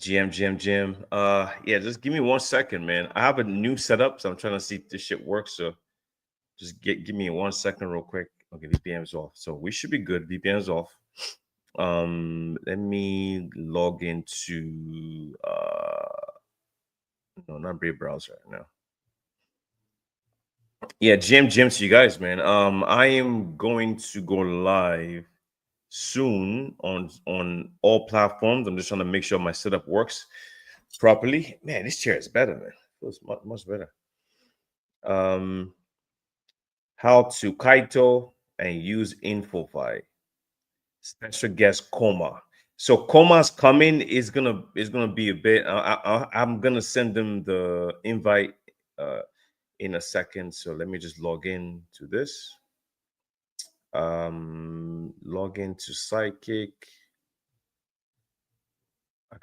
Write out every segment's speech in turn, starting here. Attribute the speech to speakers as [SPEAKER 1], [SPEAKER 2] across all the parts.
[SPEAKER 1] GM. Yeah, just give me 1 second, man. I have a new setup, so I'm trying to see if this shit works. So just give me 1 second real quick. Okay, VPN's off. So we should be good. VPN's off. Let me log into no, not Brave browser right now. Yeah, GM to you guys, man. I am going to go live soon on all platforms. I'm just trying to make sure my setup works properly. Man, this chair is better, man. Feels much better. Um, how to Kaito and use Infofi. Special guest KOMA. So KOMA's coming. Is gonna be a bit. I'm gonna send them the invite in a second. So let me just log in to this. Log into Psychic. I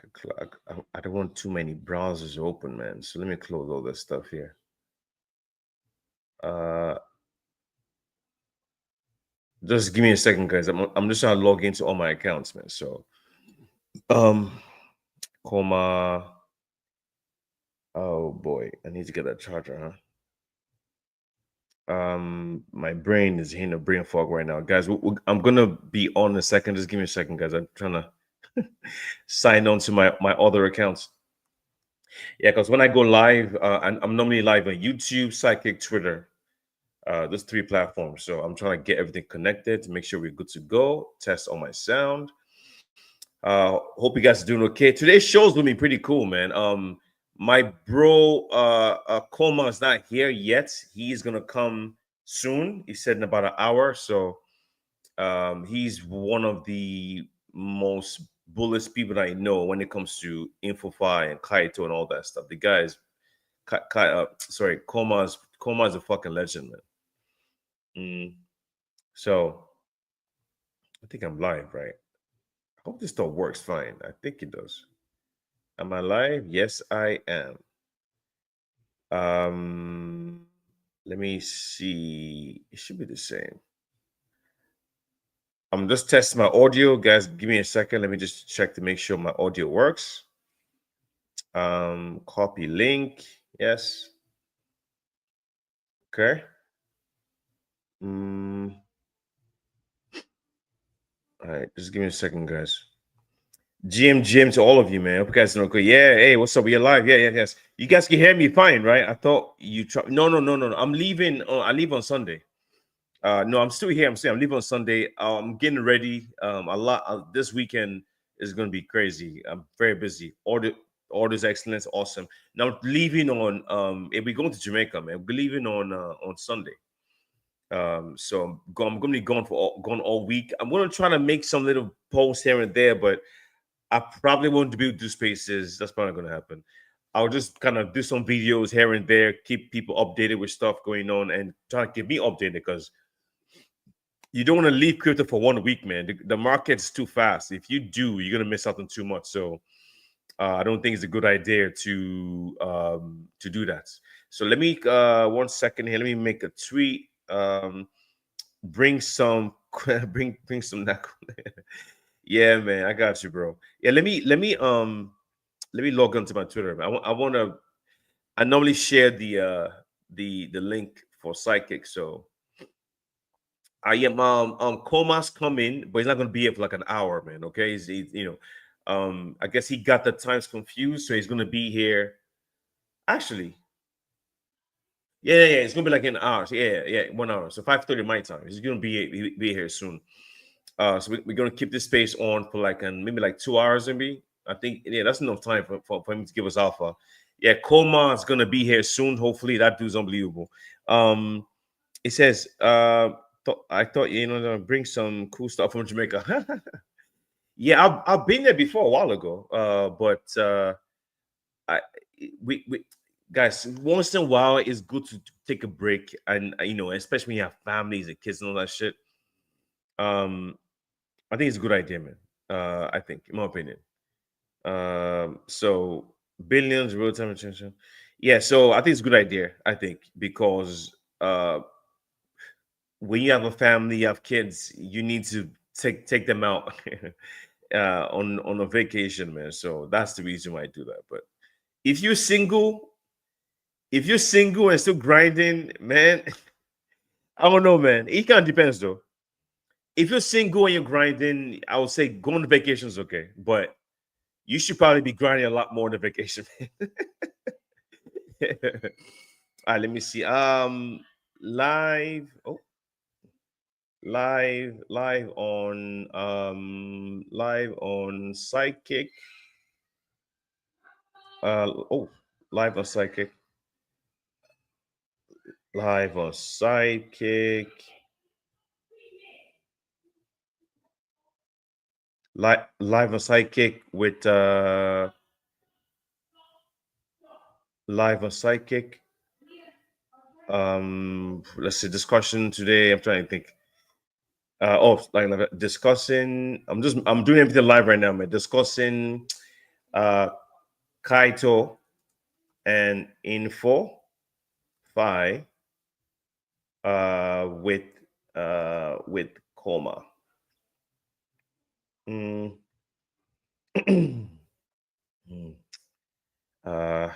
[SPEAKER 1] don't want too many browsers open, man. So let me close all this stuff here. Uh, just give me a second, guys. I'm just trying to log into all my accounts, man. So, um, KOMA. Oh boy, I need to get that charger, huh? My brain is in a brain fog right now, guys. I'm gonna be on in a second. Just give me a second, guys. I'm trying to sign on to my other accounts. Yeah, because when I go live, I'm normally live on YouTube, Psychic, Twitter. Those three platforms. So I'm trying to get everything connected to make sure we're good to go. Test all my sound. Hope you guys are doing okay. Today's show's gonna be pretty cool, man. My bro, Koma is not here yet. He's gonna come soon. He said in about an hour. So, he's one of the most bullish people that I know when it comes to Infofi and Kaito and all that stuff. The guys, sorry, Koma is a fucking legend, man. So I think I'm live, right? I hope this stuff works fine. I think it does. Am I live? Yes, I am. Let me see. It should be the same. I'm just testing my audio, guys. Give me a second. Let me just check to make sure my audio works. Copy link. Yes. Okay. All right. Just give me a second, guys. GM to all of you, man. Hope you guys are okay. Yeah, hey, what's up? We're live. Yeah, yes. You guys can hear me fine, right? I thought you try. No. I'm leaving. I leave on Sunday. No, I'm still here. I'm leaving on Sunday. I'm getting ready. A lot. This weekend is going to be crazy. I'm very busy. Orders excellence, awesome. Now leaving on. If we going to Jamaica, man, we're leaving on Sunday. So I'm going to be gone all week. I'm going to try to make some little posts here and there, but I probably won't be able to do spaces. That's probably going to happen. I'll just kind of do some videos here and there, keep people updated with stuff going on, and try to keep me updated because you don't want to leave crypto for 1 week, man. The market's too fast. If you do, you're gonna miss out on too much. So I don't think it's a good idea to do that. So let me 1 second here. Let me make a tweet. Bring some bring some yeah, man. I got you, bro. Yeah, let me log onto my Twitter. I normally share the link for Psychic. So I am Comas coming, but he's not gonna be here for like an hour, man. Okay, I guess he got the times confused, so he's gonna be here. Actually, yeah, it's gonna be like an hour. So yeah, 1 hour. So 5:30 my time. He's gonna be here soon. So we're gonna keep this space on for like maybe like 2 hours, maybe. I think that's enough time for him to give us alpha. Yeah, Koma is gonna be here soon. Hopefully, that dude's unbelievable. It says, I thought bring some cool stuff from Jamaica. Yeah, I've been there before a while ago. But I we guys, once in a while it's good to take a break, and especially when you have families and kids and all that shit. I think it's a good idea, man. I think, in my opinion. So billions real time attention. Yeah, so I think it's a good idea. I think because when you have a family, you have kids, you need to take them out on a vacation, man. So that's the reason why I do that. But if you're single, and still grinding, man, I don't know, man. It kind of depends though. If you're single and you're grinding, I would say go on the vacation is okay, but you should probably be grinding a lot more on the vacation. All right, let me see. Live. Oh, live on Psychic. Oh, live on Psychic. Live on Psychic. Live on Psychic with live on Psychic. Let's see, discussion today. I'm trying to think. Like discussing. I'm doing everything live right now, man. Discussing Kaito and Infofi with KOMA. Mm. Mm. Uh,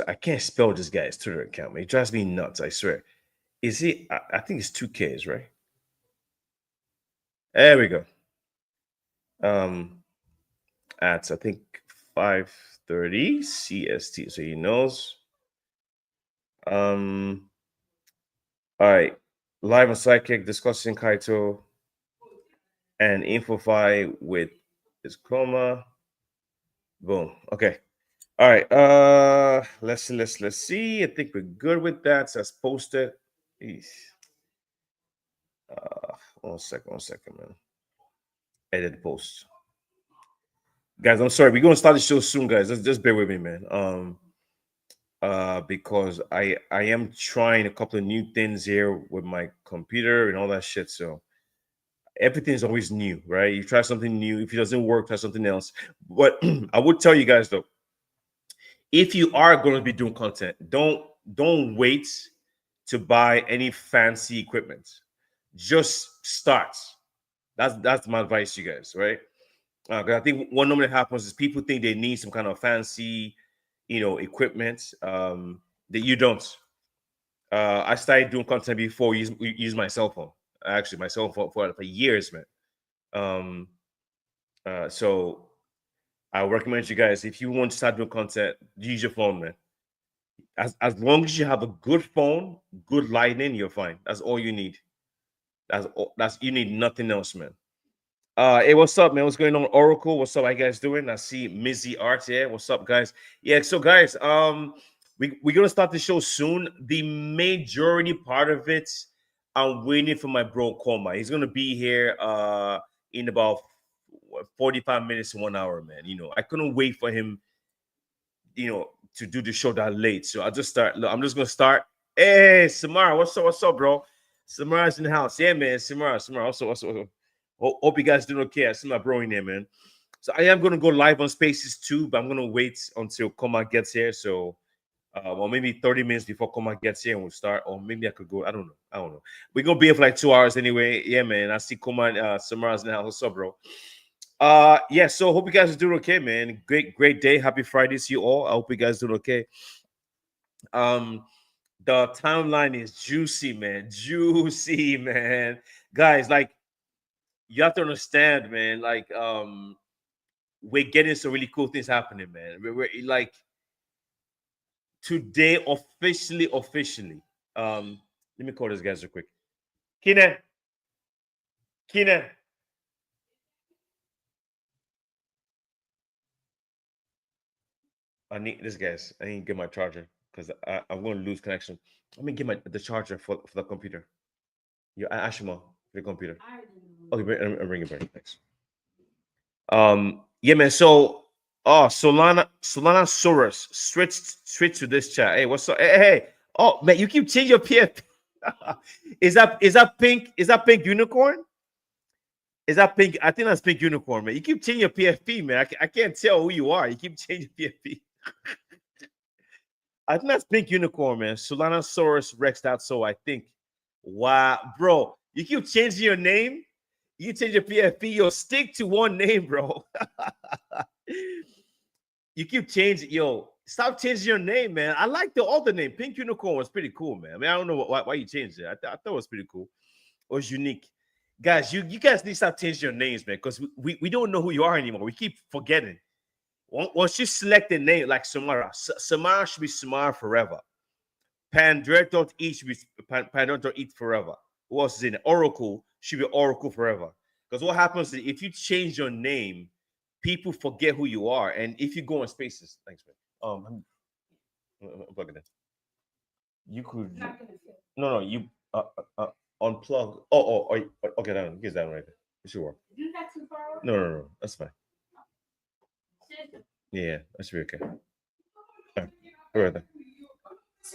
[SPEAKER 1] I can't spell this guy's Twitter account, man. It drives me nuts, I swear. Is he? I think it's 2Ks, right? There we go. At I think 5:30 CST, so he knows. All right. Live on Psychic discussing Kaito and Infofi with his KOMA. Boom. Okay. All right. Let's see. I think we're good with that. So that's posted. Eesh. 1 second, man. Edit post. Guys, I'm sorry. We're gonna start the show soon, guys. Just bear with me, man. Because I am trying a couple of new things here with my computer and all that shit. So everything's always new, right? You try something new. If it doesn't work, try something else. But I would tell you guys though, if you are going to be doing content, don't wait to buy any fancy equipment. Just start. That's my advice to you guys, right? Because I think what normally happens is people think they need some kind of fancy, equipment that you don't. I started doing content before use my cell phone. Actually, my cell phone for years, man. So I recommend you guys, if you want to start doing content, use your phone, man. As long as you have a good phone, good lighting, you're fine. That's all you need. That's you need nothing else, man. Hey, what's up, man? What's going on, Oracle? What's up? How you guys doing? I see Mizzy Art here. What's up, guys? Yeah, so guys, we're gonna start the show soon. The majority part of it, I'm waiting for my bro KOMA. He's gonna be here in about 45 minutes to 1 hour, man. I couldn't wait for him, to do the show that late. So I'll just start. Look, I'm just gonna start. Hey, Samara, what's up? What's up, bro? Samara's in the house. Yeah, man. Samara. What's up? Hope you guys doing okay. I see my bro in there, man. So I am gonna go live on Spaces too, but I'm gonna wait until KOMA gets here. So, or maybe 30 minutes before KOMA gets here and we'll start. Or maybe I could go. I don't know. We're gonna be here for like 2 hours anyway. Yeah, man. I see KOMA, Samara's in the house. What's up, bro? Yeah. So hope you guys are doing okay, man. Great day. Happy Friday to you all. I hope you guys doing okay. The timeline is juicy, man. Juicy, man. Guys, like, you have to understand, man. Like, we're getting some really cool things happening, man. We're like today officially. Let me call this guys real quick. Kina. I need this, guys. I need to get my charger because I'm going to lose connection. Let me get the charger for the computer. Your Ashima for the computer. Okay, bring it back. Thanks. Yeah, man. So, Solana Soros, straight to this chat. Hey, what's up? Hey. Oh, man, you keep changing your PF. Is that pink? Is that pink unicorn? Is that pink? I think that's pink unicorn, man. You keep changing your PFP, man. I can't tell who you are. You keep changing PFP. I think that's pink unicorn, man. Solana Soros Rex. That's so I think. Wow, bro, you keep changing your name. You change your PFP, you'll stick to one name, bro. You keep changing, yo. Stop changing your name, man. I like the other name. Pink Unicorn was pretty cool, man. I mean, I don't know why you changed it. I thought it was pretty cool. It was unique. Guys, you guys need to stop changing your names, man, because we don't know who you are anymore. We keep forgetting. Once you select a name like Samara, Samara should be Samara forever. Pandora.eat should be Pandora.eat forever. Who else is in it? Oracle should be Oracle forever. Because what happens is if you change your name, people forget who you are. And if you go on spaces, thanks, man. I'm plugging in. You could no, you unplug. Okay, that one. Get that one right there. It should work. No, that's fine. Yeah, that should be okay. Right there.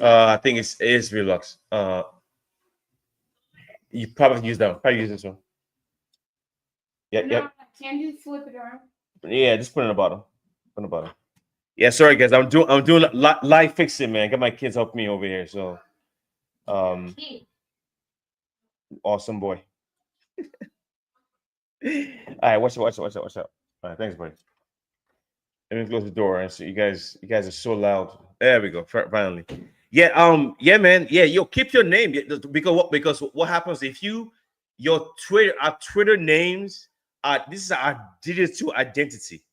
[SPEAKER 1] I think it is Velux. You probably use that one. Probably use this one. Yeah.
[SPEAKER 2] Can you flip it around?
[SPEAKER 1] Yeah, just put it in the bottom. Put it in the bottom. Yeah, sorry guys. I'm doing live fixing, man. Got my kids help me over here. So awesome boy. All right, watch out. All right, thanks, buddy. Let me close the door. And so you guys are so loud. There we go. Finally. Yeah, man. Yeah, yo, keep your name. Because what happens if your Twitter names this is our digital identity.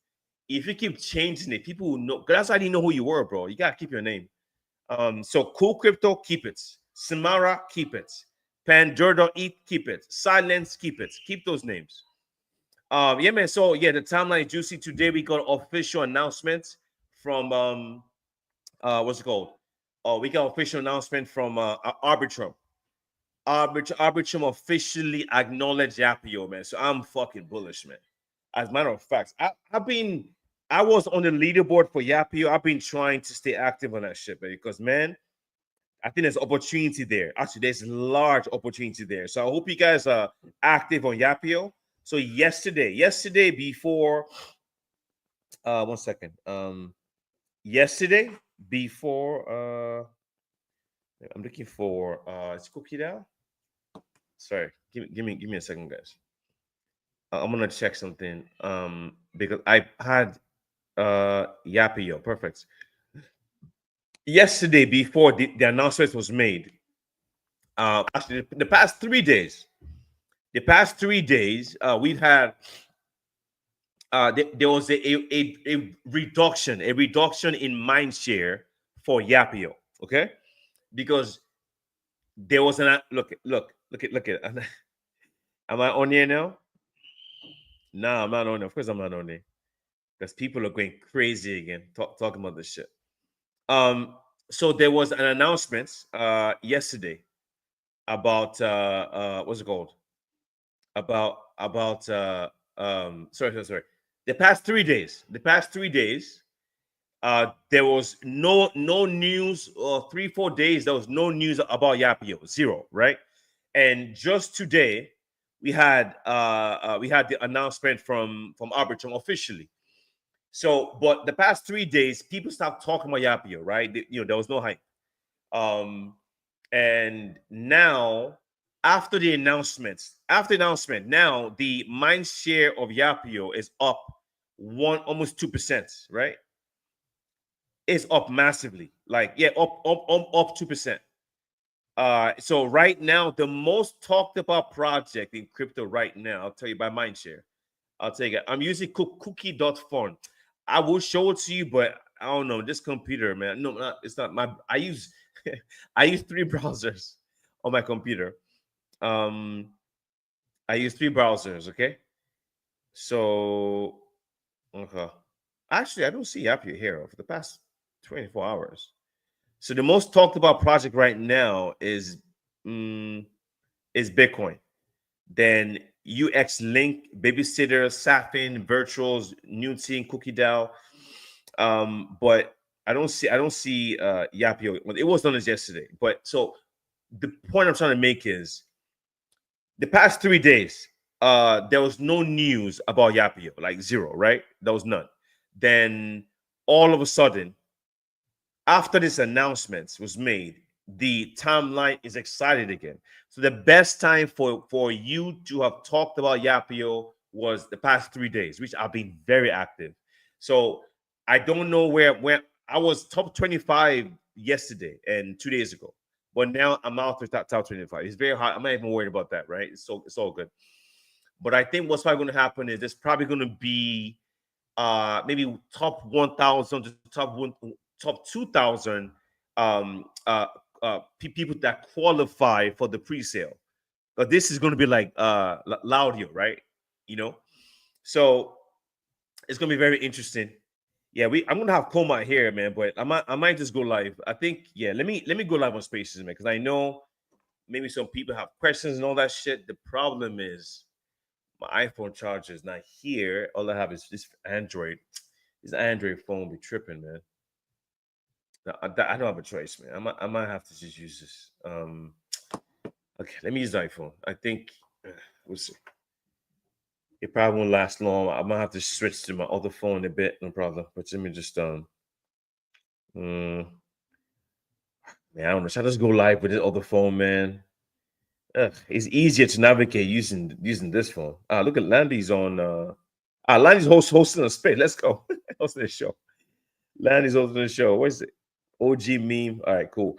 [SPEAKER 1] If you keep changing it, people will know. That's how you know who you were, bro. You gotta keep your name. So Cool Crypto, keep it. Samara, keep it. Pandora Eat, keep it. Silence, keep it. Keep those names. Yeah, man. So yeah, the timeline is juicy. Today we got official announcements from what's it called? Oh, we got official announcement from Arbitrum. Arbitrum officially acknowledged Yapio, man. So I'm fucking bullish, man. As a matter of fact, I was on the leaderboard for Yapio. I've been trying to stay active on that shit, man, because man, I think there's opportunity there. Actually, there's large opportunity there. So I hope you guys are active on Yapio. So yesterday before 1 second. Yesterday before I'm looking for it's Cookie Down. Sorry, give me a second, guys. I'm gonna check something. Because I had Yapio, perfect. Yesterday before the announcement was made, actually the past 3 days, we've had there was a reduction in mind share for Yapio. Okay, because there was an look at am I on here now? No, I'm not on there. Of course I'm not on there. Because people are going crazy again talking about this shit. So there was an announcement yesterday about what's it called? About sorry. The past 3 days. There was no news, or 3-4 days there was no news about Yapio, zero, right? And just today we had the announcement from Arbitrum officially. So, but the past 3 days, people stopped talking about Yapio, right? There was no hype. And now, after the announcement, now the mind share of Yapio is up almost 2%, right? It's up massively, like up 2%. So right now, the most talked about project in crypto right now, I'll tell you by mind share. I'll take it. I'm using cookie.fun. I will show it to you, but I don't know this computer, man. No, it's not my. I use I use 3 browsers on my computer. I use 3 browsers. Okay, so okay. Actually, I don't see Yapio here for the past 24 hours. So the most talked about project right now is Bitcoin. Then UX Link, Babysitter, Safin, Virtuals, Newton, Cookie DAO. But I don't see Yapio. Well, it was done as yesterday. But so the point I'm trying to make is the past 3 days, there was no news about Yapio, like zero, right? There was none. Then all of a sudden, after this announcement was made, the timeline is excited again. So the best time for you to have talked about Yapio was the past 3 days, which I've been very active. So I don't know where I was top 25 yesterday and 2 days ago, but now I'm out to top 25. It's very hard. I'm not even worried about that, right? It's all good. But I think what's probably going to happen is there's probably going to be maybe top 1,000 to top 2,000 um, uh, people that qualify for the pre-sale. But this is going to be like Laudio, right? You know, so it's going to be very interesting. Yeah, I'm gonna have KOMA here, man. But I might just go live. I think let me go live on Spaces, man, because I know maybe some people have questions and all that shit. The problem is my iPhone charger is not here. All I have is this Android. This Android phone be tripping, man. I don't have a choice, man. I might have to just use this. Okay, let me use the iPhone. I think we'll see. It probably won't last long. I might have to switch to my other phone a bit, no problem. But let me just man, I don't know. Should I just go live with this other phone, man? It's easier to navigate using this phone. Look at Landy's on. Landy's hosting a space. Let's go. Hosting the show. Landy's hosting the show. What's it? OG meme. All right, cool.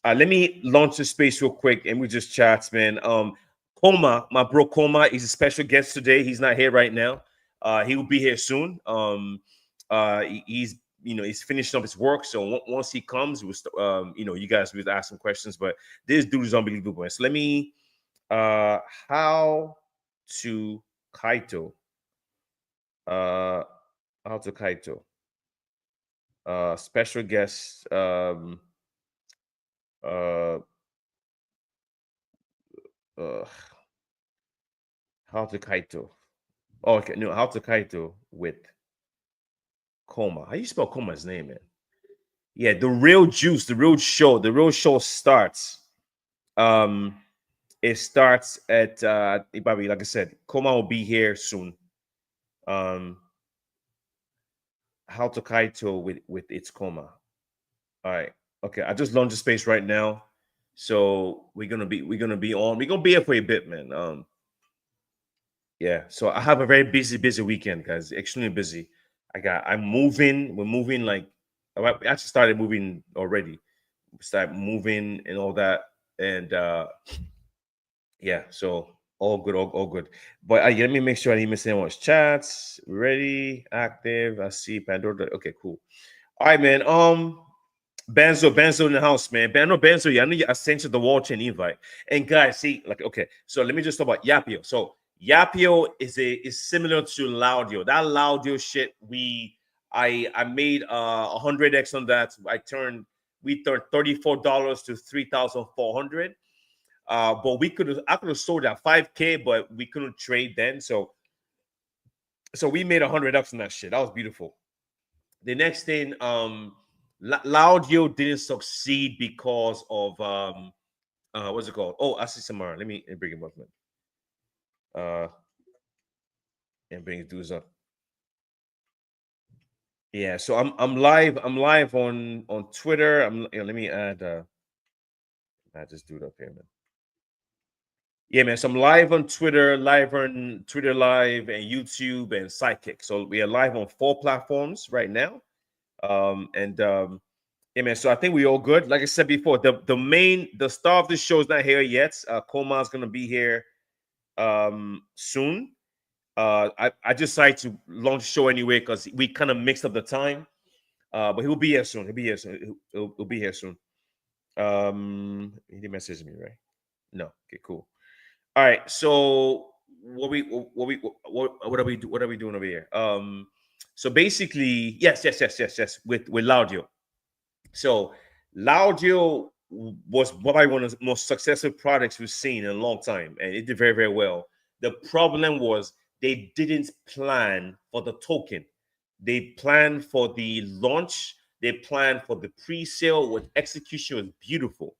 [SPEAKER 1] Let me launch the space real quick and we just chat, man. KOMA, my bro KOMA, is a special guest today. He's not here right now. He will be here soon. He's finishing up his work. So once he comes, you guys will ask some questions. But this dude is unbelievable. So let me how to Kaito. How to Kaito. Special guest. How to Kaito. Oh, okay, no, how to Kaito with KOMA. How you spell KOMA's name, man? Yeah, the real juice, the real show. The real show starts. It starts at probably, like I said, KOMA will be here soon. How to Kaito with its KOMA. All right. Okay, I just launched the space right now. So we're gonna be on. We're gonna be here for a bit, man. Yeah, so I have a very busy weekend, guys. Extremely busy. I'm moving. We're moving like we actually started moving already. We start moving and all that, and yeah, so all good, all good. But let me make sure I didn't miss anyone's chats. Ready, active. I see Pandora. Okay, cool. All right, man. Benzo in the house, man. Benzo, yeah, I know I sent you the wall chain invite. And guys, see, like, okay, so let me just talk about Yapio. So Yapio is similar to Laudio. That Laudio shit, I made 100x on that. We turned $34 to 3,400. But I could have sold at 5K, but we couldn't trade then. So we made 100x on that shit. That was beautiful. The next thing, Laudio didn't succeed because of what's it called? Oh, I see Samara. Let me bring him up, man. And bring his dudes up. Yeah, so I'm live. I'm live on Twitter. Let me add this dude up here, man. Yeah, man. So I'm live on Twitter, live on Twitter Live and YouTube and Sidekick. So we are live on 4 platforms right now. Yeah, man. So I think we all good. Like I said before, the star of this show is not here yet. KOMA is gonna be here soon. I just decided to launch the show anyway because we kind of mixed up the time. But he'll be here soon. He'll be here soon. He'll be here soon. He didn't message me, right? No. Okay, cool. All right. So what are we doing over here? So basically, yes. With Laudio. So Laudio was probably one of the most successful products we've seen in a long time, and it did very, very well. The problem was they didn't plan for the token. They planned for the launch. They planned for the pre-sale. With execution was beautiful.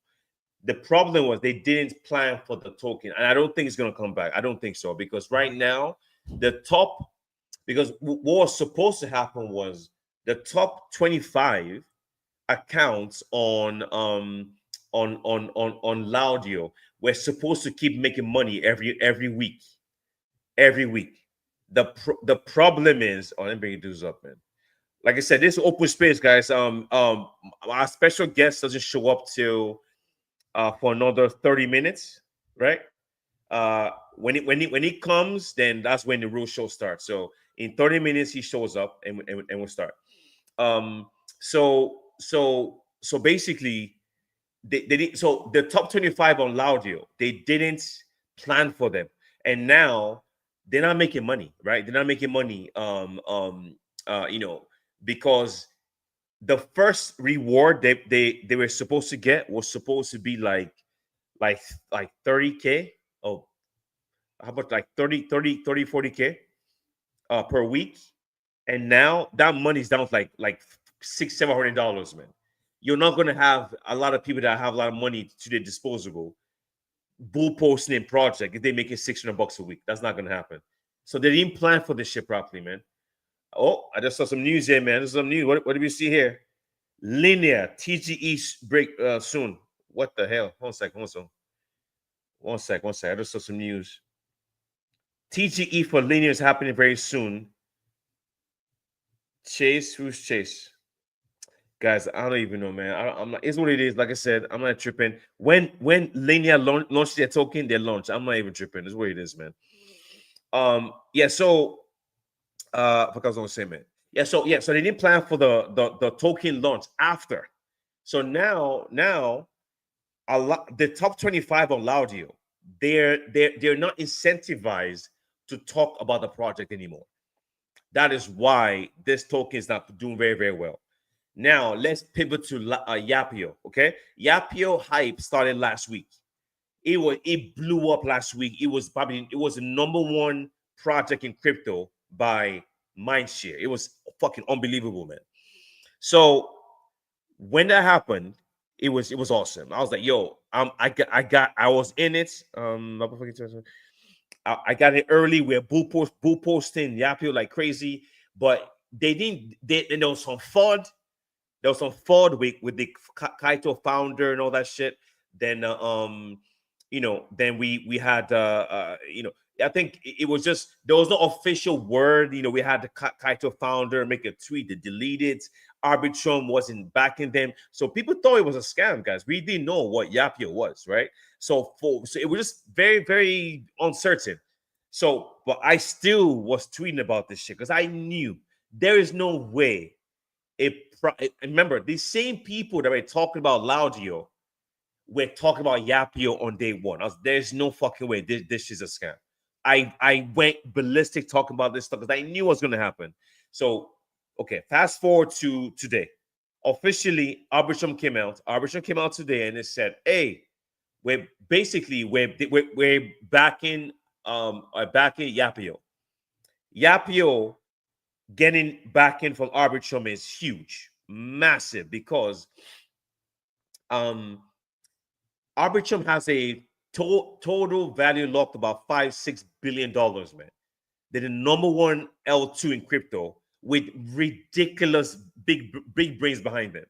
[SPEAKER 1] The problem was they didn't plan for the token, and I don't think it's going to come back. I don't think so because right now because what was supposed to happen was the top 25 accounts on on Laudio. We're supposed to keep making money every week, every week. The problem is, oh, let me bring you dudes up, man. Like I said, this open space, guys. Our special guest doesn't show up till for another 30 minutes, right? When he comes, then that's when the real show starts. So in 30 minutes, he shows up and we'll start. Um, so basically, so the top 25 on Laudio, they didn't plan for them, and now they're not making money, right? They're not making money. Because the first reward they were supposed to get was supposed to be like 30K. Oh, how about like 40K per week? And now that money's down to like $600-700, man. You're not gonna have a lot of people that have a lot of money to their disposable bull posting in project if they make it $600 a week. That's not gonna happen. So they didn't plan for this shit properly, man. Oh, I just saw some news here, man. There's some news. What do we see here? Linear TGE break soon. What the hell? One sec. I just saw some news. TGE for linear is happening very soon. Chase, who's Chase? Guys, I don't even know, man. I'm not. It's what it is. Like I said, I'm not tripping. When linear launch their token, they launch. I'm not even tripping. It's what it is, man. Yeah. So, what I was gonna say, man. Yeah. So they didn't plan for the token launch after. So now a lot the top 25 on Laudio, they're not incentivized to talk about the project anymore. That is why this token is not doing very, very well. Now let's pivot to Yapio. Okay, Yapio hype started last week. It blew up last week. It was the number one project in crypto by mindshare. It was fucking unbelievable, man. So when that happened, it was awesome. I was like, yo, I was in it. I got it early. We're bull posting Yapio like crazy, but they didn't. There was some FUD. There was some FUD with the Kaito founder and all that shit. Then then we had I think it was just there was no official word. We had the Kaito founder make a tweet to delete it. Arbitrum wasn't backing them, so people thought it was a scam, guys. We didn't know what Yapio was, right? So it was just very, very uncertain. So, but I still was tweeting about this shit because I knew there is no way. Remember, these same people that were talking about Laudio were talking about Yapio on day one. There's no fucking way this is a scam. I went ballistic talking about this stuff because I knew what was going to happen. So, okay, fast forward to today. Officially, Arbitrum came out. Arbitrum came out today and it said, "Hey, we're backing Yapio. Yapio getting backing from Arbitrum is huge, massive, because Arbitrum has a total value locked about $5-6 billion, man. They're the number one L2 in crypto with ridiculous big brains behind them.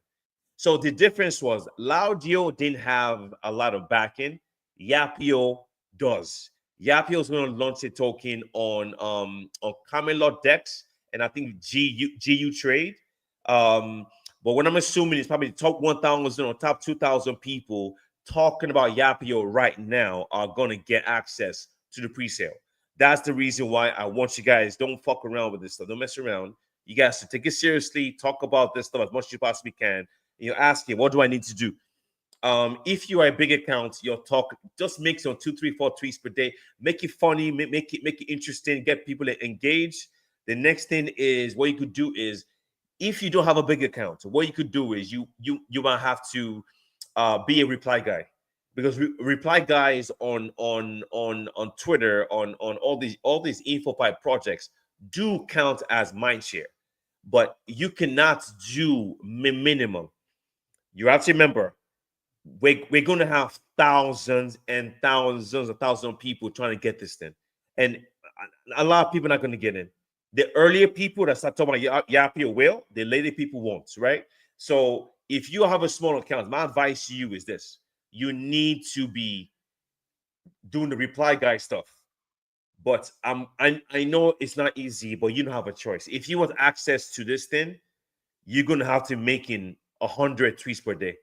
[SPEAKER 1] So the difference was Laudio didn't have a lot of backing. Yapio does. Yapio is going to launch a token on Camelot Dex and I think GU Trade. But what I'm assuming is probably the top 1,000 or top 2,000 people talking about Yapio right now are going to get access to the pre-sale. That's the reason why I want you guys, don't fuck around with this stuff. Don't mess around. You guys should take it seriously. Talk about this stuff as much as you possibly can. Ask him, what do I need to do? If you are a big account, your talk just make some 2, 3, 4 tweets per day. Make it funny, make it interesting, get people engaged. The next thing is what you could do is, if you don't have a big account, what you could do is you might have to be a reply guy, because reply guys on Twitter on all these InfoPi projects do count as mindshare, but you cannot do minimum. You have to remember, we're going to have thousands and thousands of people trying to get this thing, and a lot of people are not going to get in. The earlier people that start talking about Yapio will, the later people won't, right? So if you have a small account, my advice to you is this: you need to be doing the reply guy stuff. But I know it's not easy, but you don't have a choice. If you want access to this thing, you're gonna have to making 100 tweets per day.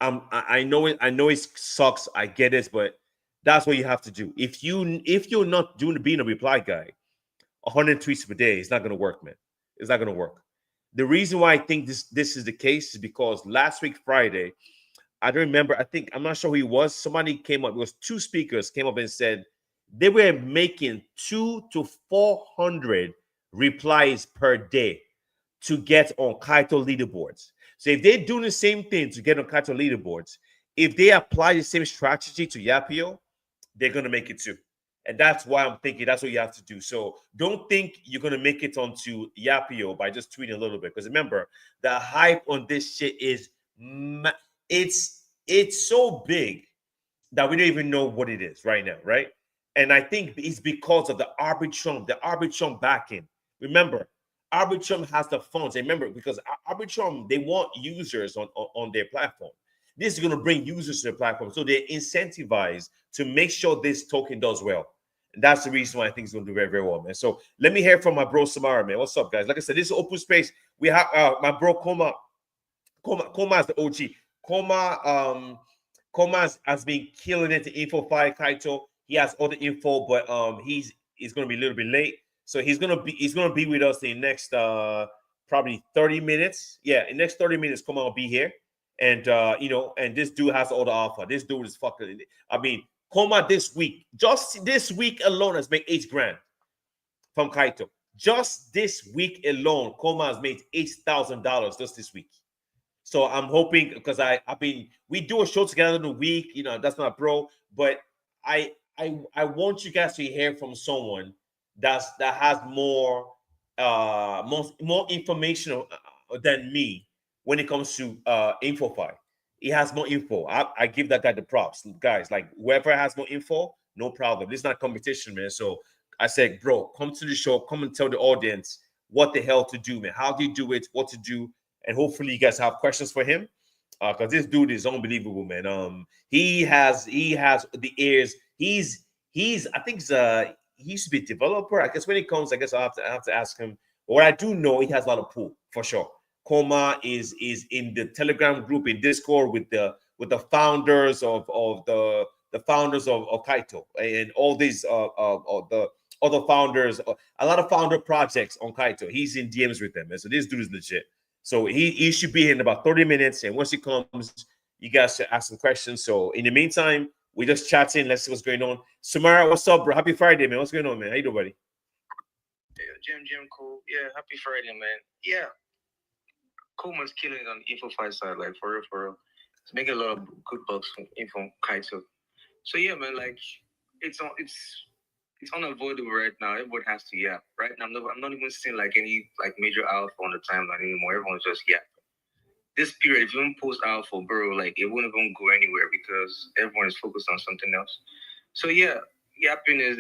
[SPEAKER 1] I know it. I know it sucks. I get it, but that's what you have to do. If you're not doing being a reply guy, 100 tweets per day, it's not gonna work, man. It's not gonna work. The reason why I think this is the case is because last week Friday, I don't remember. I think I'm not sure who he was. Somebody came up. It was two speakers came up and said they were making 2 to 400 replies per day to get on Kaito leaderboards. So if they're doing the same thing to get on Kaito leaderboards, if they apply the same strategy to Yapio, they're gonna make it too. And that's why I'm thinking that's what you have to do. So don't think you're gonna make it onto Yapio by just tweeting a little bit. Because remember, the hype on this shit is it's so big that we don't even know what it is right now, right? And I think it's because of the Arbitrum backing. Remember, Arbitrum has the funds. Remember, because Arbitrum, they want users on their platform. This is going to bring users to the platform. So they're incentivized to make sure this token does well. And that's the reason why I think it's going to do very, very well, man. So let me hear from my bro Samara, man. What's up, guys? Like I said, this is open space. We have my bro KOMA. KOMA is the OG. KOMA has been killing it to Infofi Kaito. He has all the info, but he's gonna be a little bit late. So he's gonna be with us in the next probably 30 minutes. Yeah, in the next 30 minutes, KOMA will be here. And and this dude has all the alpha. This dude is fucking. I mean, KOMA just this week alone has made 8 grand from Kaito. Just this week alone, KOMA has made $8,000 just this week. So I'm hoping because we do a show together in a week, that's not bro, but I want you guys to hear from someone that has more information than me when it comes to Infofi. He has more info. I give that guy the props, guys. Like whoever has more info, no problem. This is not competition, man. So I said, bro, come to the show, come and tell the audience what the hell to do, man. How do you do it? What to do? And hopefully you guys have questions for him. Because this dude is unbelievable, man. He has the ears. He's I think he used to be a developer. I guess when it comes, I guess I have to ask him. But what I do know, he has a lot of pull for sure. KOMA is in the Telegram group in Discord with the founders of the founders of Kaito and all these the other founders, a lot of founder projects on Kaito. He's in DMs with them, and so this dude is legit. So he should be here in about 30 minutes. And once he comes, you guys should ask some questions. So in the meantime, we're just chatting. Let's see what's going on. Samara, what's up, bro? Happy Friday, man. What's going on, man? How you doing, buddy?
[SPEAKER 2] Yeah, Jim, cool. Yeah, happy Friday, man. Yeah, Coleman's killing it on the Info side, like for real, for real. He's making a lot of good bucks from Info Kaito. So yeah, man, like it's unavoidable right now. Everyone has to yap. Right now, I'm not even seeing like any like major alpha on the timeline anymore. Everyone's just yapping. This period, if you don't post alpha, bro, like it wouldn't even go anywhere because everyone is focused on something else. So yeah, yapping is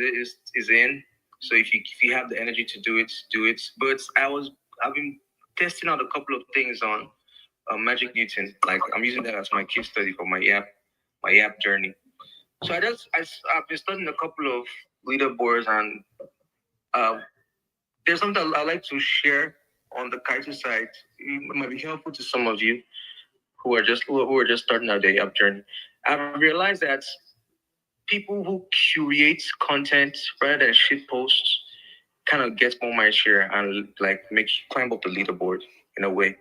[SPEAKER 2] in. So if you have the energy to do it, do it. But I've been testing out a couple of things on Magic Newton. Like I'm using that as my case study for my yap journey. So I've been studying a couple of leaderboards, and uh, there's something I like to share on the Kaito side. It might be helpful to some of you who are just starting out their yap journey. I've realized that people who curate content rather than shit posts kind of get more mind share and like make climb up the leaderboard in a way.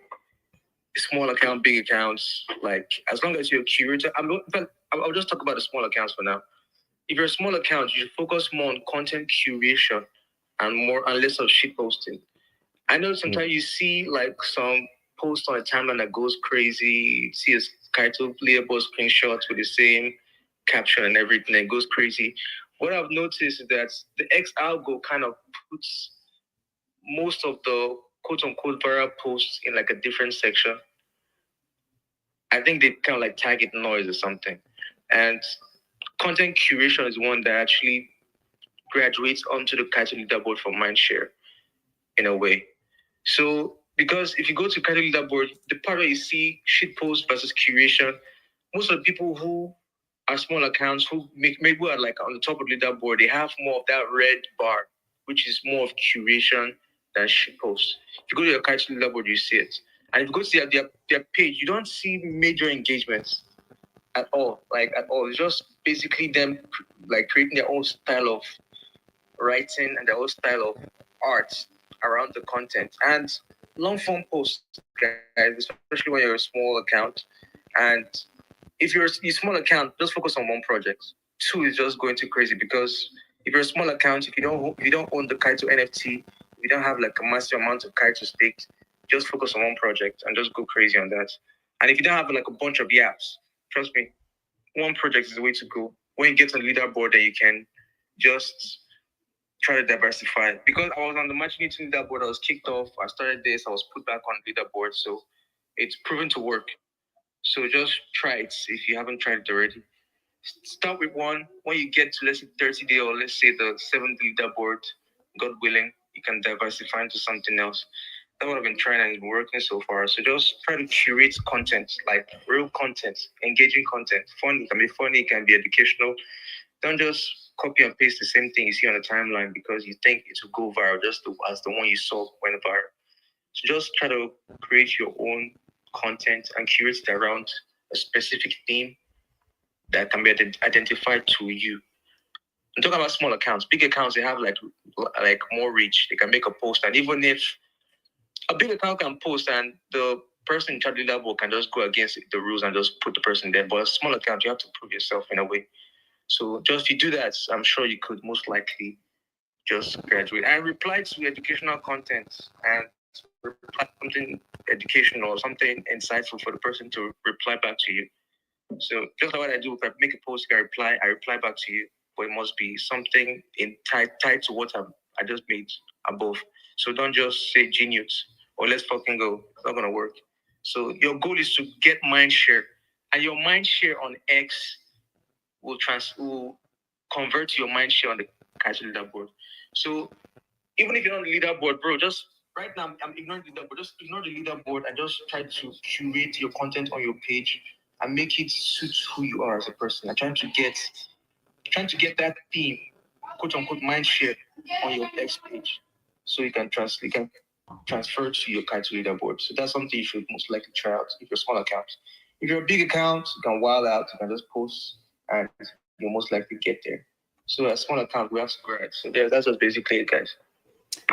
[SPEAKER 2] Small account, big accounts, like as long as you're a curator. I'll just talk about the small accounts for now. If you're a small account, you should focus more on content curation and less of shit posting. I know sometimes you see like some post on a timeline that goes crazy. You see a Kaito leaderboard screenshots with the same caption and everything that goes crazy. What I've noticed is that the X algo kind of puts most of the quote unquote viral posts in like a different section. I think they kind of like tag it noise or something. And content curation is one that actually graduates onto the Kaito leaderboard for mindshare in a way. So because if you go to Kaito leaderboard, the part where you see shit post versus curation, most of the people who are small accounts who maybe are like on the top of the leaderboard. They have more of that red bar, which is more of curation than shit posts. If you go to your Kaito leaderboard, you see it. And if you go to their page, you don't see major engagements at all. Like at all. It's just basically them like creating their own style of writing and their own style of art around the content. And long form posts, guys, especially when you're a small account. And if you're a small account, just focus on one project. Two is just going too crazy because if you're a small account, if you don't own the Kaito NFT, if you don't have like a massive amount of Kaito staked, just focus on one project and just go crazy on that. And if you don't have like a bunch of yaps, trust me, one project is the way to go. When you get on the leaderboard, then you can just try to diversify. Because I was on the matchmaking leaderboard, I was kicked off. I started this, I was put back on leaderboard, so it's proven to work. So just try it if you haven't tried it already. Start with one. When you get to, let's say, 30 day or let's say the 7th leaderboard, God willing, you can diversify into something else. That's what I've been trying and it's been working so far. So just try to curate content, like real content, engaging content. Fun, it can be funny, it can be educational. Don't just copy and paste the same thing you see on the timeline because you think it will go viral just as the one you saw went viral. So just try to create your own content and curate it around a specific theme that can be identified to you. I'm talking about small accounts. Big accounts, they have like more reach. They can make a post, and even if a big account can post and the person in charge of the level can just go against the rules and just put the person there. But a small account, you have to prove yourself in a way. So just if you do that, I'm sure you could most likely just graduate. I reply to educational content and reply something educational or something insightful for the person to reply back to you. So just like what I do, if I make a post, I reply back to you, but it must be something tied to what I just made above. So don't just say genius or let's fucking go. It's not gonna work. So your goal is to get mind share, and your mind share on X will convert to your mind share on the casual leaderboard. So even if you're on the leaderboard, bro, just right now I'm ignoring the leaderboard. Just ignore the leaderboard and just try to curate your content on your page and make it suit who you are as a person. I'm trying to get that theme, quote unquote, mind share on your next page, so you can transfer to your Kaito leaderboard. So that's something you should most likely try out if you're a small account. If you're a big account, you can wild out, you can just post, and you'll most likely get there. So a small account, we have to grow it. So that's just basically it, guys.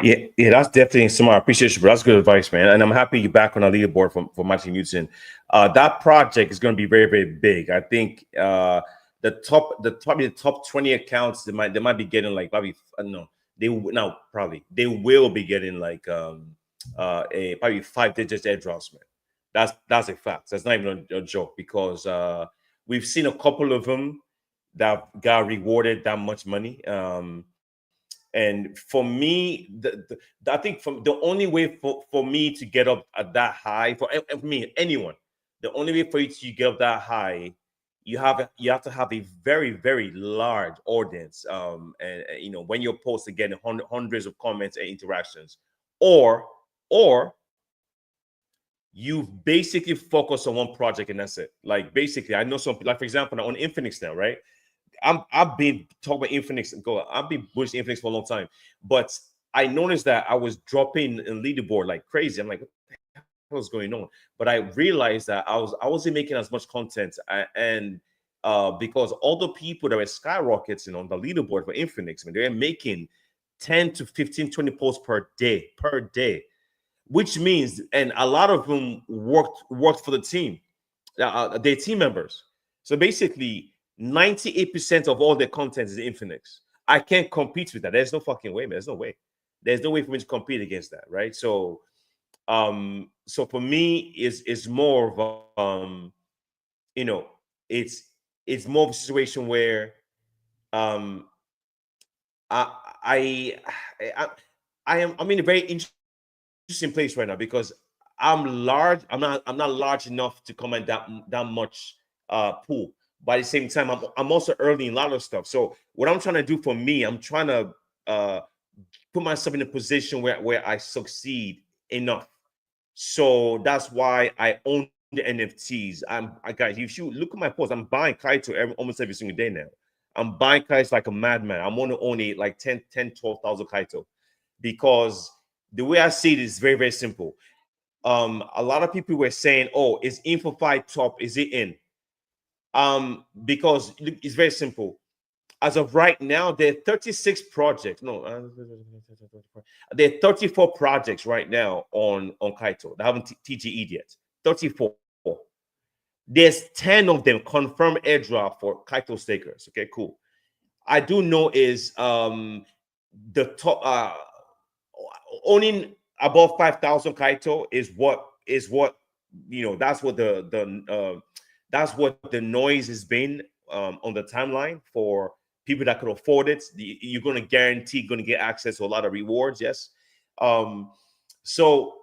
[SPEAKER 1] Yeah, that's definitely smart. I appreciate you, bro. That's good advice, man. And I'm happy you're back on the leaderboard for Matthew Newton. That project is going to be very, very big. I think the top 20 accounts they might be getting like probably I don't know they will be getting like a probably 5 digits airdrops, man. That's a fact. That's not even a joke because we've seen a couple of them that got rewarded that much money. And for me, I think from the only way for me to get up at that high, for me, anyone, the only way for you to get up that high, you have to have a very, very large audience. And you know, when your posts are getting hundreds of comments and interactions, or you basically focus on one project and that's it. Like basically, I know some, like for example, on Infinix now, right? I've been talking about Infinix and go. I've been bullish Infinix for a long time, but I noticed that I was dropping in leaderboard like crazy. I'm like, what the hell is going on? But I realized that I wasn't making as much content, and because all the people that were skyrocketing on the leaderboard for Infinix, I mean, they're making 10 to 15, 20 posts per day, which means, and a lot of them worked for the team, their team members. So basically, 98% of all their content is Infinix. I can't compete with that. There's no fucking way, man. There's no way. There's no way for me to compete against that, right? So for me, it's more of you know, it's more of a situation where um I I I, I'm in a very interesting place right now because I'm large. I'm not large enough to command that much pool. But at the same time, I'm also early in a lot of stuff. So what I'm trying to do for me, I'm trying to put myself in a position where I succeed enough. So that's why I own the NFTs. I guys, if you look at my post, I'm buying Kaito almost every single day now. I'm buying Kaito like a madman. I'm going to own it like 12,000 Kaito, because the way I see it is very, very simple. A lot of people were saying, "Oh, is Infofi top? Is it in?" Because it's very simple. As of right now, there are 36 projects. No, there are 34 projects right now on Kaito that haven't TGE'd yet. 34. There's 10 of them confirmed airdrop for Kaito stakers. Okay, cool. I do know is the top owning above 5,000 Kaito is what that's what that's what the noise has been on the timeline for people that could afford it. You're going to guarantee going to get access to a lot of rewards. Yes. So,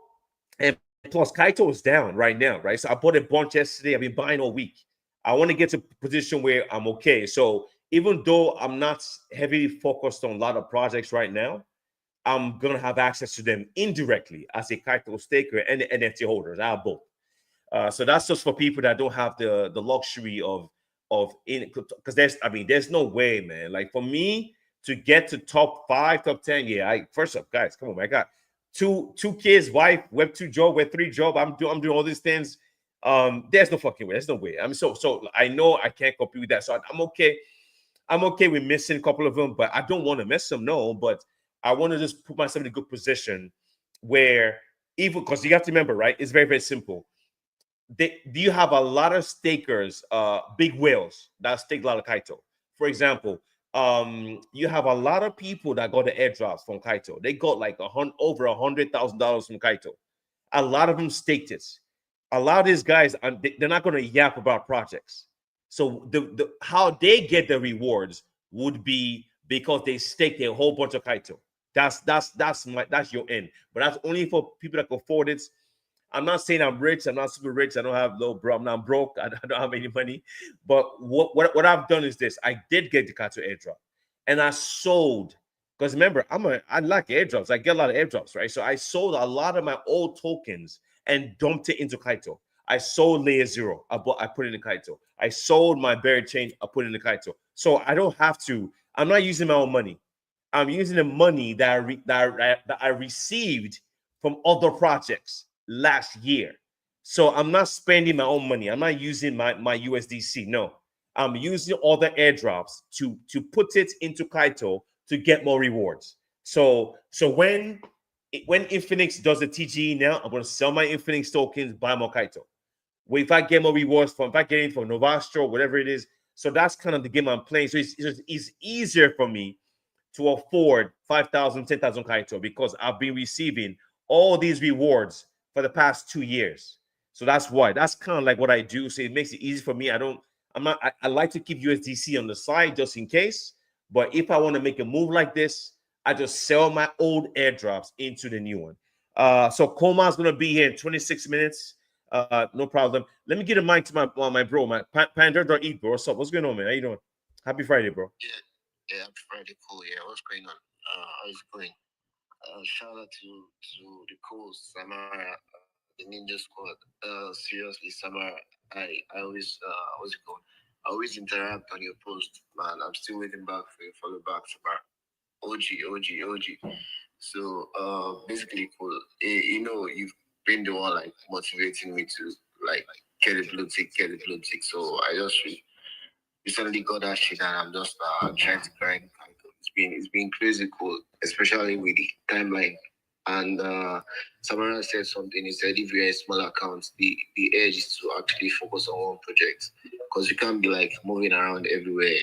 [SPEAKER 1] and plus Kaito is down right now, right? So I bought a bunch yesterday. I've been buying all week. I want to get to a position where I'm okay. So even though I'm not heavily focused on a lot of projects right now, I'm gonna have access to them indirectly as a Kaito staker and the NFT holders. I have both. So that's just for people that don't have the luxury of in, because there's no way, man. Like for me to get to top 5, top 10, yeah. First up, guys, come on, man. I got two kids, wife, Web2 job, Web3 job. I'm doing all these things. There's no fucking way. There's no way. I mean, so I know I can't compete with that. So I'm okay. I'm okay with missing a couple of them, but I don't want to miss them. No, but I want to just put myself in a good position where even because you have to remember, right? It's very, very simple. Do you have a lot of stakers, big whales that stake a lot of Kaito? For example, you have a lot of people that got the airdrops from Kaito. They got like over $100,000 from Kaito. A lot of them staked it. A lot of these guys, they're not going to yap about projects. So the how they get the rewards would be because they stake a whole bunch of Kaito. That's your end. But that's only for people that can afford it. I'm not saying I'm rich. I'm not super rich. I don't have low bro. I'm not broke. I don't have any money. But what I've done is this. I did get the Kaito airdrop, and I sold. Because remember, I like airdrops. I get a lot of airdrops, right? So I sold a lot of my old tokens and dumped it into Kaito. I sold layer 0. I put it in Kaito. I sold my buried chain. I put it in the Kaito. So I don't have to. I'm not using my own money. I'm using the money that I received from other projects last year. So I'm not spending my own money. I'm not using my USDC. No, I'm using other airdrops to put it into Kaito to get more rewards. So when Infinix does the TGE now, I'm going to sell my Infinix tokens, buy more Kaito. Well, if I get more rewards if I get it from Novastro, whatever it is. So that's kind of the game I'm playing. So it's easier for me to afford 5,000, 10,000 Kaito because I've been receiving all these rewards for the past 2 years. So that's why. That's kind of like what I do. So it makes it easy for me. I like to keep USDC on the side just in case. But if I want to make a move like this, I just sell my old airdrops into the new one. So KOMA is going to be here in 26 minutes. No problem. Let me get a mic to my bro, my Panda.eat, bro. What's up? What's going on, man? How you doing? Happy Friday, bro.
[SPEAKER 3] Yeah, happy Friday, cool. Yeah, what's going on? How's it going? Shout out to the cool Samara, the Ninja Squad. Seriously, Samara, I always what's it called? I always interact on your post, man. I'm still waiting back for your follow back, Samara. OG. So basically, cool. You've been the one like motivating me to like get a blue tick. So I just recently got that shit, and I'm just trying to grind. It's been crazy cool, especially with the timeline. And Samara said something. He said if you're a small account, the edge is to actually focus on one project because you can't be like moving around everywhere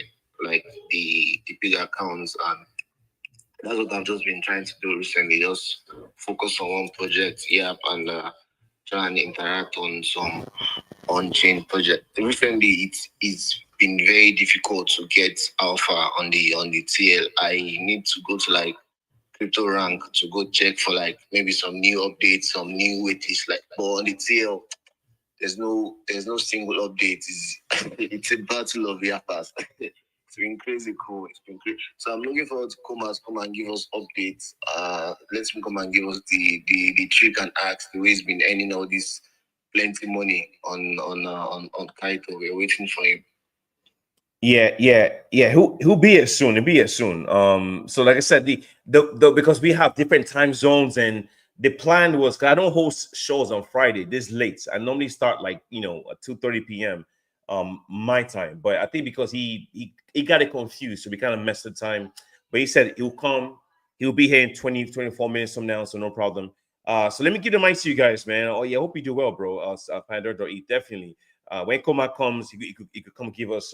[SPEAKER 3] like the big accounts. And that's what I've just been trying to do recently. Just focus on one project, and try and interact on some on-chain project. Recently, it's been very difficult to get alpha on the TL. I need to go to like crypto rank to go check for like maybe some new updates, some new waitlist. Like, but on the TL, there's no single update. It's a battle of yappers. It's been crazy cool. It's been great. So I'm looking forward to come and give us updates. Let him come and give us the trick and ask the way he's been earning all this plenty money on Kaito. We're waiting for him.
[SPEAKER 1] Yeah. He'll be here soon. He'll be here soon. So like I said, the because we have different time zones, and the plan was, 'cause I don't host shows on Friday this late. I normally start like at 2:30 p.m. My time, but I think because he got it confused, so we kind of messed the time. But he said he'll come. He'll be here in 24 minutes from now, so no problem. So let me give the mic to you guys, man. Oh yeah, I hope you do well, bro. Pandora.e, definitely. When Koma comes, he could come give us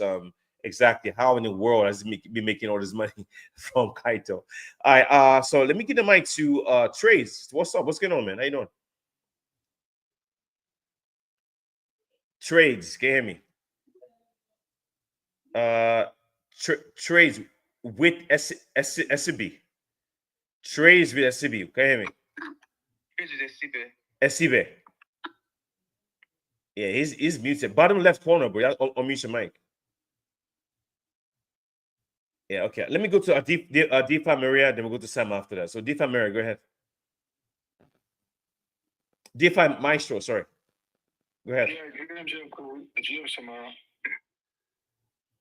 [SPEAKER 1] exactly how in the world has he be making all this money from Kaito. All right, so let me give the mic to Trace. What's up? What's going on, man? How you doing? Trades, can you hear me? Trades with SCB. Trades with SCB. Can you hear me? SCB. Yeah, he's muted. Bottom left corner, bro. Unmute your mic. Yeah, okay. Let me go to Deepa Maria, then we'll go to Sam after that. So Deepa Maria, go ahead. Deepa Maestro, sorry. Go ahead.
[SPEAKER 4] GM Samara.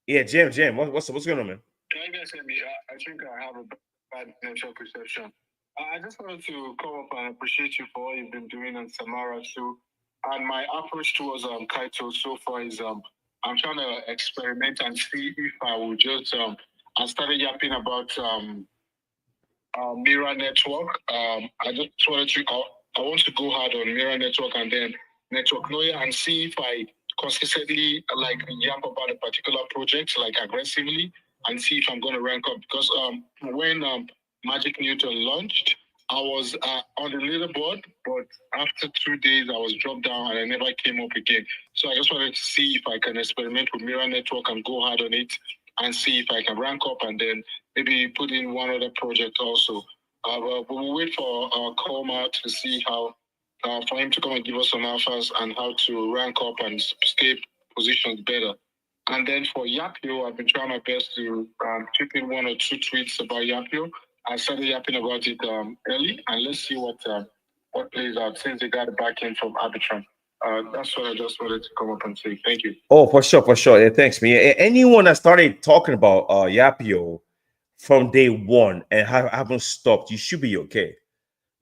[SPEAKER 1] Yeah, Jam. What's going on, man?
[SPEAKER 4] Can you guys hear me? I think I have a bad network reception. I just wanted to come up and appreciate you for all you've been doing on Samara too. And my approach towards Kaito so far is I'm trying to experiment and see if I will just I started yapping about Mirror Network. I just wanted to I want to go hard on Mirror Network and then Network Noya and see if I consistently like yap about a particular project like aggressively and see if I'm going to rank up because when Magic Newton launched, I was on the leaderboard, but after 2 days I was dropped down and I never came up again. So I just wanted to see if I can experiment with Mirror Network and go hard on it and see if I can rank up and then maybe put in one other project also. But we'll wait for KOMA to see how, for him to come and give us some alphas and how to rank up and stay positioned better. And then for Yapio, I've been trying my best to chip in one or two tweets about Yapio. I started yapping about it early, and let's see what plays out since they got it back in from Arbitrum. That's what I just wanted to come up and say. Thank you.
[SPEAKER 1] Oh, for sure. Yeah, thanks, man. Yeah, anyone that started talking about Yapio from day one and haven't stopped, you should be okay.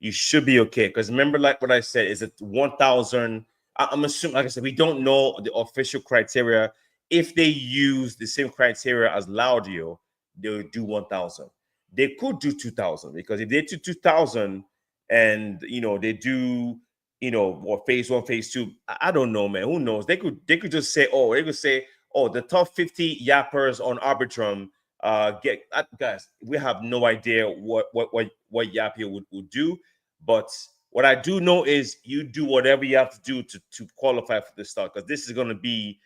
[SPEAKER 1] You should be okay. Because remember, like what I said, is it 1,000? I'm assuming, like I said, we don't know the official criteria. If they use the same criteria as Laudio, they'll do 1,000. They could do 2,000 because if they do 2,000 and they do or phase one, phase two, I don't know, man. Who knows? They could just say, the top 50 yappers on Arbitrum guys. We have no idea what Yapio would do, but what I do know is you do whatever you have to do to qualify for the start, because this is going to be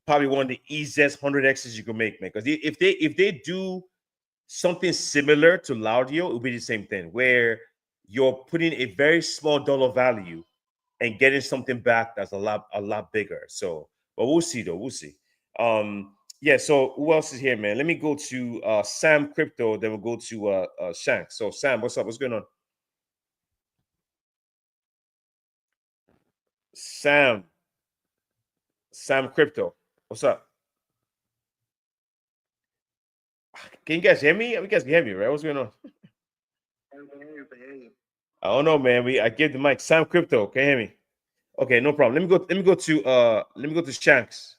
[SPEAKER 1] probably one of the easiest 100x's you can make, man. Because if they do something similar to Laudio, it will be the same thing where you're putting a very small dollar value and getting something back that's a lot bigger. So, but we'll see though. We'll see. Yeah. So who else is here, man? Let me go to Sam Crypto. Then we'll go to Shank. So Sam, what's up? What's going on? Sam Crypto. What's up? Can you guys hear me? You guys can hear me, right? What's going on? I don't know, man. I gave the mic. Sam Crypto. Can you hear me? Okay, no problem. Let me go to Shanks.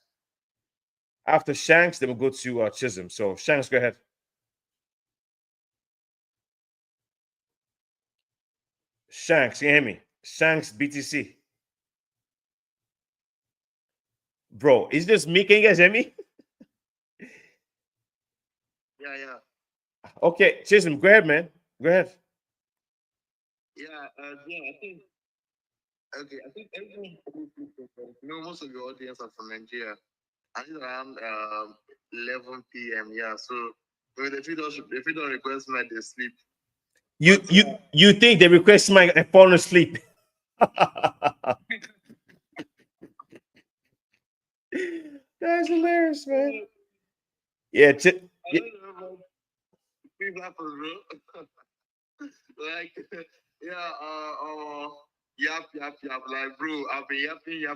[SPEAKER 1] After Shanks, then we'll go to Chisholm. So Shanks, go ahead. Shanks, can you hear me? Shanks BTC. Bro, is this me? Can you guys hear me?
[SPEAKER 3] Yeah.
[SPEAKER 1] Okay, Chisholm, go ahead, man. Go ahead.
[SPEAKER 3] I think. Okay, I think everyone. Most of the audience are from Nigeria. I think around 11 p.m. Yeah, so if you don't request me, they sleep.
[SPEAKER 1] You think they request my and fall asleep? That's hilarious, man. Yeah,
[SPEAKER 3] People happen, bro. Like, yeah, Yap. Like, bro, I've been yapping.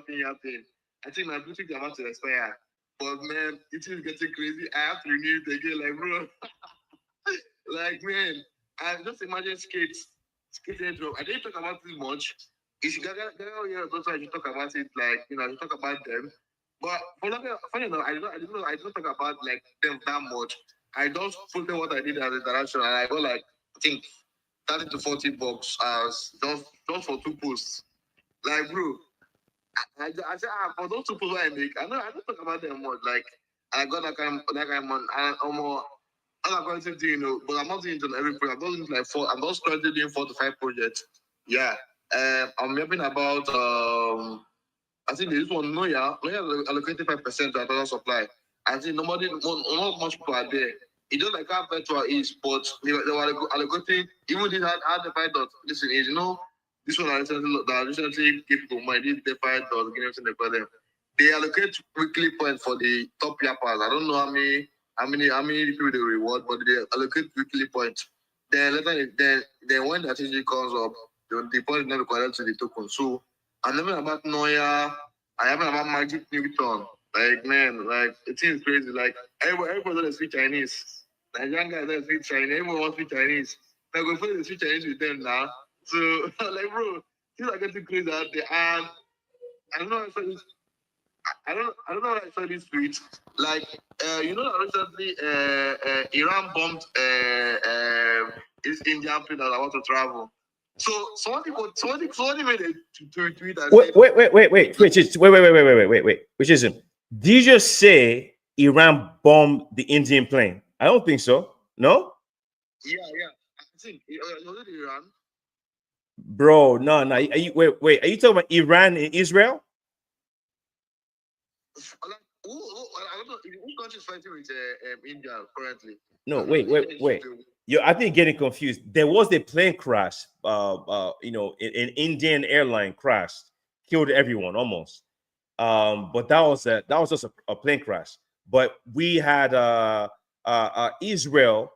[SPEAKER 3] I think my Bluetooth is about to expire. But man, it is getting crazy. I have to renew it again. Like, bro. Like, man, I just imagine skating drop. I didn't talk about it much. It's Gaga here also I should talk about it, like, I should talk about them. But funny enough, I didn't talk about like them that much. I just put them what I did as a direction, and I got like, I think, 30 to 40 bucks as just for 2 posts. Like, bro, I said, for those 2 posts I make, I don't talk about them much. Like, I got that kind of money, and more. I'm currently doing, but I'm not doing it on every project. I'm doing like 4. I'm just currently doing 4 to 5 projects. Yeah. I'm mapping about I think this one Noya allocated 5% to another supply. I think not much people are there. It just like how virtual is, but they were allocating even this had the fight dot. Listen, is this one I recently gave people money. This the fight dot give everything they call them. They allocate weekly points for the top yappers. I don't know how many people they reward, but they allocate weekly points. Then later, then when the strategy comes up, the point never connect to the token. So I'm never about Noya. I haven't about Magic Newton. Like, man, like, it is crazy. Like, everybody does speak Chinese. Nigerian guys don't speak Chinese. Everyone wants to speak Chinese. I go play the speak Chinese with them now. So, like, bro, things are getting crazy out there. And I don't know if I don't know how I saw this tweet. Like, that recently Iran bombed this Indian plane that I want to travel. So somebody made a tweet and
[SPEAKER 1] Wait.
[SPEAKER 3] said,
[SPEAKER 1] Which is him? Did you just say Iran bombed the Indian plane? I don't think so. No,
[SPEAKER 3] yeah. I think was it Iran?
[SPEAKER 1] bro. No. Are you wait? Are you talking about Iran and Israel?
[SPEAKER 3] Like, I don't know. Who country is fighting with India currently?
[SPEAKER 1] No, wait. I think getting confused. There was a plane crash. An Indian airline crashed, killed everyone almost. But that was just a plane crash. But we had Israel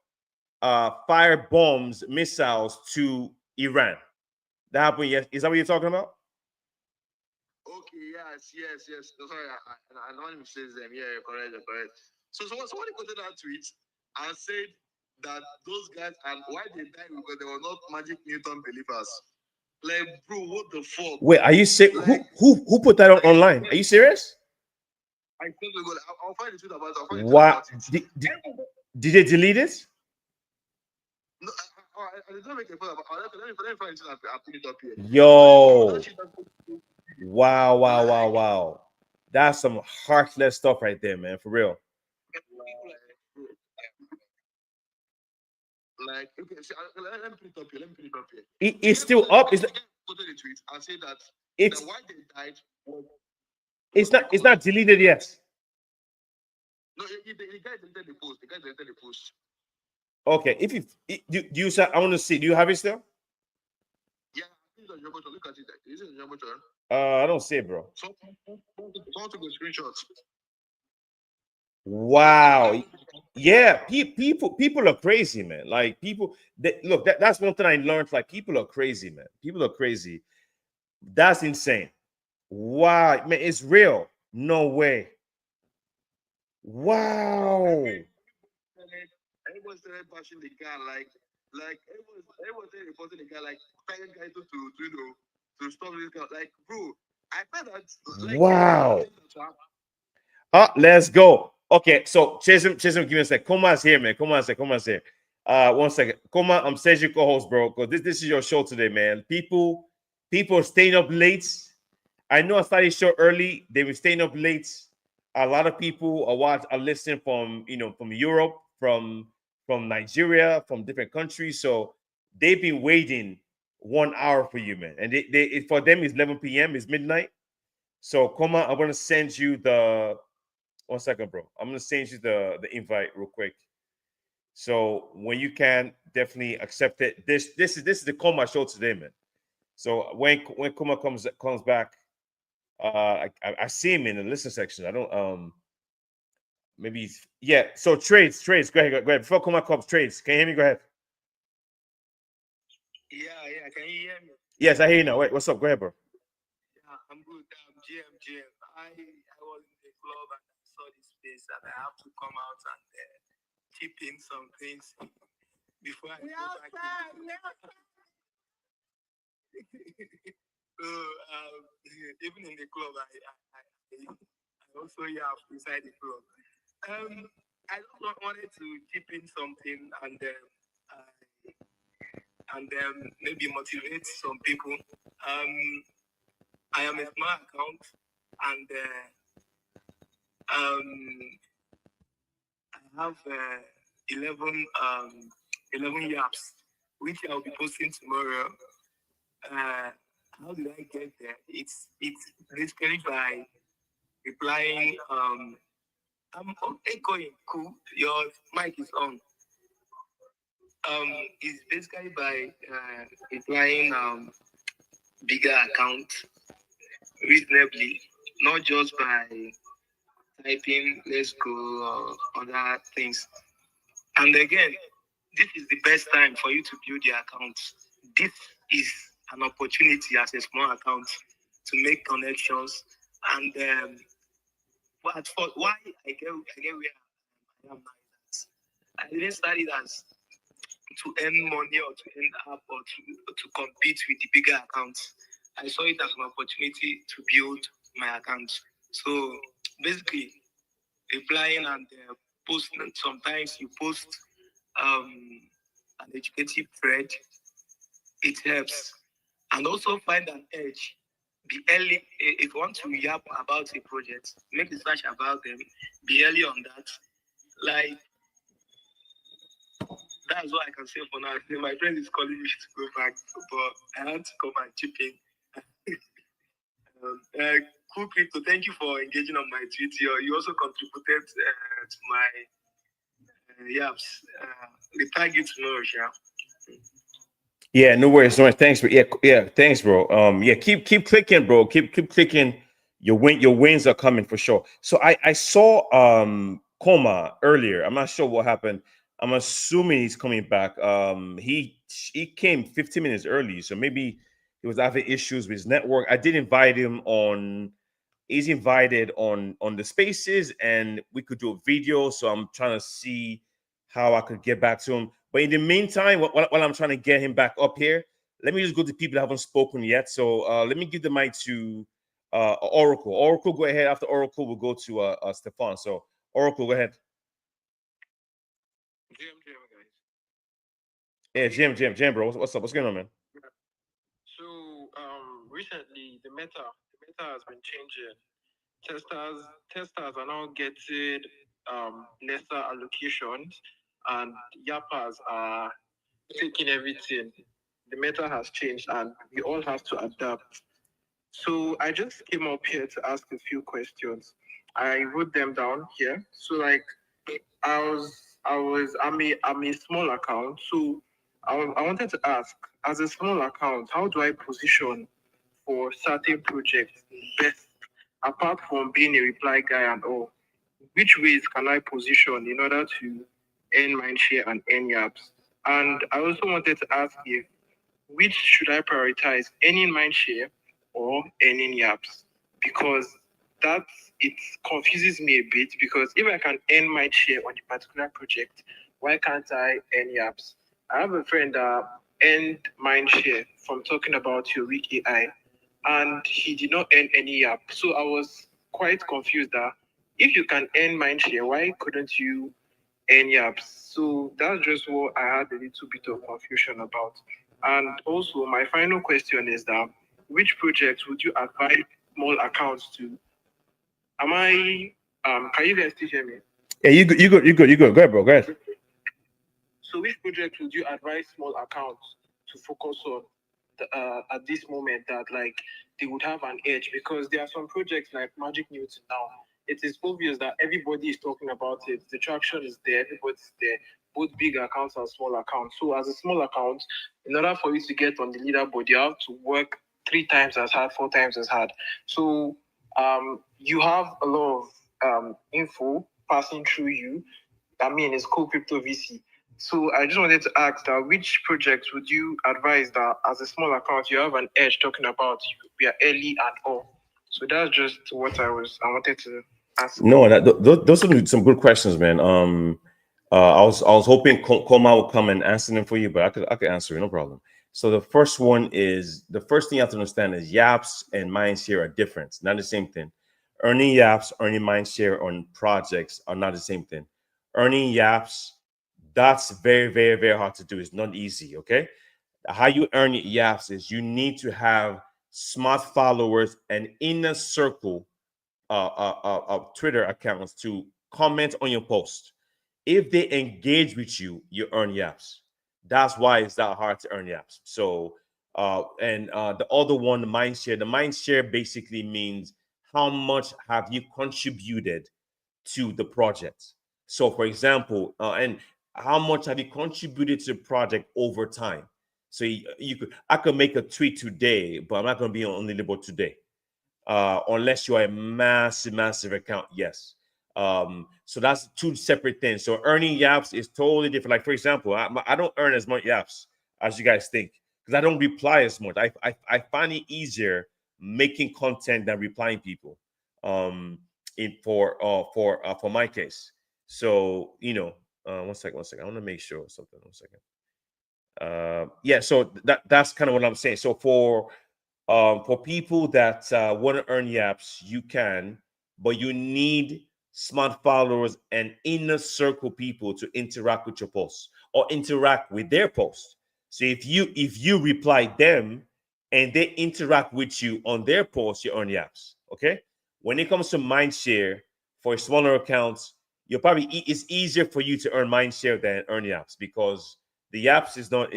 [SPEAKER 1] fire bombs, missiles to Iran. That happened. Yes, is that what you're talking about?
[SPEAKER 3] Okay, yes. Sorry, I don't want to say them. Yeah, you're correct. So somebody quoted that tweet and said that those guys and why they died because they were not Magic Newton believers. Like, bro, what the fuck?
[SPEAKER 1] Wait, are you sick?
[SPEAKER 3] Like,
[SPEAKER 1] who put that online? Are you serious?
[SPEAKER 3] I think I'll find the tweet about it.
[SPEAKER 1] What did they delete it?
[SPEAKER 3] No, I did not make a point about it. Let me find it and I'll put it up here.
[SPEAKER 1] Yo. Wow. That's some heartless stuff right there, man. For real.
[SPEAKER 3] Like, okay, so let me put it up here.
[SPEAKER 1] It's still up. It's
[SPEAKER 3] the tweet and say that why they died.
[SPEAKER 1] It's not deleted yet.
[SPEAKER 3] No, the guy deleted the post.
[SPEAKER 1] Okay, if you do you say I want to see. Do you have it still?
[SPEAKER 3] Yeah, it's on your button. Look at it. Is it on your button?
[SPEAKER 1] I don't see it, bro.
[SPEAKER 3] Someone took a screenshot.
[SPEAKER 1] Wow. Yeah, people are crazy, man. Like people look, that's one thing I learned. Like people are crazy, man. People are crazy. That's insane. Wow, man, it's real. No way. Wow.
[SPEAKER 3] Everyone started bashing the guy, like everyone started reporting the guy, like trying guys to stop this guy. Like, bro, I felt that. Like,
[SPEAKER 1] wow. Let's go. Okay, so Chase him, give me a sec. KOMA's here, man. KOMA's here. 1 second. KOMA, I'm Sergio co-host, bro. Because this is your show today, man. People are staying up late. I know I started show early. They were staying up late. A lot of people are listening from Europe, from Nigeria, from different countries. So they've been waiting 1 hour for you, man. And they for them it's 11 p.m. It's midnight. So KOMA, I'm gonna send you the 1 second, bro. I'm gonna send you the invite real quick. So when you can, definitely accept it. This is the KOMA show today, man. So when KOMA comes back, I see him in the listen section. I don't maybe yeah. So trades. Go ahead. Before KOMA comes, trades. Can you hear me? Go ahead.
[SPEAKER 3] Yeah. Can you hear me?
[SPEAKER 1] Yes, I hear you now. Wait, what's up? Go ahead, bro.
[SPEAKER 5] Yeah, I'm good. GM. I was in the club and I saw this place and I have to come out and chip in some things before I go back. So even in the club, I also have inside the club. I just wanted to chip in something and maybe motivate some people. I am a small account and I have 11 yaps, which I'll be posting tomorrow. How did I get there? It's basically by replying. I'm echoing. Cool. Your mic is on. It's basically by replying bigger account reasonably, not just by typing let's go or other things. And again, this is the best time for you to build your account. This is an opportunity as a small account to make connections. And but for why I get where I am now is that I didn't start it as to earn money or to earn up or to compete with the bigger accounts. I saw it as an opportunity to build my account. So basically, replying and posting. Sometimes you post an educative thread. It helps, and also find an edge. Be early if you want to yap about a project. Make a search about them. Be early on that. Like that's what I can say for now. My friend is calling me to go back, but I had to come and chip in. Cool Crypto, thank you for engaging on my tweet. You also contributed to my yaps. We tag you tomorrow, yeah.
[SPEAKER 1] Yeah, no worries, no worries. Thanks, bro. Yeah, thanks, bro. Yeah, keep clicking, bro. Keep clicking. Your wins are coming for sure. So I saw KOMA earlier. I'm not sure what happened. I'm assuming he's coming back. He came 15 minutes early, so maybe he was having issues with his network. I did invite him on. He's invited on the spaces, and we could do a video. So I'm trying to see how I could get back to him. But in the meantime, while I'm trying to get him back up here, let me just go to people that haven't spoken yet. So let me give the mic to Oracle. Oracle, go ahead. After Oracle, we'll go to Stefan. So Oracle, go ahead.
[SPEAKER 5] Guys.
[SPEAKER 1] Yeah, Jim, bro. What's up? What's going on, man?
[SPEAKER 5] So recently the meta has been changing. Testers are now getting lesser allocations, and yappers are taking everything. The meta has changed, and we all have to adapt. So I just came up here to ask a few questions. I wrote them down here. So like I'm a small account. So I wanted to ask, as a small account, how do I position for certain projects best, apart from being a reply guy and all? Which ways can I position in order to earn mindshare and earn yaps? And I also wanted to ask you, which should I prioritize, earning mindshare or earning yaps? Because that it confuses me a bit, because if I can earn mindshare on a particular project, why can't I earn yaps? I have a friend that earned mindshare from talking about your weak AI, and he did not earn any yap. So I was quite confused that if you can earn mindshare, why couldn't you earn yaps? So that's just what I had a little bit of confusion about. And also, my final question is that which projects would you advise small accounts to? Am I can you guys still hear me?
[SPEAKER 1] Yeah, you good. Go ahead, bro. Go ahead.
[SPEAKER 5] So which project would you advise small accounts to focus on at this moment that like they would have an edge? Because there are some projects like Magic Newton now. It is obvious that everybody is talking about it. The traction is there, everybody's there, both big accounts and small accounts. So as a small account, in order for you to get on the leaderboard, you have to work 3 times as hard, 4 times as hard. So you have a lot of info passing through you. I mean, it's called crypto VC. So I just wanted to ask that which projects would you advise that as a small account you have an edge talking about we are early and all. So that's just what I wanted to ask.
[SPEAKER 1] No, those are some good questions, man. I was hoping Koma would come and answer them for you, but I could answer it, no problem. So the first one is the first thing you have to understand is yaps and mindshare are different, not the same thing. Earning yaps, earning mindshare on projects are not the same thing. Earning yaps, that's very, very, very hard to do. It's not easy. Okay, how you earn yaps is you need to have smart followers and inner circle Twitter accounts to comment on your post. If they engage with you, you earn yaps. That's why it's that hard to earn yaps. So, and the other one, the mind share. The mind share basically means how much have you contributed to the project. So, for example, and how much have you contributed to the project over time? So I could make a tweet today, but I'm not going to be on Lillibot today unless you are a massive, massive account. Yes. So that's two separate things. So earning yaps is totally different. Like for example, I don't earn as much yaps as you guys think because I don't reply as much. I find it easier making content than replying people. In for my case. So one second. I want to make sure something. 1 second. Yeah. So that's kind of what I'm saying. So for people that want to earn yaps, you can, but you need smart followers and inner circle people to interact with your posts or interact with their posts. So if you reply them and they interact with you on their posts, you earn yaps. Okay. When it comes to mindshare for smaller accounts, you'll probably it's easier for you to earn mindshare than earn yaps because the yaps is not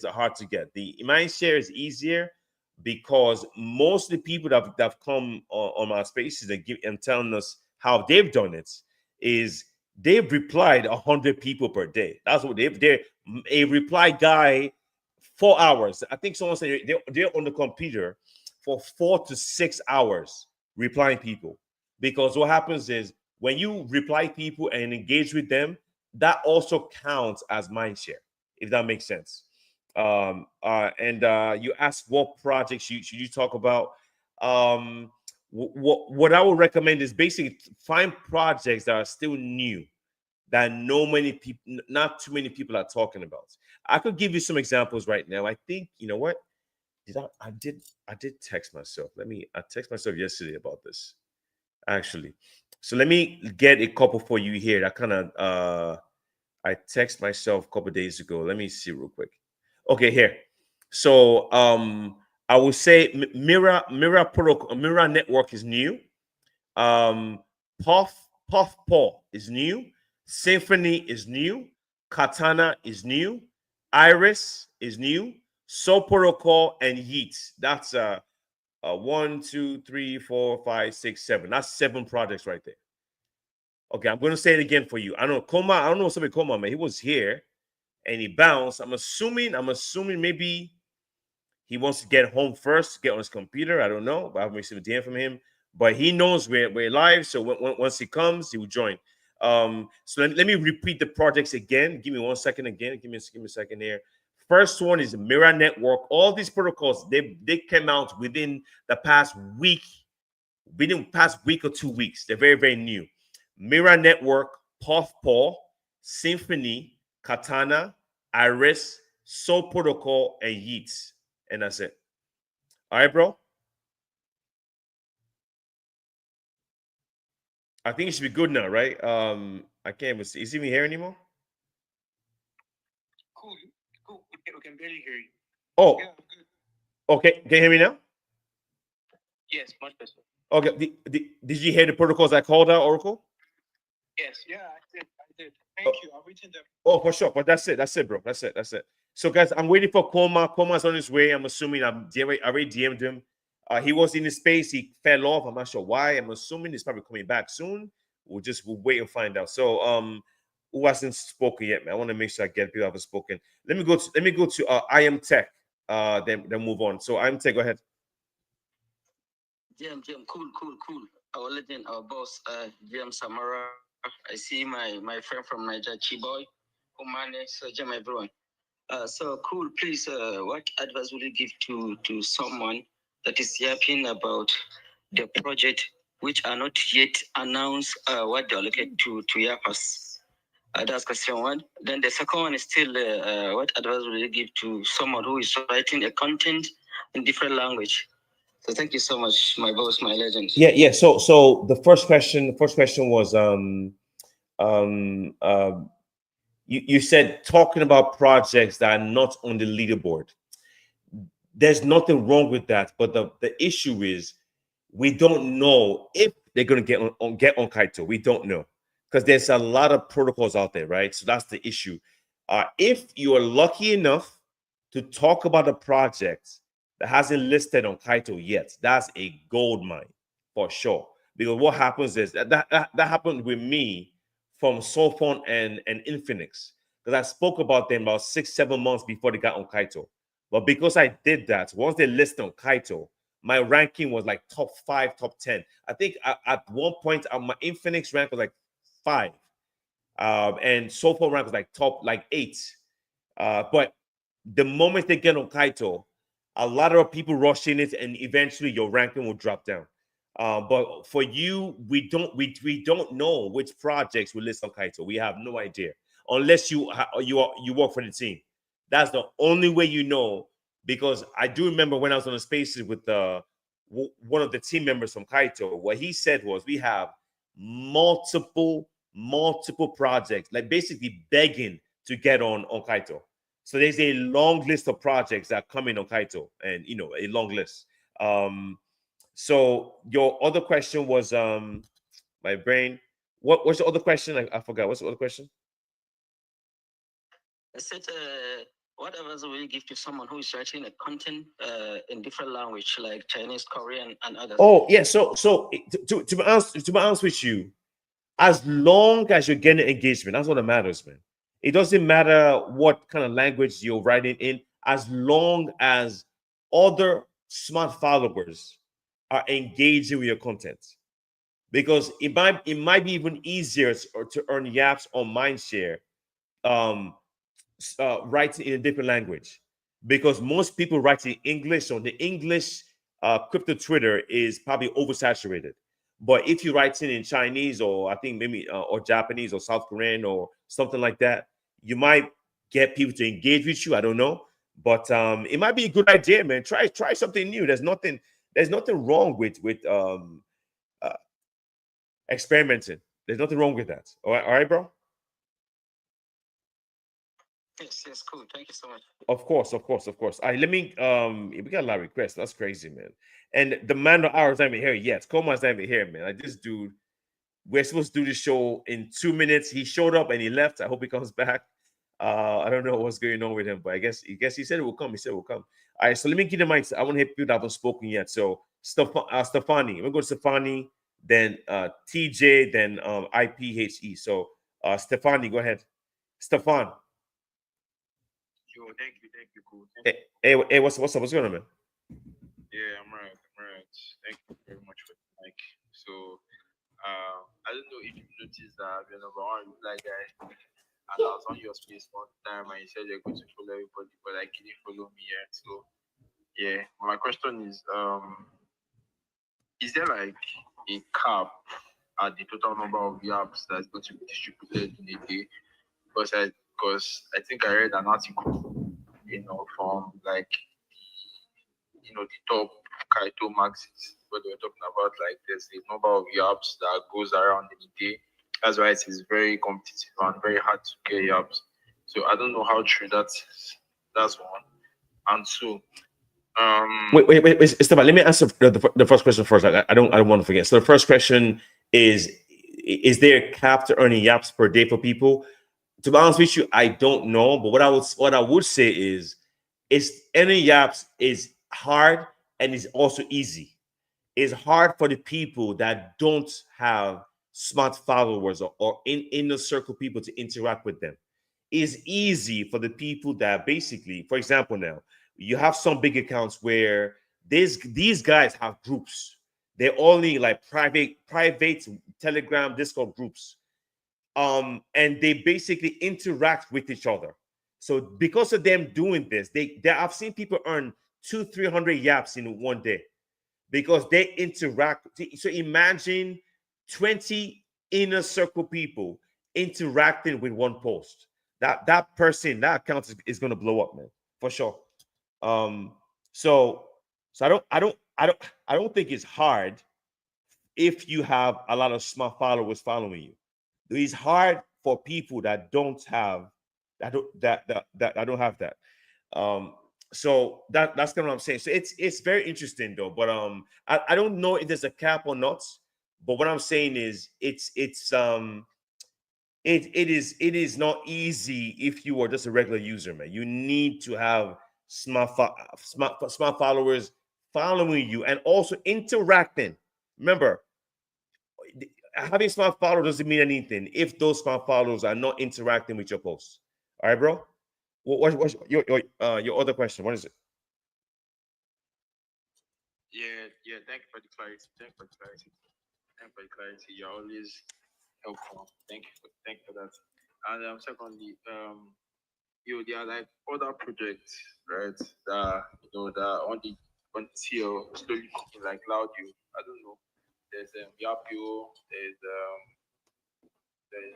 [SPEAKER 1] hard to get. The mindshare is easier because most of the people that have come on our spaces and telling us how they've done it is they've replied 100 people per day. That's what they're a reply guy 4 hours. I think someone said they're on the computer for 4 to 6 hours replying people because what happens is when you reply people and engage with them, that also counts as mindshare, if that makes sense. And you ask what projects should you talk about. What I would recommend is basically find projects that are still new that many people, not too many people are talking about. I could give you some examples right now. I think you know what I did text myself. I text myself yesterday about this actually. So let me get a couple for you here. That kind of I text myself a couple days ago. Let me see real quick. Okay, here. So I would say Mirror protocol, Mirror network is new. Um, Puff Paw is new. Symphony is new. Katana is new. Iris is new. Soul Protocol and Yeet. That's 1, 2, 3, 4, 5, 6, 7. That's 7 projects right there. Okay, I'm going to say it again for you. I don't know Koma. I don't know somebody Koma, man. He was here and he bounced. I'm assuming maybe he wants to get home first, get on his computer. I don't know, but I haven't received a DM from him. But he knows we're live, so once he comes, he will join. So let me repeat the projects again. Give me 1 second again. Give me a second here. First one is Mirror Network. All these protocols they came out within the past week, or 2 weeks. They're very very new. Mirror Network, Puffpaw, Symphony, Katana, Iris, Soul Protocol, and Yeats. And that's it. All right, bro. I think it should be good now, right? I can't even see. Is he even here anymore?
[SPEAKER 2] Cool. We can barely hear you.
[SPEAKER 1] Oh, okay. Can you hear me now?
[SPEAKER 2] Yes, much better.
[SPEAKER 1] Okay. Did you hear the protocols I called out, Oracle?
[SPEAKER 2] Yes.
[SPEAKER 5] Yeah, I did. Thank you. I've written them.
[SPEAKER 1] Oh, for sure. But that's it, bro. That's it. So, guys, I'm waiting for Koma. Koma's on his way. I'm assuming I already DM'd him. He was in the space. He fell off. I'm not sure why. I'm assuming he's probably coming back soon. We'll wait and find out. So, who hasn't spoken yet, man? I want to make sure I get people who haven't spoken. Let me go to I am Tech. Then move on. So I am Tech. Go ahead.
[SPEAKER 6] Jim, cool. Our legend, our boss, Jim Samara. I see my friend from Niger, Chiboy, Omane, so Jam everyone. So cool, please, what advice will you give to someone that is yapping about the project which are not yet announced what they're looking to yap us? That's question one. Then the second one is still what advice will you give to someone who is writing a content in different language? So thank you so much, my boss, my legend.
[SPEAKER 1] Yeah. So the first question was you said talking about projects that are not on the leaderboard. There's nothing wrong with that, but the issue is we don't know if they're going to get on Kaito. We don't know because there's a lot of protocols out there, right? So that's the issue. If you are lucky enough to talk about a project that hasn't listed on Kaito yet, that's a gold mine for sure. Because what happens is that happened with me from Soulphone and Infinix, because I spoke about them about 6-7 months before they got on Kaito. But because I did that, once they listed on Kaito, my ranking was like top 5, top 10. I think at one point my Infinix rank was like 5, and Soulphone rank was like top like 8. But the moment they get on Kaito, a lot of people rush in it, and eventually your ranking will drop down. But for you, we don't know which projects will list on Kaito. We have no idea unless you work for the team. That's the only way you know. Because I do remember when I was on the spaces with one of the team members from Kaito, what he said was we have multiple projects, like basically begging to get on Kaito. So there's a long list of projects that come in on Kaito, and a long list. So your other question was my brain. What was the other question? I forgot. What's the other question?
[SPEAKER 6] I said, what advice will you give to someone who is writing a content in different language like Chinese, Korean, and others?
[SPEAKER 1] Oh yeah. So to be honest with you, as long as you're getting engagement, that's what matters, man. It doesn't matter what kind of language you're writing in, as long as other smart followers are engaging with your content. Because it might be even easier to earn yaps on Mindshare, writing in a different language, because most people write in English. So the English crypto Twitter is probably oversaturated. But if you write in Chinese, or I think maybe or Japanese or South Korean or something like that, you might get people to engage with you. I don't know, but it might be a good idea, man. Try something new. There's nothing wrong with experimenting. There's nothing wrong with that. All right, bro.
[SPEAKER 6] Yes, cool. Thank you so much.
[SPEAKER 1] Of course. All right, let me we got a lot of requests. That's crazy, man. And the man of ours not even here yet. KOMA's not even here, man. Like, this dude, we're supposed to do the show in 2 minutes. He showed up and he left. I hope he comes back. I don't know what's going on with him, but I guess he said it will come. He said it will come. All right, so let me get the mic. I want to hit people that haven't spoken yet. So Stefani, we're going to go to Stefani, then TJ, then IPHE. So Stefani, go ahead. Stefan.
[SPEAKER 7] Yo, thank you, cool.
[SPEAKER 1] Hey, what's up? What's going on, man?
[SPEAKER 7] Yeah, I'm right. Thank you very much for the mic. So, I don't know if you noticed that I've been number one reply guy, and I was on your space one time, and you said you're going to follow everybody, but like you didn't follow me yet. So, yeah, my question is there like a cap at the total number of apps that's going to be distributed in a day? Because I think I read an article, from like the top Kaito maxes, where they were talking about like there's a number of yaps that goes around in a day. That's why it is very competitive and very hard to get yaps. So I don't know how true that is. That's one. And two,
[SPEAKER 1] wait, Esteban, let me answer the first question first. I don't want to forget. So the first question is there a cap to earning yaps per day for people? To be honest with you, I don't know. But what I would say is earning yaps is hard and is also easy. It's hard for the people that don't have smart followers or inner circle people to interact with them. It's easy for the people that basically, for example, now you have some big accounts where these guys have groups. They're only like private Telegram, Discord groups. and they basically interact with each other. So because of them doing this, I've seen people earn 200-300 yaps in one day because they interact. So imagine 20 inner circle people interacting with one post. That person, that account is going to blow up, man, for sure. So I don't think it's hard if you have a lot of smart followers following you. It's hard for people that don't have that I don't have that. So that's kind of what I'm saying. So it's very interesting though. But I don't know if there's a cap or not. But what I'm saying is it is not easy if you are just a regular user, man. You need to have smart followers following you and also interacting. Remember, having smart followers doesn't mean anything if those smart followers are not interacting with your posts. All right, bro. What's your other question? What is it?
[SPEAKER 7] Yeah. Thank you for the clarity. Thank you for the clarity. You're always helpful. Thank you for that. And secondly, there are like other projects, right? That that on the TL slowly cooking like Claudio. I don't know. There's Yapio. There's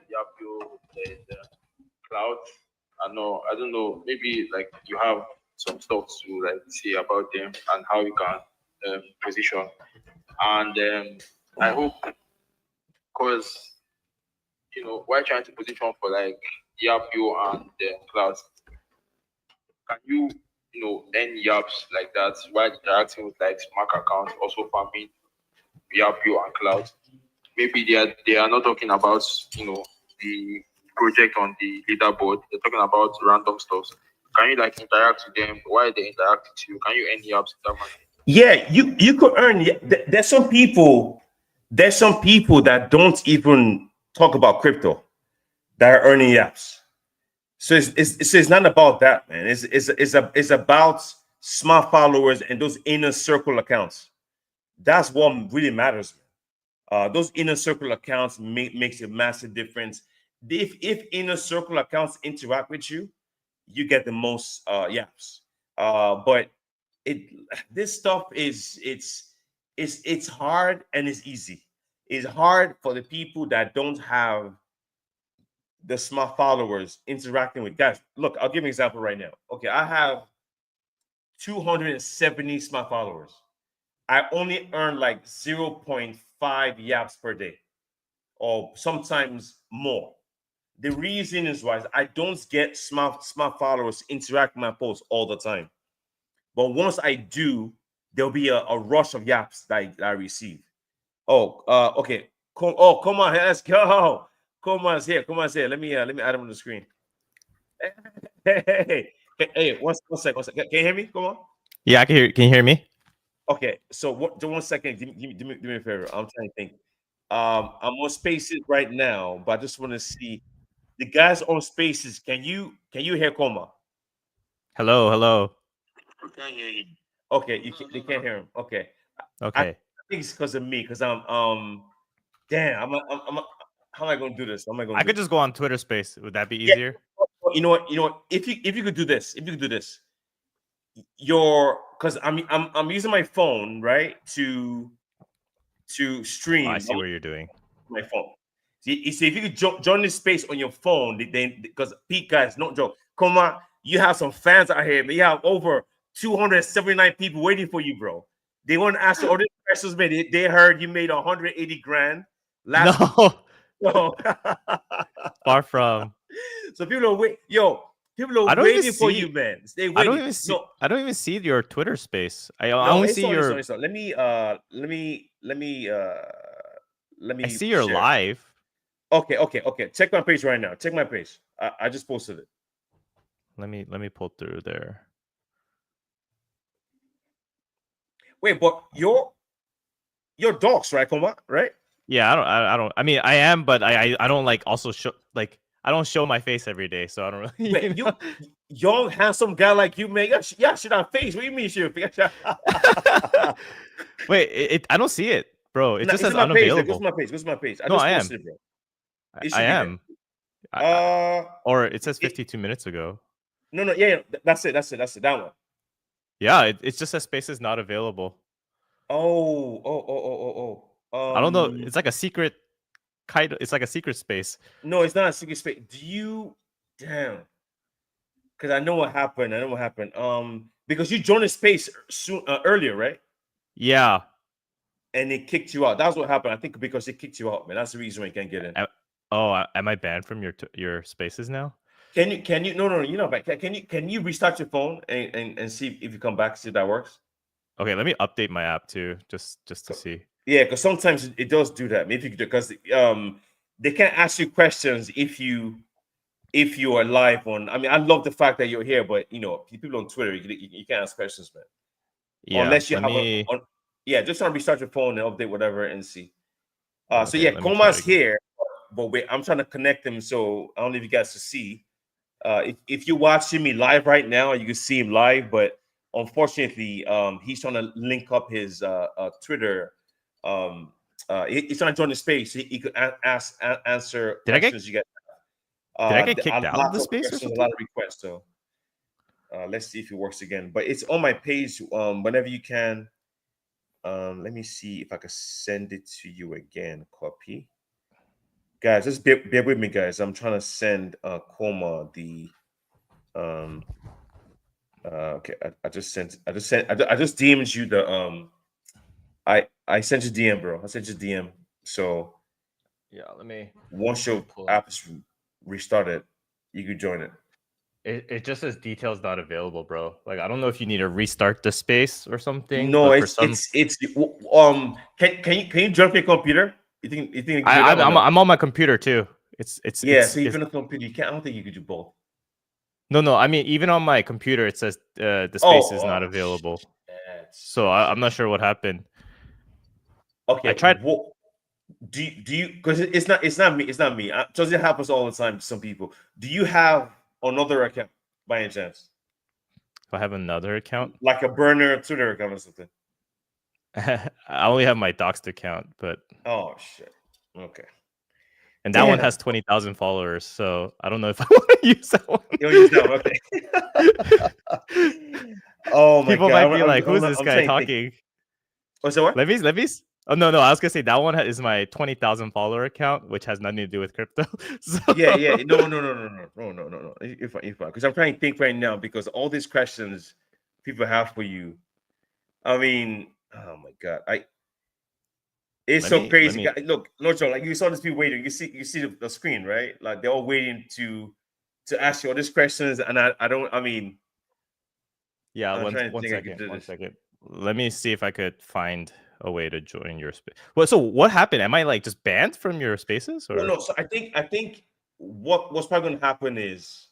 [SPEAKER 7] Yapio. There's Cloud. I don't know. Maybe like you have some stuff to like say about them and how you can position. And I hope, because while trying to position for like Yapio and Cloud, can you earn yaps like that while interacting with like smart accounts, also farming Yapio and Cloud? Maybe they are not talking about the project on the leaderboard. They're talking about random stuff. Can you like interact with them while they interact with you? Can you earn yaps in that manner?
[SPEAKER 1] Yeah, you could earn. There's some people. There's some people that don't even talk about crypto that are earning yaps. So it's not about that, man. It's about smart followers and those inner circle accounts. That's what really matters. Those inner circle accounts makes a massive difference. If inner circle accounts interact with you, you get the most yaps. But this stuff it's hard and it's easy. It's hard for the people that don't have the smart followers interacting with guys. Look, I'll give you an example right now. Okay, I have 270 smart followers. I only earn like 0.5 yaps per day, or sometimes more. The reason is why I don't get smart followers interact with my posts all the time. But once I do, there'll be a rush of yaps that I receive. Oh, okay. Come on, let's go. KOMA's here. KOMA's here. Let me add him on the screen. Hey, one second. Can you hear me? Come on.
[SPEAKER 8] Yeah, I can hear. Can you hear me?
[SPEAKER 1] Okay, so one second. Do me a favor. I'm trying to think. I'm on Spaces right now, but I just want to see the guys on Spaces. Can you hear KOMA?
[SPEAKER 8] Hello.
[SPEAKER 3] We can't hear you.
[SPEAKER 1] Okay, they can't hear him. Okay.
[SPEAKER 8] Okay.
[SPEAKER 1] I think it's because of me. Because I'm damn. How am I going to do this? How am I going?
[SPEAKER 8] I could just go on Twitter Space. Would that be easier?
[SPEAKER 1] Yeah. You know what? If you could do this, because I'm using my phone, right, to stream.
[SPEAKER 8] Oh, I see what you're doing.
[SPEAKER 1] My phone. You see, if you could join this space on your phone, then because Pete, guys, no joke. KOMA, you have some fans out here, man. You have over 279 people waiting for you, bro. They want to ask you all these questions, man. They heard you made 180 grand last
[SPEAKER 8] No.
[SPEAKER 1] No.
[SPEAKER 8] Far from.
[SPEAKER 1] So people are people are waiting for you, man. Stay waiting.
[SPEAKER 8] I don't even see.
[SPEAKER 1] No.
[SPEAKER 8] I don't even see your Twitter Space. I
[SPEAKER 1] No,
[SPEAKER 8] only see your.
[SPEAKER 1] It's on. Let me
[SPEAKER 8] I see your
[SPEAKER 1] share.
[SPEAKER 8] live.
[SPEAKER 1] Okay. Check my page right now. Check my page. I just posted it.
[SPEAKER 8] Let me pull through there.
[SPEAKER 1] Wait, but you're docs, right, KOMA? Right?
[SPEAKER 8] Yeah, I don't. I mean, I am, but I don't like also show like I don't show my face every day, so I don't really.
[SPEAKER 1] Wait, you young handsome guy like you, man. Yeah, shit on face. What do you mean, shit?
[SPEAKER 8] Wait, I don't see it, bro. It just says
[SPEAKER 1] my
[SPEAKER 8] unavailable.
[SPEAKER 1] Page. Go to my page.
[SPEAKER 8] I am. Or it says
[SPEAKER 1] it-
[SPEAKER 8] 52 minutes ago.
[SPEAKER 1] No, yeah, that's it. That one.
[SPEAKER 8] Yeah, it just says spaces not available.
[SPEAKER 1] Oh.
[SPEAKER 8] I don't know. It's like a secret it's like a secret space.
[SPEAKER 1] No, it's not a secret space. Damn. Because I know what happened. Because you joined the space soon earlier, right?
[SPEAKER 8] Yeah.
[SPEAKER 1] And it kicked you out. That's what happened. I think because it kicked you out, man. That's the reason why you can't get in.
[SPEAKER 8] Am I banned from your spaces now?
[SPEAKER 1] Can you? No. You know, can you restart your phone and see if you come back? See if that works.
[SPEAKER 8] Okay, let me update my app too, just to see.
[SPEAKER 1] Yeah, because sometimes it does do that. Maybe because they can't ask you questions if you are live on. I mean, I love the fact that you're here, but you know, people on Twitter, you can't ask questions, man.
[SPEAKER 8] Yeah,
[SPEAKER 1] Unless you have just trying to restart your phone and update whatever and see. So yeah, KOMA's here, but wait, I'm trying to connect them. So I don't know if you guys can see. If you're watching me live right now, you can see him live, but unfortunately, he's trying to link up his Twitter. He's trying to join the space. He could answer questions you get.
[SPEAKER 8] Did I get kicked out of the space or something?
[SPEAKER 1] A lot of requests. So let's see if it works again. But it's on my page. Whenever you can. Let me see if I can send it to you again. Copy. Guys, just bear with me, guys. I'm trying to send KOMA the okay. I just DM'd you the I sent you DM, bro. I sent you DM. So
[SPEAKER 8] yeah, let me
[SPEAKER 1] once your app is restarted, you could join it.
[SPEAKER 8] It just says details not available, bro. Like I don't know if you need to restart the space or something.
[SPEAKER 1] No, it's can you jump your computer? You think you can do that?
[SPEAKER 8] I'm on my computer too. It's
[SPEAKER 1] so even on a computer, you can't. I don't think you could do both.
[SPEAKER 8] No. I mean, even on my computer, it says the space is not available. So I'm not sure what happened.
[SPEAKER 1] Okay,
[SPEAKER 8] I tried.
[SPEAKER 1] Do you? Because it's not me. Does it happens all the time to some people? Do you have another account by any chance?
[SPEAKER 8] If I have another account,
[SPEAKER 1] like a burner Twitter account or something.
[SPEAKER 8] I only have my doxed account, but
[SPEAKER 1] oh shit. Okay.
[SPEAKER 8] And that one has 20,000 followers, so I don't know if I want to use that one.
[SPEAKER 1] You don't use that one, okay. Oh my
[SPEAKER 8] People
[SPEAKER 1] god.
[SPEAKER 8] might be like, "Who's this guy talking?"
[SPEAKER 1] What's that what?
[SPEAKER 8] Levis? Oh no, I was gonna say that one is my 20,000 follower account, which has nothing to do with crypto. So...
[SPEAKER 1] Yeah. No. You're fine. Because I'm trying to think right now because all these questions people have for you. I mean, oh my god, it's so crazy. Look, no joke. Like you saw these people waiting. You see the screen, right? Like they're all waiting to ask you all these questions, and I don't. I mean,
[SPEAKER 8] yeah. One second. Let me see if I could find a way to join your space. Well, so what happened? Am I like just banned from your spaces? Or
[SPEAKER 1] no. So I think what's probably going to happen is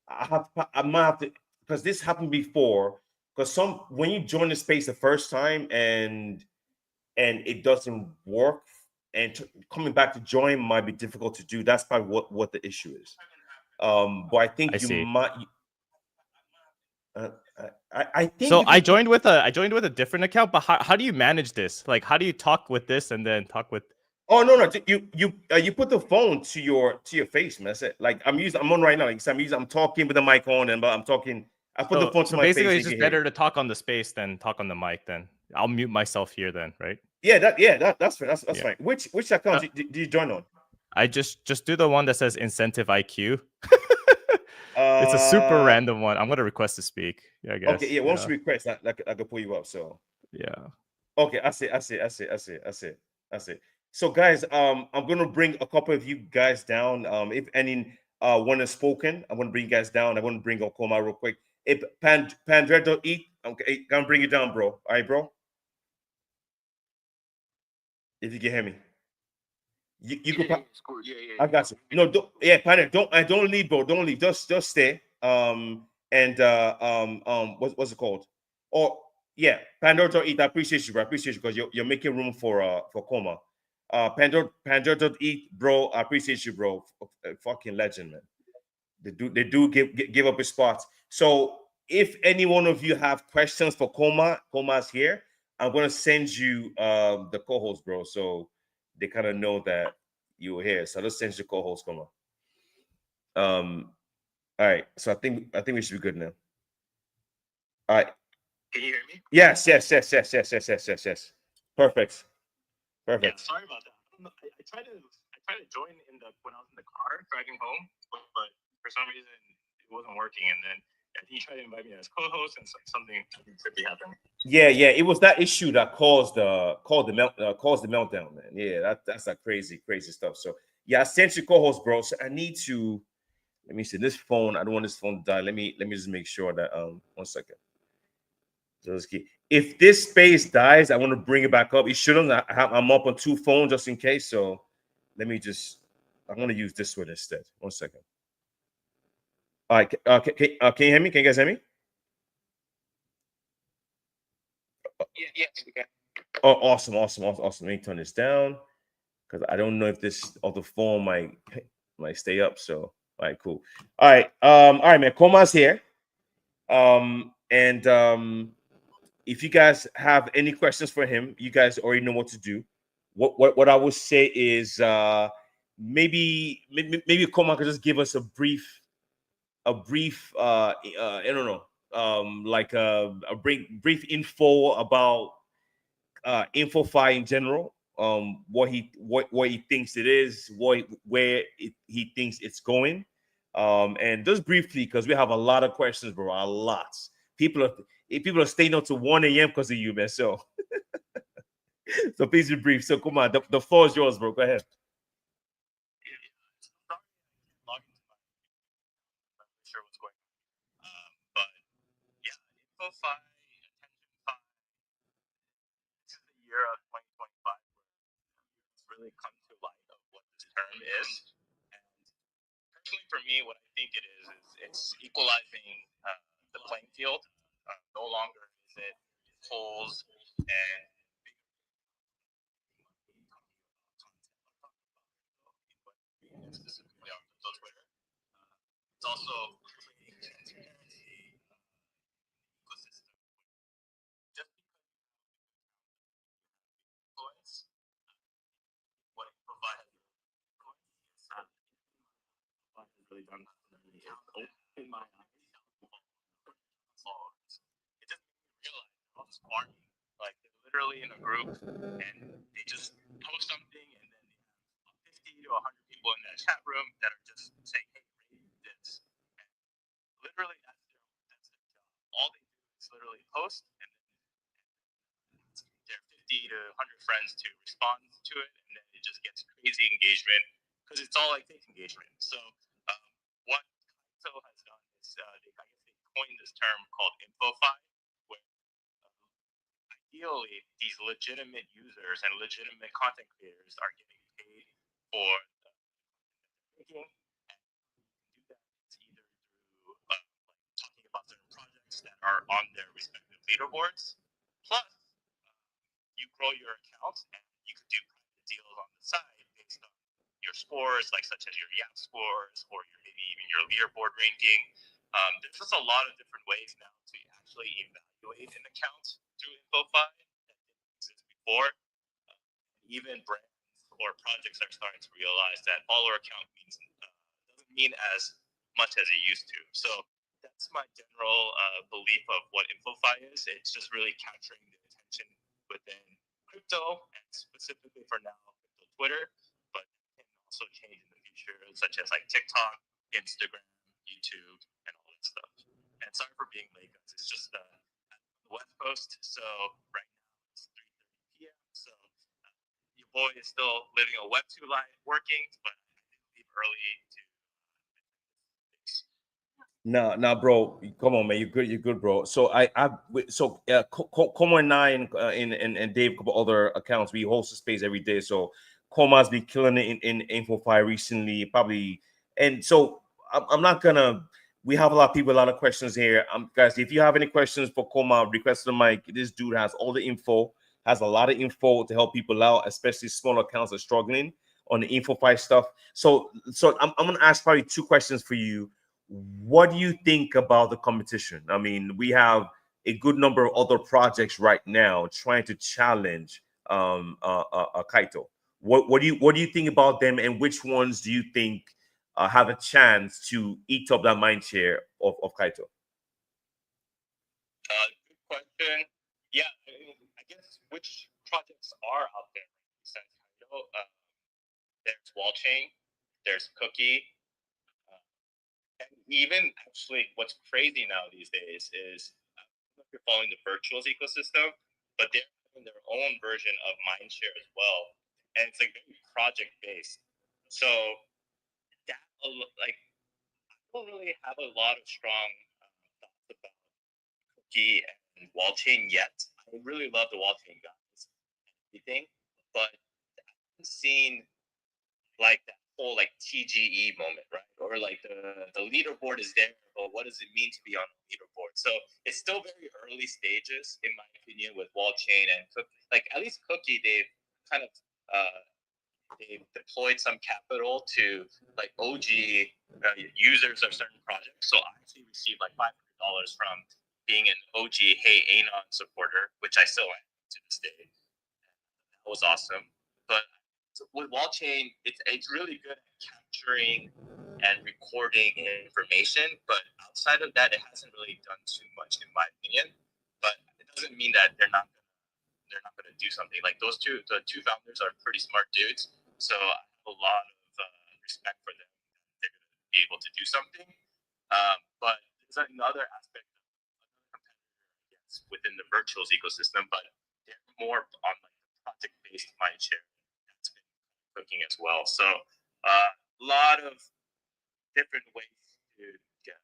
[SPEAKER 1] I might have to, because this happened before. Because when you join the space the first time and it doesn't work, and coming back to join might be difficult to do. That's probably what the issue is. But I think might. I think
[SPEAKER 8] so. I joined with a different account. But how do you manage this? Like, how do you talk with this and then talk with?
[SPEAKER 1] Oh no! You put the phone to your face, man. That's it. Like I'm on right now. Like I'm talking with the mic on, and I'm talking. I put the phone to my face. So
[SPEAKER 8] basically, it's just better to talk on the space than talk on the mic. Then I'll mute myself here. Then, right?
[SPEAKER 1] Yeah, that's fine. That's fine. Which account do you join on?
[SPEAKER 8] I just do the one that says incentive IQ. It's a super random one. I'm gonna request to speak. Yeah, I guess.
[SPEAKER 1] Okay, yeah. Once you request, I can pull you up. So
[SPEAKER 8] yeah.
[SPEAKER 1] Okay, I see. So guys, I'm gonna bring a couple of you guys down. If any one is spoken, I'm gonna bring you guys down. I'm gonna bring up KOMA real quick. If Pandre.eat, okay, gonna bring you down, bro. All right, bro. If you can hear me. You could. Yeah. I got you. No, Pandre, don't leave, bro. Don't leave. Just stay. What's it called? Or yeah, Pandora.eat. I appreciate you, bro. I appreciate you because you're making room for KOMA. Pandora.eat, bro. I appreciate you, bro. Fucking legend, man. They do give up his spots. So if any one of you have questions for KOMA's here. I'm gonna send you the co-host, bro. So they kind of know that you were here. So let's send you co-host, KOMA. All right. So I think we should be good now. All right.
[SPEAKER 2] Can you hear me?
[SPEAKER 1] Yes. Perfect.
[SPEAKER 2] Yeah, sorry about that. I tried to join when I was in the car driving home, but for some reason it wasn't working. And then I think he tried to invite me as co-host, and something trippy happened.
[SPEAKER 1] Yeah. It was that issue that caused the meltdown, man. Yeah, that's like crazy stuff. So yeah, I sent you co-host, bro. So I need to let me see this phone. I don't want this phone to die. Let me just make sure that 1 second. If this space dies, I want to bring it back up. It shouldn't. I'm up on 2 phones just in case. So let me just. I want to use this one instead. 1 second. All right. Can you hear me? Can you guys hear me?
[SPEAKER 2] Yes, we can.
[SPEAKER 1] Oh, awesome. Let me turn this down because I don't know if this other phone might stay up. So all right, cool. All right, man. KOMA's here. And if you guys have any questions for him, you guys already know what to do. What I would say is maybe KOMA could just give us a brief I don't know like a brief info about Infofi in general, what he thinks it is, where he thinks it's going, and just briefly because we have a lot of questions, bro, a lot. People are staying up to 1 a.m. because of you, man. So so please be brief. So come on, the floor is yours, bro. Go ahead.
[SPEAKER 2] Sure what's going on. But yeah, Infofi, this is the year of 2025 where it's really come to light of what this term is. And personally, for me, what I think it is it's equalizing the playing field. No longer is it polls and specifically on Twitter. It's also creating transparency ecosystem. Just because what it provides has really done open my eyes. It just made me realize how smart, like they're literally in a group and they just post something and then they have 50 to 100 people in that chat room that are just saying, hey, rate this. And literally that's their job. All they do is literally post and then their 50 to 100 friends to respond to it, and then it just gets crazy engagement because it's all like fake engagement. So what Kaito has done is they coined this term called Infofi, where ideally these legitimate users and legitimate content creators are getting paid for thinking, and do that either through like talking about certain projects that are on their respective leaderboards, plus you grow your account and you could do private deals on the side based on your scores, like such as your YAP scores or maybe even your leaderboard ranking. There's just a lot of different ways now to actually evaluate an account through Infofi that didn't exist before. Even brands or projects are starting to realize that follower count doesn't mean as much as it used to. So that's my general belief of what Infofi is. It's just really capturing the attention within crypto, and specifically for now, crypto Twitter, but it can also change in the future, such as like TikTok, Instagram, YouTube, and all that stuff. And sorry for being late, guys. It's just the West Coast, so right now it's 3:30 p.m. So your boy is still living a Web 2 life, working, but I did leave early to.
[SPEAKER 1] Nah, bro. Come on, man. You're good, bro. So KOMA and I and Dave, a couple other accounts, we host a space every day. So KOMA's been killing it in Infofi recently, probably. And so I'm not gonna. We have a lot of people, a lot of questions here. Guys, if you have any questions for KOMA, request the mic. This dude has all the info, has a lot of info to help people out, especially small accounts are struggling on the Infofi stuff. So I'm gonna ask probably 2 questions for you. What do you think about the competition? I mean, we have a good number of other projects right now trying to challenge Kaito. What do you think about them, and which ones do you think have a chance to eat up that mind share of Kaito?
[SPEAKER 8] Good question. Yeah, I guess which projects are out there besides Kaito? There's Wallchain, there's Cookie, and even actually, what's crazy now these days is I don't know if you're following the virtuals ecosystem, but they're having their own version of Mindshare as well, and it's like very project based. So that like I don't really have a lot of strong thoughts about Cookie and Wallchain yet. I really love the Wallchain guys and everything, but I haven't seen like that whole like TGE moment, right? Or like the leaderboard is there, but what does it mean to be on the leaderboard? So it's still very early stages, in my opinion, with Wallchain and like at least Cookie, they've kind of they've deployed some capital to like OG users of certain projects. So I actually received like $500 from being an OG Hey Anon supporter, which I still am to this day. That was awesome. But with Wallchain, it's really good at capturing and recording information, but outside of that, it hasn't really done too much, in my opinion. But it doesn't mean that they're not going to do something. Like the two founders are pretty smart dudes, so I have a lot of respect for them. They're going to be able to do something. But there's another aspect of another competitor, yes, within the virtuals ecosystem, but they're more on like the project-based mindshare that's been cooking as well. So a lot of different ways to get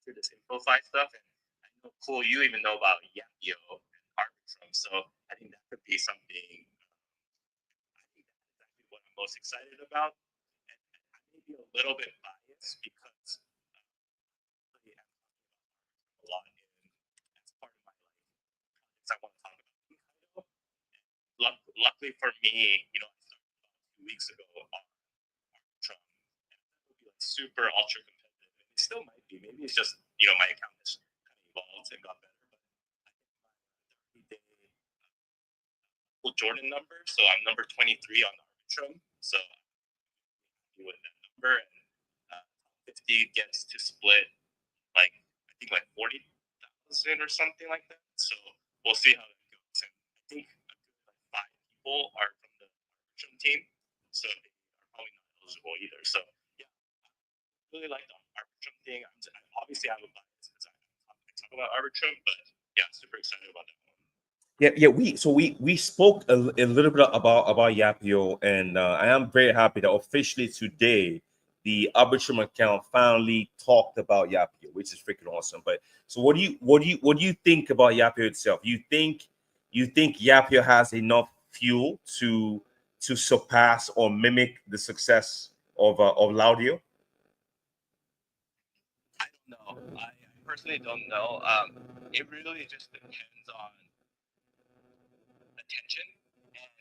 [SPEAKER 8] through this Infofi stuff. And I know, cool, you even know about Yapio and Arbitrum. So I think that could be something. I think that's exactly what I'm most excited about. And I may be a little bit biased because I am a lot in as part of my projects I want to talk about in Kaido. Luckily for me, I started about 2 weeks ago on Arbitrum, and that will be like super ultra competitive. And it still might be. Maybe it's just my account has kind of evolved and got better. But I think my 30-day Jordan number, so I'm number 23 on Arbitrum. So I'm happy with that number, and 50 gets to split like I think like 40,000 or something like that. So we'll see how that goes. And I think like 5 people are from the Arbitrum team, so they are probably not eligible either. So yeah, I really like the Arbitrum thing. Obviously I have a bias because I talk about Arbitrum, but yeah, super excited about that one.
[SPEAKER 1] Yeah. We spoke a little bit about Yapio, and I am very happy that officially today the Arbitrum account finally talked about Yapio, which is freaking awesome. But so what do you think about Yapio itself? You think Yapio has enough fuel to surpass or mimic the success of Laudio?
[SPEAKER 8] I don't know. I personally don't know. It really just depends on attention. And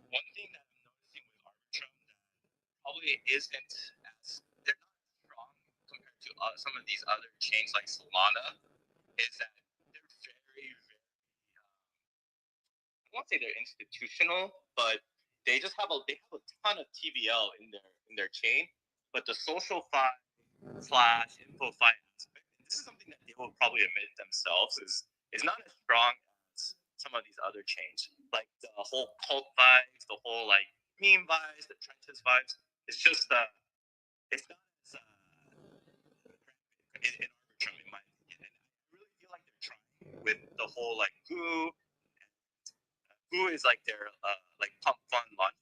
[SPEAKER 8] one thing that I'm noticing with Arbitrum that probably isn't as they're not as strong compared to some of these other chains like Solana is that they're very, very. I won't say they're institutional, but they have a ton of TVL in their chain. But the social fi / InfoFi aspect, and this is something that they will probably admit themselves, is not as strong as some of these other chains. Like the whole cult vibes, the whole like meme vibes, the trenches vibes. It's just it's not as in Arbitrum, in my opinion. And I really feel like they're trying with the whole like Goo. Goo is like their like pump fund launch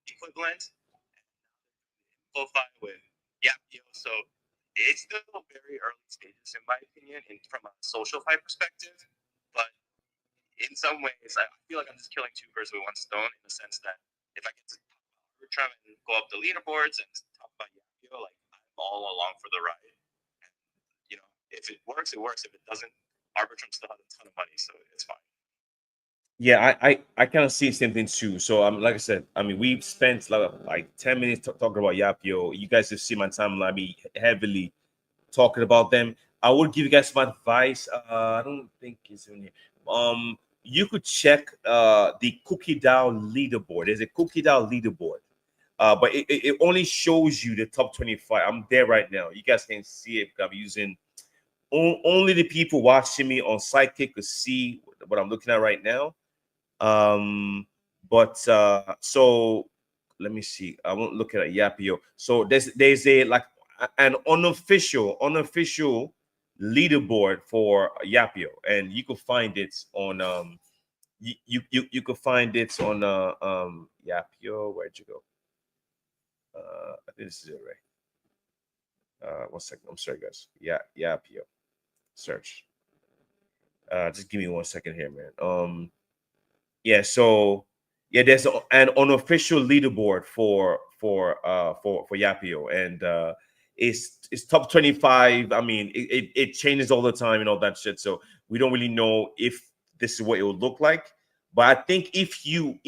[SPEAKER 8] equivalent. Infofi with Yapio. So it's still very early stages, in my opinion, from a social fi perspective. But in some ways, I feel like I'm just killing two birds with one stone in the sense that if I get to talk about Arbitrum and go up the leaderboards and talk about Yapio, like I'm all along for the ride. And if it works, it works. If it doesn't, Arbitrum still has a ton of money, so it's fine.
[SPEAKER 1] Yeah, I kind of see the same thing too. So like I said, I mean, we've spent like 10 minutes talking about Yapio. You guys have seen my timeline. I mean, heavily talking about them. I would give you guys some advice. I don't think it's in here. You could check the Cookie DAO leaderboard. There's a Cookie DAO leaderboard. But it only shows you the top 25. I'm there right now. You guys can see it because I'm using only the people watching me on Sidekick could see what I'm looking at right now. But so let me see. I won't look at Yapio. So there's a like an unofficial leaderboard for Yapio, and you can find it on you could find it on Yapio. Where'd you go? I think this is it, right? 1 second. I'm sorry, guys. Yeah, Yapio. Search. Just give me 1 second here, man. Yeah, so yeah, there's an unofficial leaderboard for Yapio, and it's top 25. I mean, it changes all the time and all that shit. So we don't really know if this is what it would look like. But I think if you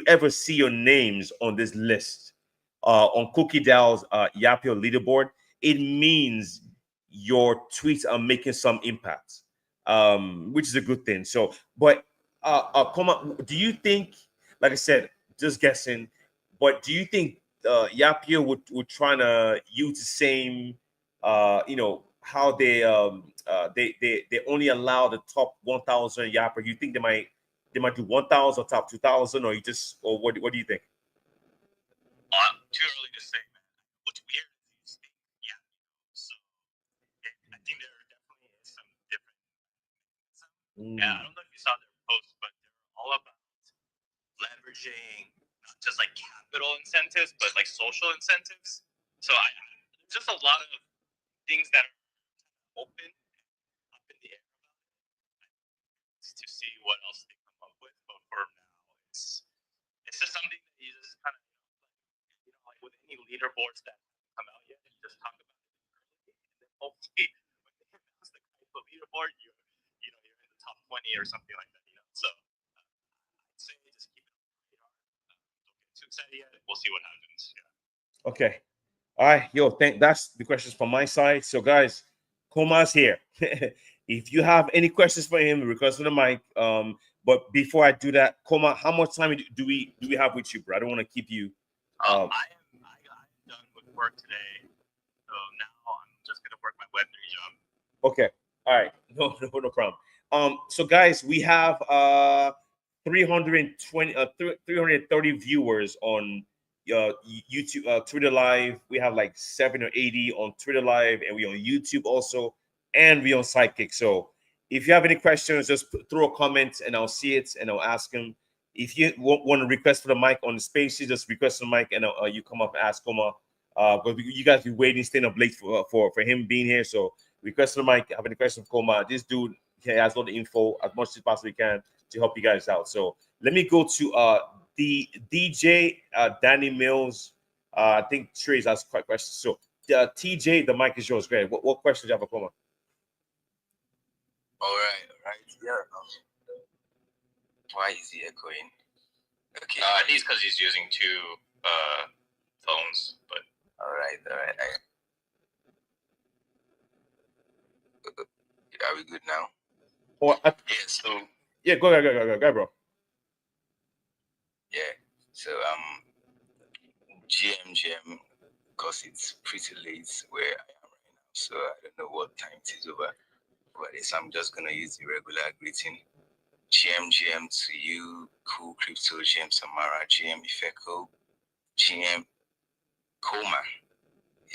[SPEAKER 1] ever see your names on this list on Cookie Dow's Yapio leaderboard, it means your tweets are making some impact, which is a good thing. So, but Koma, do you think, like I said, just guessing, but do you think Yapio would try to use the same, how they only allow the top 1,000 Yapper? You think they might do 1,000 or top 2,000, or what do you think?
[SPEAKER 8] Too early to say, man. What's weird is these things, yeah. So I think there definitely is some different. Yeah, I don't know if you saw their post, but they're all about leveraging not just like capital incentives, but like social incentives. So there's just a lot of things that are open up in the air about it to see what else they come up with. But for now, it's just something that you just kind of like with any leaderboards that come out yet, you just talk about it early, and then hopefully when they announce the Kaito leaderboard, you're in the top 20 or something like that. So I'd say just keep it on the radar. Don't get too excited yet. We'll see what happens. Yeah.
[SPEAKER 1] Okay. All right, that's the questions from my side. So, guys, Koma's here. If you have any questions for him, request on the mic. But before I do that, Koma, how much time do we have with you, bro? I don't want to keep you.
[SPEAKER 8] I am done with work today, so now I'm just gonna work my Web3 job.
[SPEAKER 1] Okay. All right. No problem. So guys, we have 330 viewers on YouTube, Twitter Live. We have like 7 or 80 on Twitter Live, and we on YouTube also, and we on Sidekick. So if you have any questions, just throw a comment, and I'll see it, and I'll ask him. If you want to request for the mic on the spaces, just request the mic, and you come up and ask Koma. But you guys be waiting, staying up late for him being here. So request the mic. Have any questions for Koma? This dude has all the info as much as possibly can to help you guys out. So let me go to the DJ Danny Mills. I think Trey's asked quite questions. So TJ, the mic is yours. Great. What questions do you have for Koma?
[SPEAKER 9] All right. Yeah. Why is he echoing? Okay.
[SPEAKER 8] I think it's because he's using two phones. But
[SPEAKER 9] all right. Are we good now?
[SPEAKER 1] Yeah.
[SPEAKER 9] So
[SPEAKER 1] yeah, go ahead, bro.
[SPEAKER 9] Yeah. So GM, because it's pretty late where I am right now. So I don't know what time it is over. But I'm just gonna use the regular greeting. GM to you, Cool Crypto, GM Samara, GM Ifeko, GM KOMA.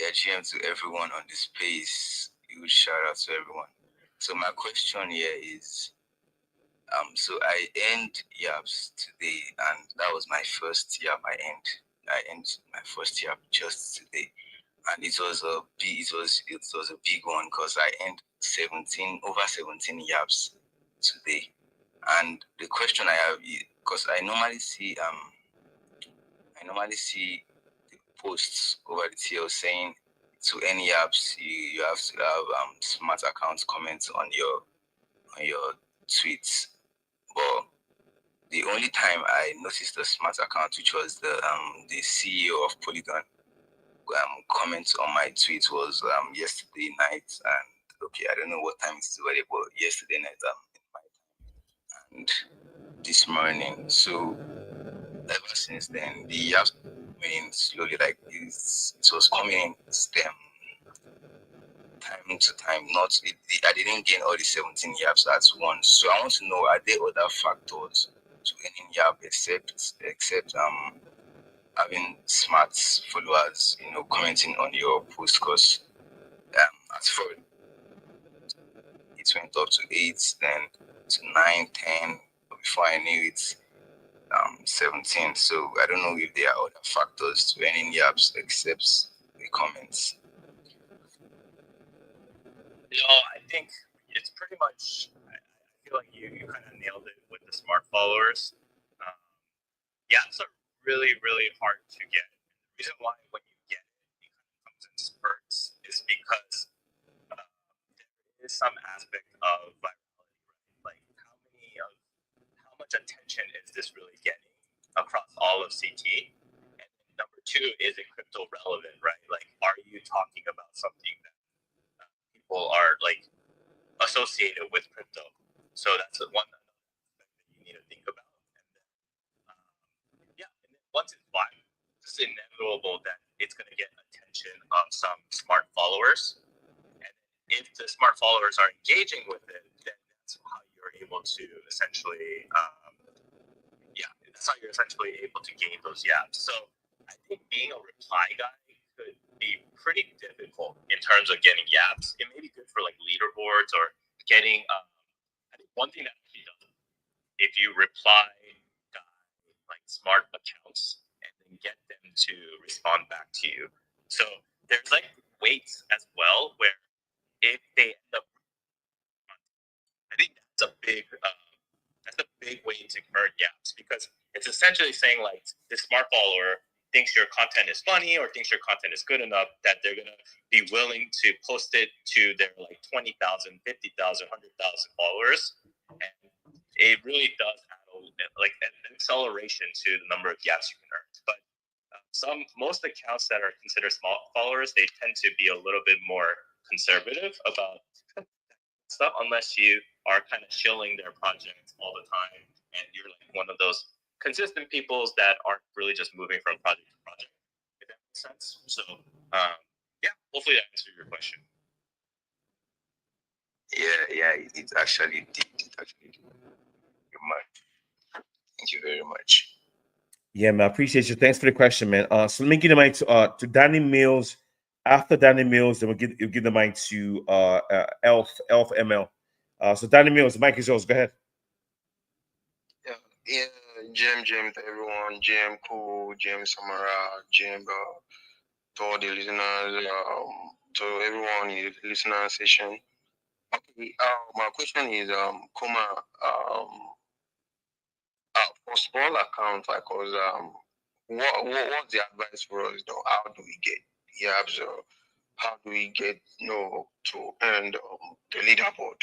[SPEAKER 9] Yeah, GM to everyone on this space. Huge shout out to everyone. So my question here is, so I end yaps today, and that was my first yap I end my first yap just today, and it was a big one because I end over 17 yaps today. And the question I have, because I normally see the posts over the TL saying to any apps you have to have smart accounts comments on your tweets. But the only time I noticed a smart account, which was the CEO of Polygon, comment on my tweet was yesterday night, and okay, I don't know what time it's already, but yesterday night in my time, and this morning. So ever since then, the apps slowly, like it was coming in stem time to time. I didn't gain all the 17 yaps at once. So I want to know, are there other factors to gaining yap except having smart followers, commenting on your post? Because as for it went up to 8, then to 9, 10. Before I knew it, 17. So I don't know if there are other factors to earning yaps except the comments.
[SPEAKER 8] No, I think it's pretty much. I feel like you kind of nailed it with the smart followers. Yaps are really, really hard to get. The reason why when you get it kind of comes in spurts is because there is some aspect of virality, right? Like how much attention is this really getting across all of CT? And number two, is it crypto relevant, right? Like, are you talking about something that people are like associated with crypto? So that's one aspect that you need to think about. And then, and then once it's viral, it's inevitable that it's going to get attention of some smart followers. And if the smart followers are engaging with it, then that's how you're able to essentially, that's how you're essentially able to gain those yaps. So I think being a reply guy could be pretty difficult in terms of getting yaps. It may be good for like leaderboards or getting. I think one thing that actually does it, if you reply like smart accounts and then get them to respond back to you. So there's like weights as well where if they end up, I think that's a big way to earn yaps because it's essentially saying like this smart follower thinks your content is funny or thinks your content is good enough that they're gonna be willing to post it to their like 20,000, 50,000, 100,000 followers, and it really does add like an acceleration to the number of yaps you can earn. But most accounts that are considered small followers, they tend to be a little bit more conservative about stuff unless you are kind of shilling their project all the time and you're like one of those consistent peoples that aren't really just moving from project to project, if that makes sense. So hopefully that answered your question.
[SPEAKER 9] It actually did. Thank you very much.
[SPEAKER 1] Yeah, man, I appreciate you. Thanks for the question, man. So let me give the mic to Danny Mills. After Danny Mills, then we'll give the mic to Elf ML. So Danny Mills, the mic is yours. Go ahead.
[SPEAKER 3] Yeah, Jim to everyone, Jim Cool, Jim Samara, Jim to all the listeners, to everyone in the listener session. Okay, my question is, KOMA, for small accounts like us, what's the advice for us though? How do we get yabs or how do we get to earn the leaderboard?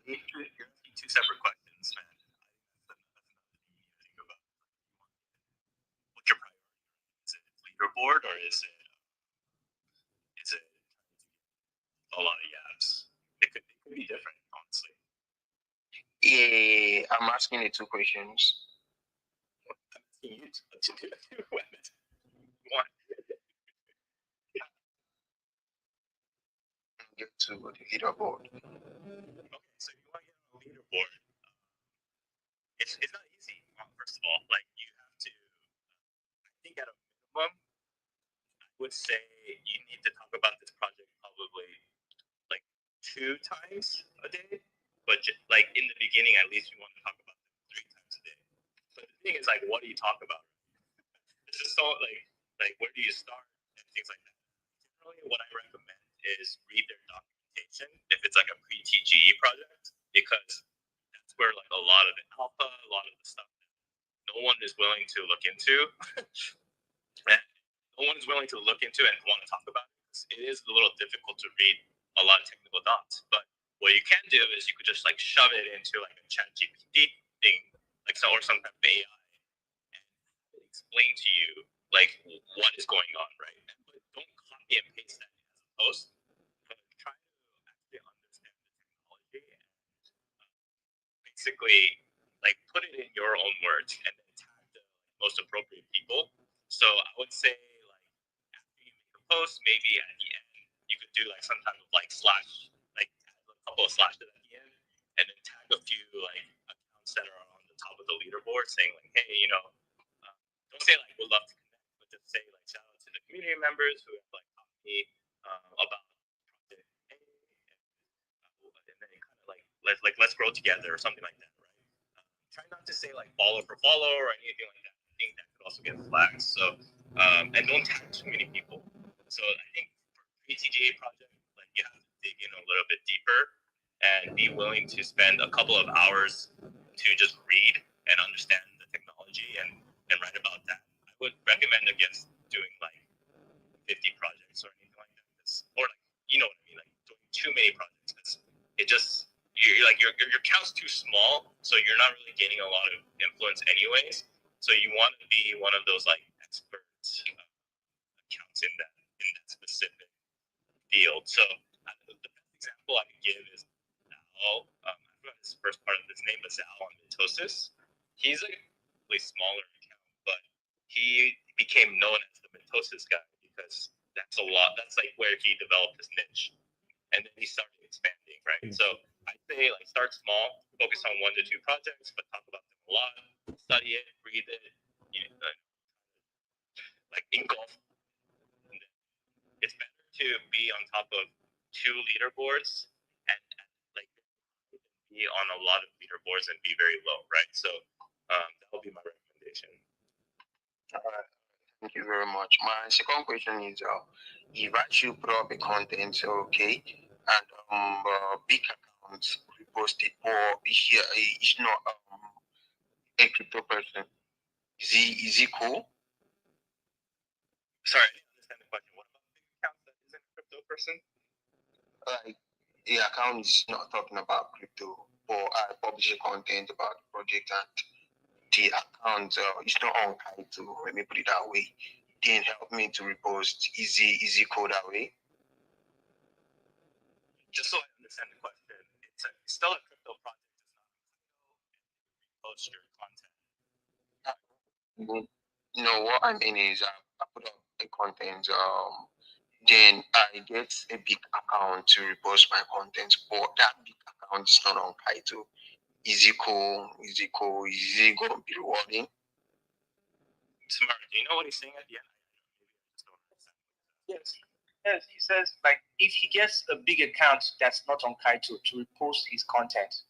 [SPEAKER 8] You're asking two separate questions, man. What's your priority? Is it leaderboard or is it a lot of yabs? It could be different, honestly.
[SPEAKER 3] Yeah, I'm asking you two questions.
[SPEAKER 8] I'm asking you to do one.
[SPEAKER 3] Get to the leaderboard.
[SPEAKER 8] Okay, so you want to get on the leaderboard. It's not easy, first of all. Like, you have to, I think at a minimum, I would say you need to talk about this project probably like 2 times a day. But like in the beginning, at least you want to talk about them 3 times a day. But the thing is, like, what do you talk about? It's just so like where do you start and things like that. Generally, what I recommend is read their documentation if it's like a pre-TGE project, because that's where like a lot of the alpha, a lot of the stuff that no one is willing to look into, and no one is willing to look into and want to talk about it. It is a little difficult to read a lot of technical docs, but what you can do is you could just like shove it into like a chat GPT thing, like or some type of AI, and explain to you like what is going on, right? But don't copy and paste that as a post, but try to actually understand the technology and basically like put it in your own words and then tag the most appropriate people So I would say like after you make a post, maybe at the end you could do like some type of like slash, like a couple of slashes at the end, and then tag a few like accounts that are on the top of the leaderboard, saying like, hey, don't say like would love to connect, but just say like shout out to the community members who have like taught me about project A, and then kind of like let's grow together or something like that, right? Try not to say like follow for follow or anything like that. I think that could also get flagged. So and don't tag too many people. So I think for PTGA project, like you have to dig in a little bit deeper and be willing to spend a couple of hours to just read and understand the technology and write about that. I would recommend against doing like 50 projects or anything like that. Or like you know what I mean, like doing too many projects. It just you're like your count's too small, so you're not really gaining a lot of influence anyways. So you want to be one of those like experts accounts in that specific field. So the best example I can give is Zal. I forgot his first part of his name, but Zal on Mitosis. He's like a really smaller account, but he became known as the Mitosis guy because that's a lot. That's like where he developed his niche, and then he started expanding, right? So I say like start small, focus on 1 to 2 projects, but talk about them a lot, study it, read it, like engulf. It's better to be on top of 2 leaderboards and like be on a lot of leaderboards and be very low, right? So that will be my recommendation.
[SPEAKER 3] All right. Thank you very much. My second question is, if I should put up a content, okay, and big accounts repost it, or is not a crypto person, is he cool?
[SPEAKER 8] Sorry, I didn't understand the question. What about big accounts that isn't a crypto person?
[SPEAKER 3] Like the account is not talking about crypto, or I publish a content about the project and the account is not on Kaito. Let me put it that way. Didn't help me to repost. Is he cool that way?
[SPEAKER 8] Just so I understand the question, it's still a crypto project. It's not post your content.
[SPEAKER 3] No, what I mean is I put up a content, then I get a big account to repost my content, but that big account is not on Kaito. Is it cool? Is it cool? Is it going to be rewarding?
[SPEAKER 8] Smart. Do you know what he's saying at the end?
[SPEAKER 10] Yes. Yes, he says like if he gets a big account that's not on Kaito to repost his content,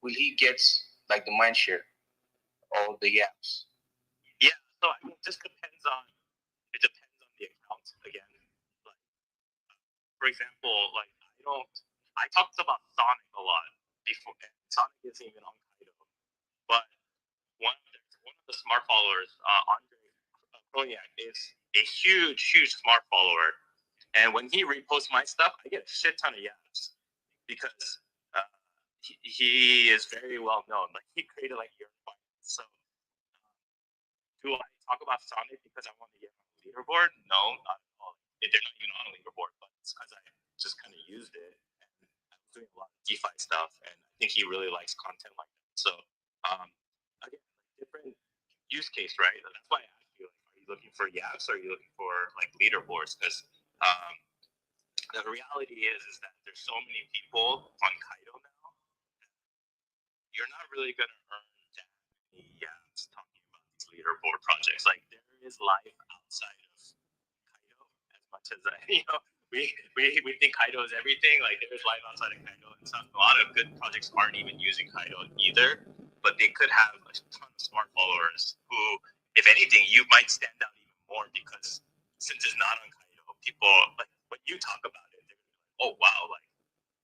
[SPEAKER 10] will he get like the mind share or the yaps?
[SPEAKER 8] Yeah, so I mean, it just depends on the account again. Like, for example, like I talked about Sonic a lot before. Sonic isn't even on Kaido, but one of the smart followers, Andre Kroniak, is a huge smart follower, and when he reposts my stuff, I get a shit ton of yaps because he is very well known. Like he created like your so. Do I talk about Sonic because I want to get on the leaderboard? No, not at all. They're not even on a leaderboard, but it's because I just kind of used it and I was doing a lot of DeFi stuff, and I think he really likes content like that. So, again, different use case, right? That's why I asked you, like, are you looking for yaps or are you looking for like leaderboards? Because the reality is that there's so many people on Kaido now. You're not really gonna earn that many yaps talking about these leaderboard projects. Like there is life outside of Kaido as much as we think Kaido is everything. Like there is life outside of Kaido, and a lot of good projects aren't even using Kaido either. But they could have a ton of smart followers who, if anything, you might stand out even more because since it's not on Kaido, people like when you talk about it, they're gonna be like, oh wow, like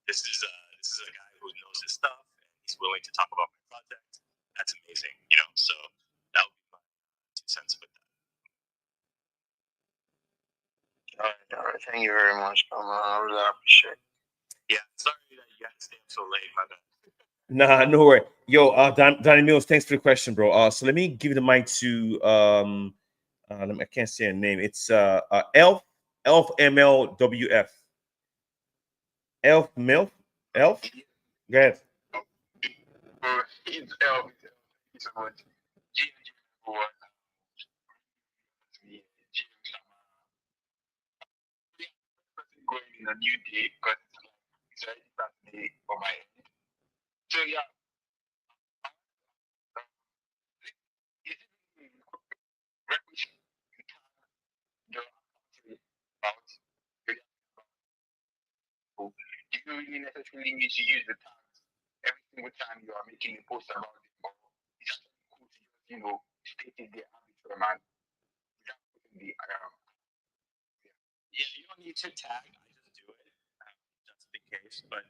[SPEAKER 8] this is a guy who knows his stuff and he's willing to talk about my project. That's amazing, So that would be my 2 cents with that.
[SPEAKER 3] All right. Thank you very much, I really appreciate it.
[SPEAKER 8] Yeah, sorry that you had to stay up so late, my bad.
[SPEAKER 1] Nah, no worry. Yo, Danny Mills, thanks for the question, bro. So let me give the mic to I can't say her name. It's Elf MLWF. Elf Milf? Elf? Go ahead.
[SPEAKER 3] It's Elf. Thank you so much.
[SPEAKER 7] going in a new day because it's already Saturday for my end. So yeah, you don't really necessarily need to use the tags every single time you are making a post about it, or it's just cool to just, state it there arbitrary, man. Without putting the
[SPEAKER 8] Yeah, you don't need to tag. I just do it just in case. But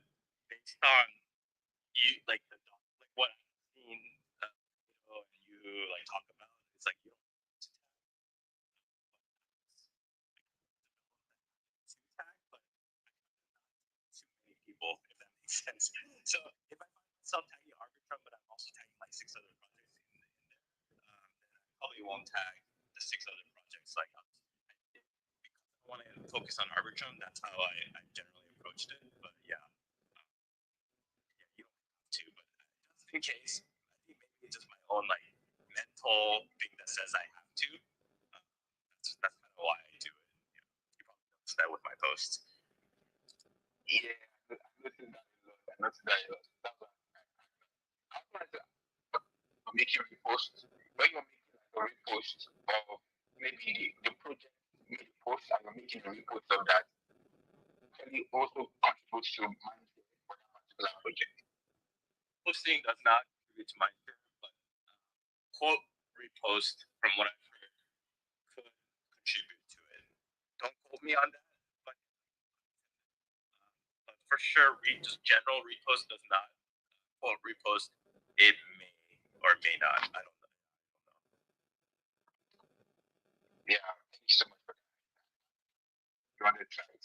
[SPEAKER 8] based on you, like what I've seen, you like talk about, it's like you don't need to tag, but too many people, if that makes sense. So if I find myself tagging Arbitrum, but I'm also tagging like 6 other projects in there, then I probably won't tag the 6 other projects. Like because I want to focus on Arbitrum, that's how I generally approached it. But yeah, you don't have to. But just in case, I think maybe it's just my own like mental thing that says I have to. That's kind of why I do it. You probably noticed that with my posts.
[SPEAKER 7] yeah, I noticed that a lot. I noticed that a lot. That's why I'm trying to make you repost. When you're making like a repost of maybe the project made a post and you're making a repost of that, actually also contributes to mindset for that particular project.
[SPEAKER 8] Posting does not contribute to my share, but quote repost from what I've heard could contribute to it. Don't quote me on that, but for sure, just general repost does not. Quote repost, it may or may not. I don't know.
[SPEAKER 7] Yeah, thank you so much for that. You want to try it?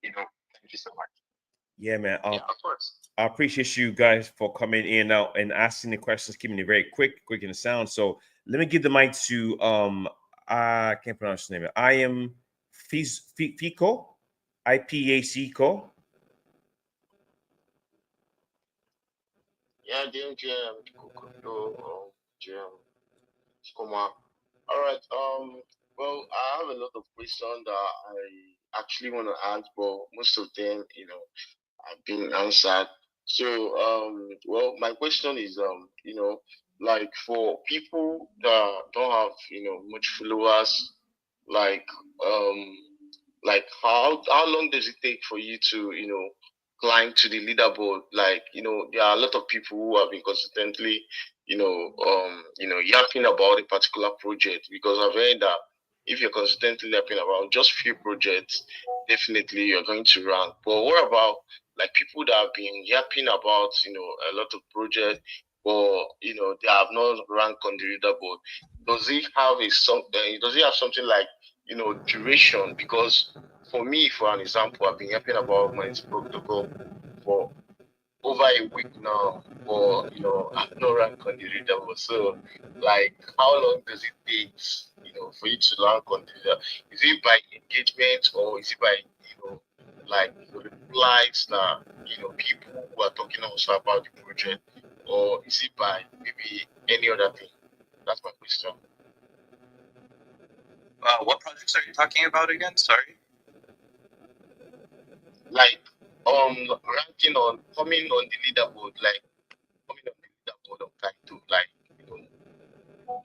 [SPEAKER 7] Thank you so much.
[SPEAKER 1] Yeah, man.
[SPEAKER 7] Yeah, of course.
[SPEAKER 1] I appreciate you guys for coming in now and asking the questions, keeping it very quick and sound. So let me give the mic to I can't pronounce his name. I am Fico, IPACO.
[SPEAKER 3] Yeah, GM, Crypto, GM, KOMA. All right. Well, I have a lot of questions that I actually want to ask, but most of them, have been answered. So, well, my question is, like for people that don't have, much followers, like, how long does it take for you to, climb to the leaderboard? Like, there are a lot of people who have been consistently, yapping about a particular project, because I've heard that if you're consistently yapping about just few projects, definitely you're going to rank. But what about like people that have been yapping about a lot of projects, but they have not ranked on the leaderboard? Does it have does it have something like duration? Because for me, for an example, I've been yapping about my protocol for over a week now, but I've not ranked on the leaderboard. So, like, how long does it take, for you to rank on the leader? Is it by engagement, or is it by like replies that people who are talking also about the project, or is it by maybe any other thing? That's my question.
[SPEAKER 8] What projects are you talking about again? Sorry.
[SPEAKER 3] Like ranking on coming on the leaderboard, like coming on the leaderboard of Kaito, like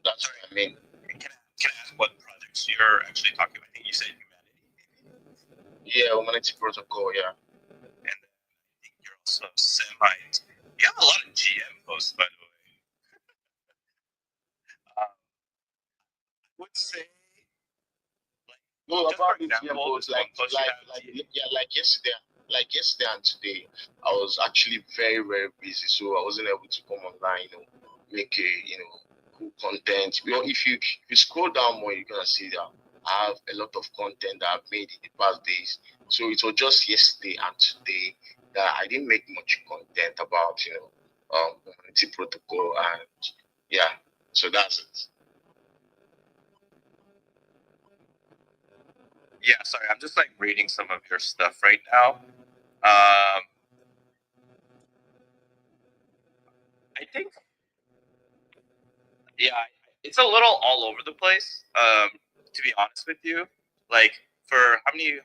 [SPEAKER 3] that's what I mean.
[SPEAKER 8] Can I ask what projects you're actually talking about? I think you said humanity.
[SPEAKER 3] Yeah, humanity protocol, yeah.
[SPEAKER 8] And I think you're also Semite. You have a lot of GM posts, by the way. I would say,
[SPEAKER 3] No,
[SPEAKER 8] just
[SPEAKER 3] about
[SPEAKER 8] for
[SPEAKER 3] the GM
[SPEAKER 8] example,
[SPEAKER 3] post, like yesterday and today, I was actually very, very busy, so I wasn't able to come online, make a cool content. If you scroll down more, you're gonna see that I have a lot of content that I've made in the past days. So it was just yesterday and today that I didn't make much content about community protocol, and yeah, so that's it.
[SPEAKER 8] Yeah, sorry, I'm just like reading some of your stuff right now. I think, yeah, it's a little all over the place. To be honest with you, like for how many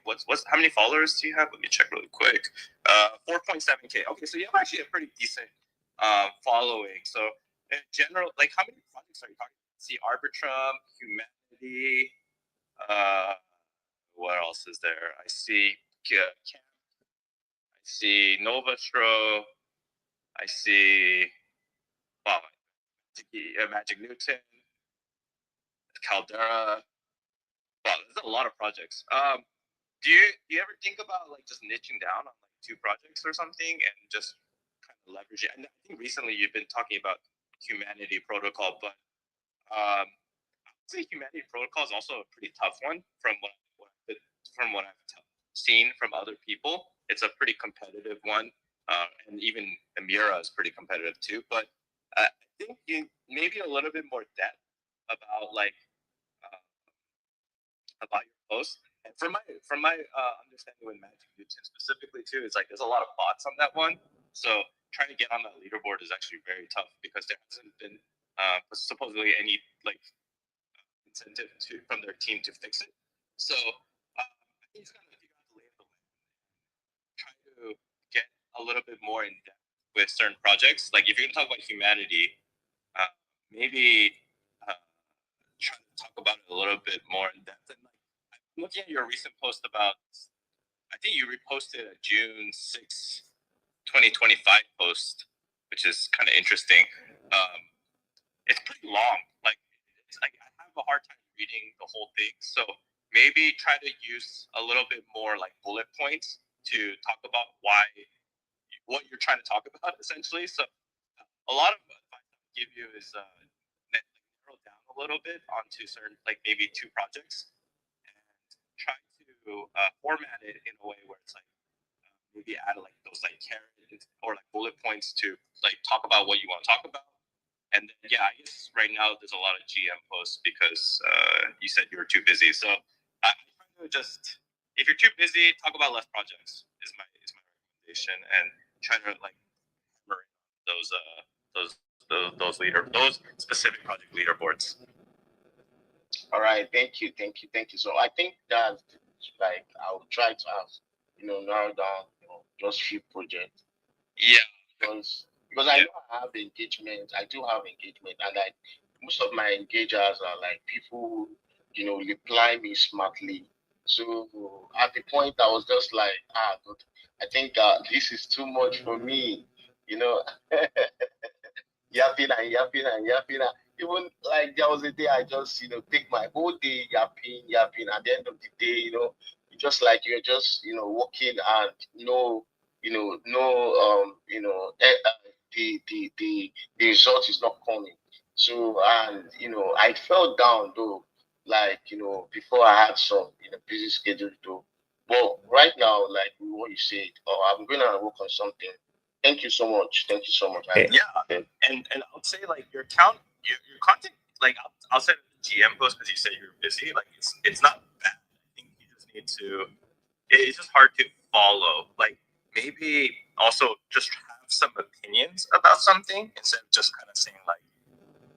[SPEAKER 8] how many followers do you have? Let me check really quick. 4.7K. Okay, so you have actually a pretty decent following. So in general, like how many projects are you talking about? See Arbitrum, Humanity, what else is there? I see Camp, I see Novastro, I see wow, Magic Newton, Caldera. Wow, there's a lot of projects. Do you ever think about like just niching down on like 2 projects or something and just kind of leverage it? And I think recently you've been talking about Humanity Protocol, but I would say Humanity Protocol is also a pretty tough one from what I've seen from other people. It's a pretty competitive one, and even Amira is pretty competitive too. But I think you maybe a little bit more depth about like about your post. And from my understanding with Magic Newton specifically too, is like there's a lot of bots on that one. So trying to get on that leaderboard is actually very tough because there hasn't been supposedly any like incentive from their team to fix it. So I think you got to lay the land, try to get a little bit more in depth with certain projects. Like if you're gonna talk about Humanity, maybe try to talk about it a little bit more in depth. And like I'm looking at your recent post about, I think you reposted a June 6, 2025 post, which is kind of interesting. It's pretty long. Like I have a hard time reading the whole thing. So maybe try to use a little bit more like bullet points to talk about what you're trying to talk about essentially. So a lot of advice I would give you is narrow down a little bit onto certain like maybe 2 projects and try to format it in a way where it's like maybe add like those like carrots or like bullet points to like talk about what you want to talk about. And then, yeah, I guess right now there's a lot of GM posts because you said you were too busy. So I try to just, if you're too busy, talk about less projects is my recommendation, and try to like hammer in those specific project leaderboards.
[SPEAKER 3] All right, thank you. So I think that like I'll try to have narrow down just few projects.
[SPEAKER 8] Yeah,
[SPEAKER 3] because I know I have engagement. I do have engagement, and like most of my engagers are like people who reply me smartly. So at the point I was just like, but I think this is too much for me, yapping and yapping and yapping. Even like there was a day I just take my whole day yapping. At the end of the day, it's just like you're just working and the result is not coming. So and I fell down though, like before I had some busy schedule though. But right now, like what you said, I'm gonna work on something. Thank you so much.
[SPEAKER 8] Yeah, and I'll say like your content, like I'll send GM post because you said you're busy. Like it's not bad. I think you just need to. It's just hard to follow. Like maybe also just have some opinions about something instead of just kind of saying like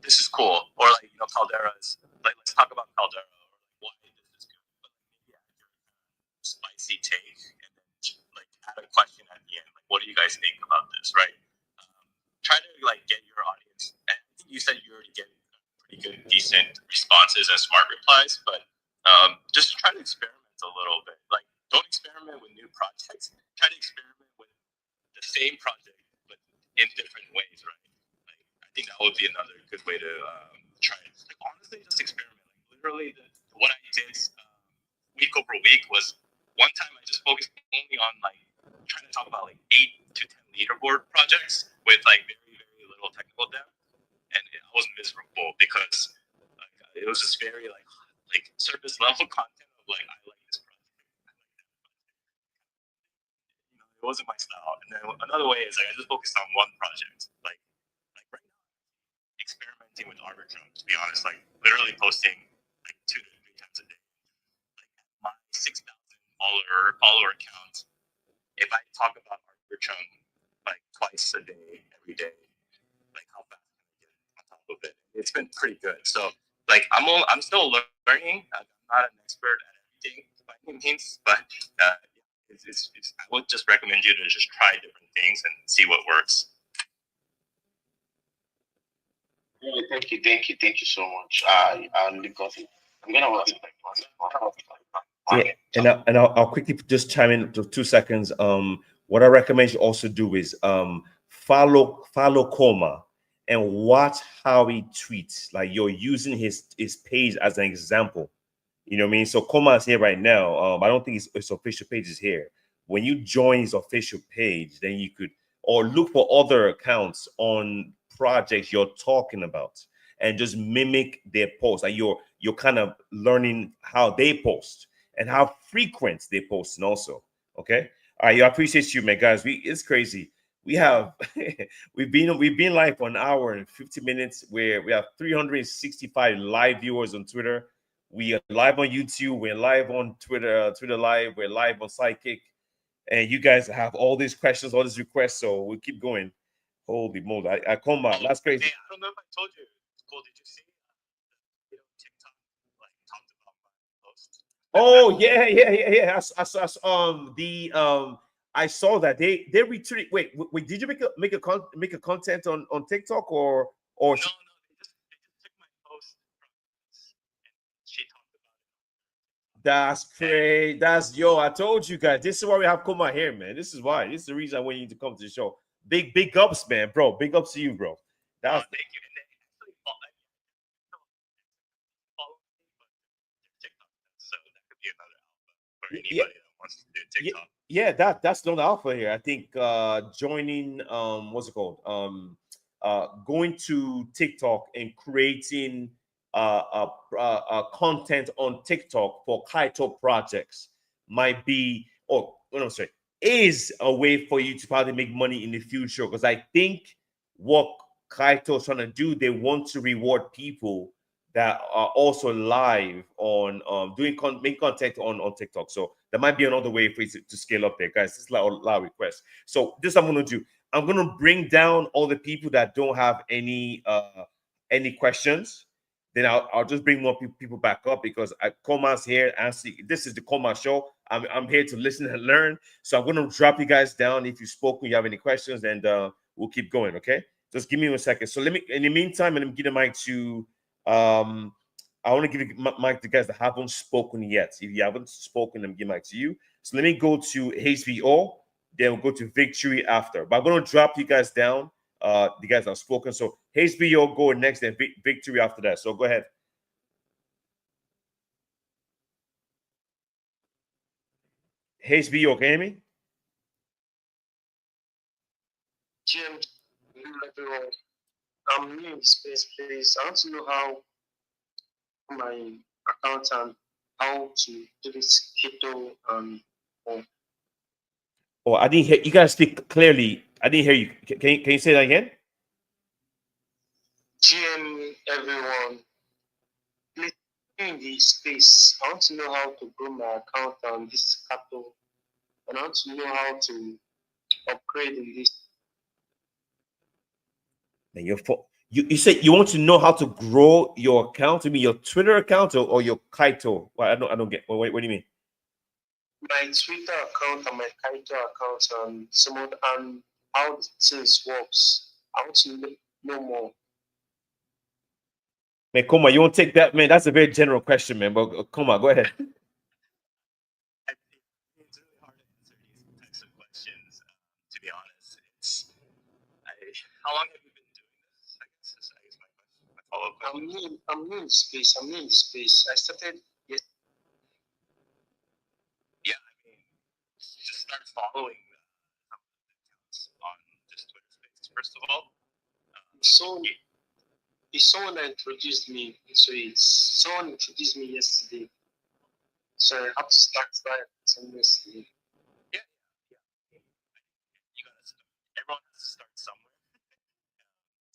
[SPEAKER 8] this is cool or like Caldera is like let's talk about Caldera or like why this is good. But maybe add your spicy take and then like add a question at the end. Like what do you guys think about this, right? Try to like get your audience. And I think you said you already get pretty good, decent responses and smart replies, but just try to experiment a little bit. Like don't experiment with new projects. Try to experiment with the same project, but in different ways, right? Like I think that would be another good way to try it. Like honestly, just experiment. Like literally, what I did week over week was one time I just focused only on like trying to talk about like 8 to 10 leaderboard projects with like very little technical depth, and I was miserable because like it was just very like surface level content of like I like this project, I like that project. It wasn't my style. And then another way is like I just focused on one project, like right now, experimenting with Arbitrum. To be honest, like literally posting like 2 to 3 times a day. Like my 6,000 follower count. If I talk about Arbitrum like twice a day, every day, like how fast can I get on top of it? It's been pretty good. So like I'm still learning. I'm not an expert at everything, by any means, but I would just recommend you to just try different things and see what works.
[SPEAKER 3] Thank you so much. I'll leave it. I'm gonna watch it.
[SPEAKER 1] Yeah, and I'll quickly just chime in to 2 seconds. What I recommend you also do is follow KOMA and watch how he tweets. Like you're using his page as an example. You know what I mean? So KOMA is here right now. I don't think his official page is here. When you join his official page, then you could or look for other accounts on projects you're talking about and just mimic their posts. Like you're kind of learning how they post and how frequent they post, and also okay. All right, I appreciate you, man, guys. It's crazy. We have we've been live for an hour and 50 minutes. Where we have 365 live viewers on Twitter. We are live on YouTube. We're live on Twitter, Twitter Live. We're live on Sidekick, and you guys have all these questions, all these requests. So we'll keep going. Holy moly! I come on. That's crazy.
[SPEAKER 8] Hey, I don't know if I told you. Cool. Did you see? TikTok like talked about my post.
[SPEAKER 1] Oh yeah. I saw that they retweeted. Wait. Did you make a content on TikTok or
[SPEAKER 8] No, they just took my post and she talked about it.
[SPEAKER 1] That's great. That's yo. I told you guys. This is why we have Kuma here, man. This is why. This is the reason I want you to come to the show. Big ups, man, bro. Big ups to you, bro. That's
[SPEAKER 8] Thank you. And they actually follow me, but TikTok. So that could be another alpha for anybody that wants to do TikTok.
[SPEAKER 1] Yeah, that's not the alpha here. I think joining what's it called? Going to TikTok and creating content on TikTok for Kaito projects might be, or what I'm saying, is a way for you to probably make money in the future. Because I think what Kaito is trying to do, they want to reward people that are also live on making content on TikTok. So that might be another way for you to scale up there, guys. This is a lot of requests. So this I'm gonna do. I'm gonna bring down all the people that don't have any questions. Then I'll just bring more people back up because KOMA's here. Actually, this is the KOMA show. I'm here to listen and learn. So I'm gonna drop you guys down if you spoke, you have any questions, and we'll keep going. Okay, just give me 1 second. So let me. In the meantime, let me give the mic to. I want to give the mic to guys that haven't spoken yet. If you haven't spoken, I'm giving mic to you. So let me go to HBO. Then we'll go to Victory after. But I'm gonna drop you guys down. The guys that have spoken. So HBO go next, then Victory after that. So go ahead. HBO, can you hear me?
[SPEAKER 3] Jim, everyone. I'm new in the space, please. I want to know how my account and how to do this keto
[SPEAKER 1] Oh, I didn't hear you guys speak clearly. I didn't hear you. Can you say that again?
[SPEAKER 3] GM, everyone. Please in the space. I want to know how to grow my account on this capital. And I want to know how to upgrade in this.
[SPEAKER 1] And you said you want to know how to grow your account. You mean your Twitter account or your Kaito? Well, I don't get. What do you mean?
[SPEAKER 3] My Twitter account and my Kaito account and and how the things works. I want to know more.
[SPEAKER 1] Man, Koma, you won't take that, man. That's a very general question, man. But Koma, go ahead.
[SPEAKER 8] It's really hard to answer these types of questions. To be honest, how long have you been doing this? I guess my question. My follow-up question.
[SPEAKER 3] I'm new in the space. I started yes.
[SPEAKER 8] Yeah, I mean, just start following some of the accounts on just Twitter Spaces. First of all,
[SPEAKER 3] It's someone that introduced me into it. Someone introduced me yesterday. So I have to start yesterday.
[SPEAKER 8] Yeah. You gotta start. Everyone has to start somewhere.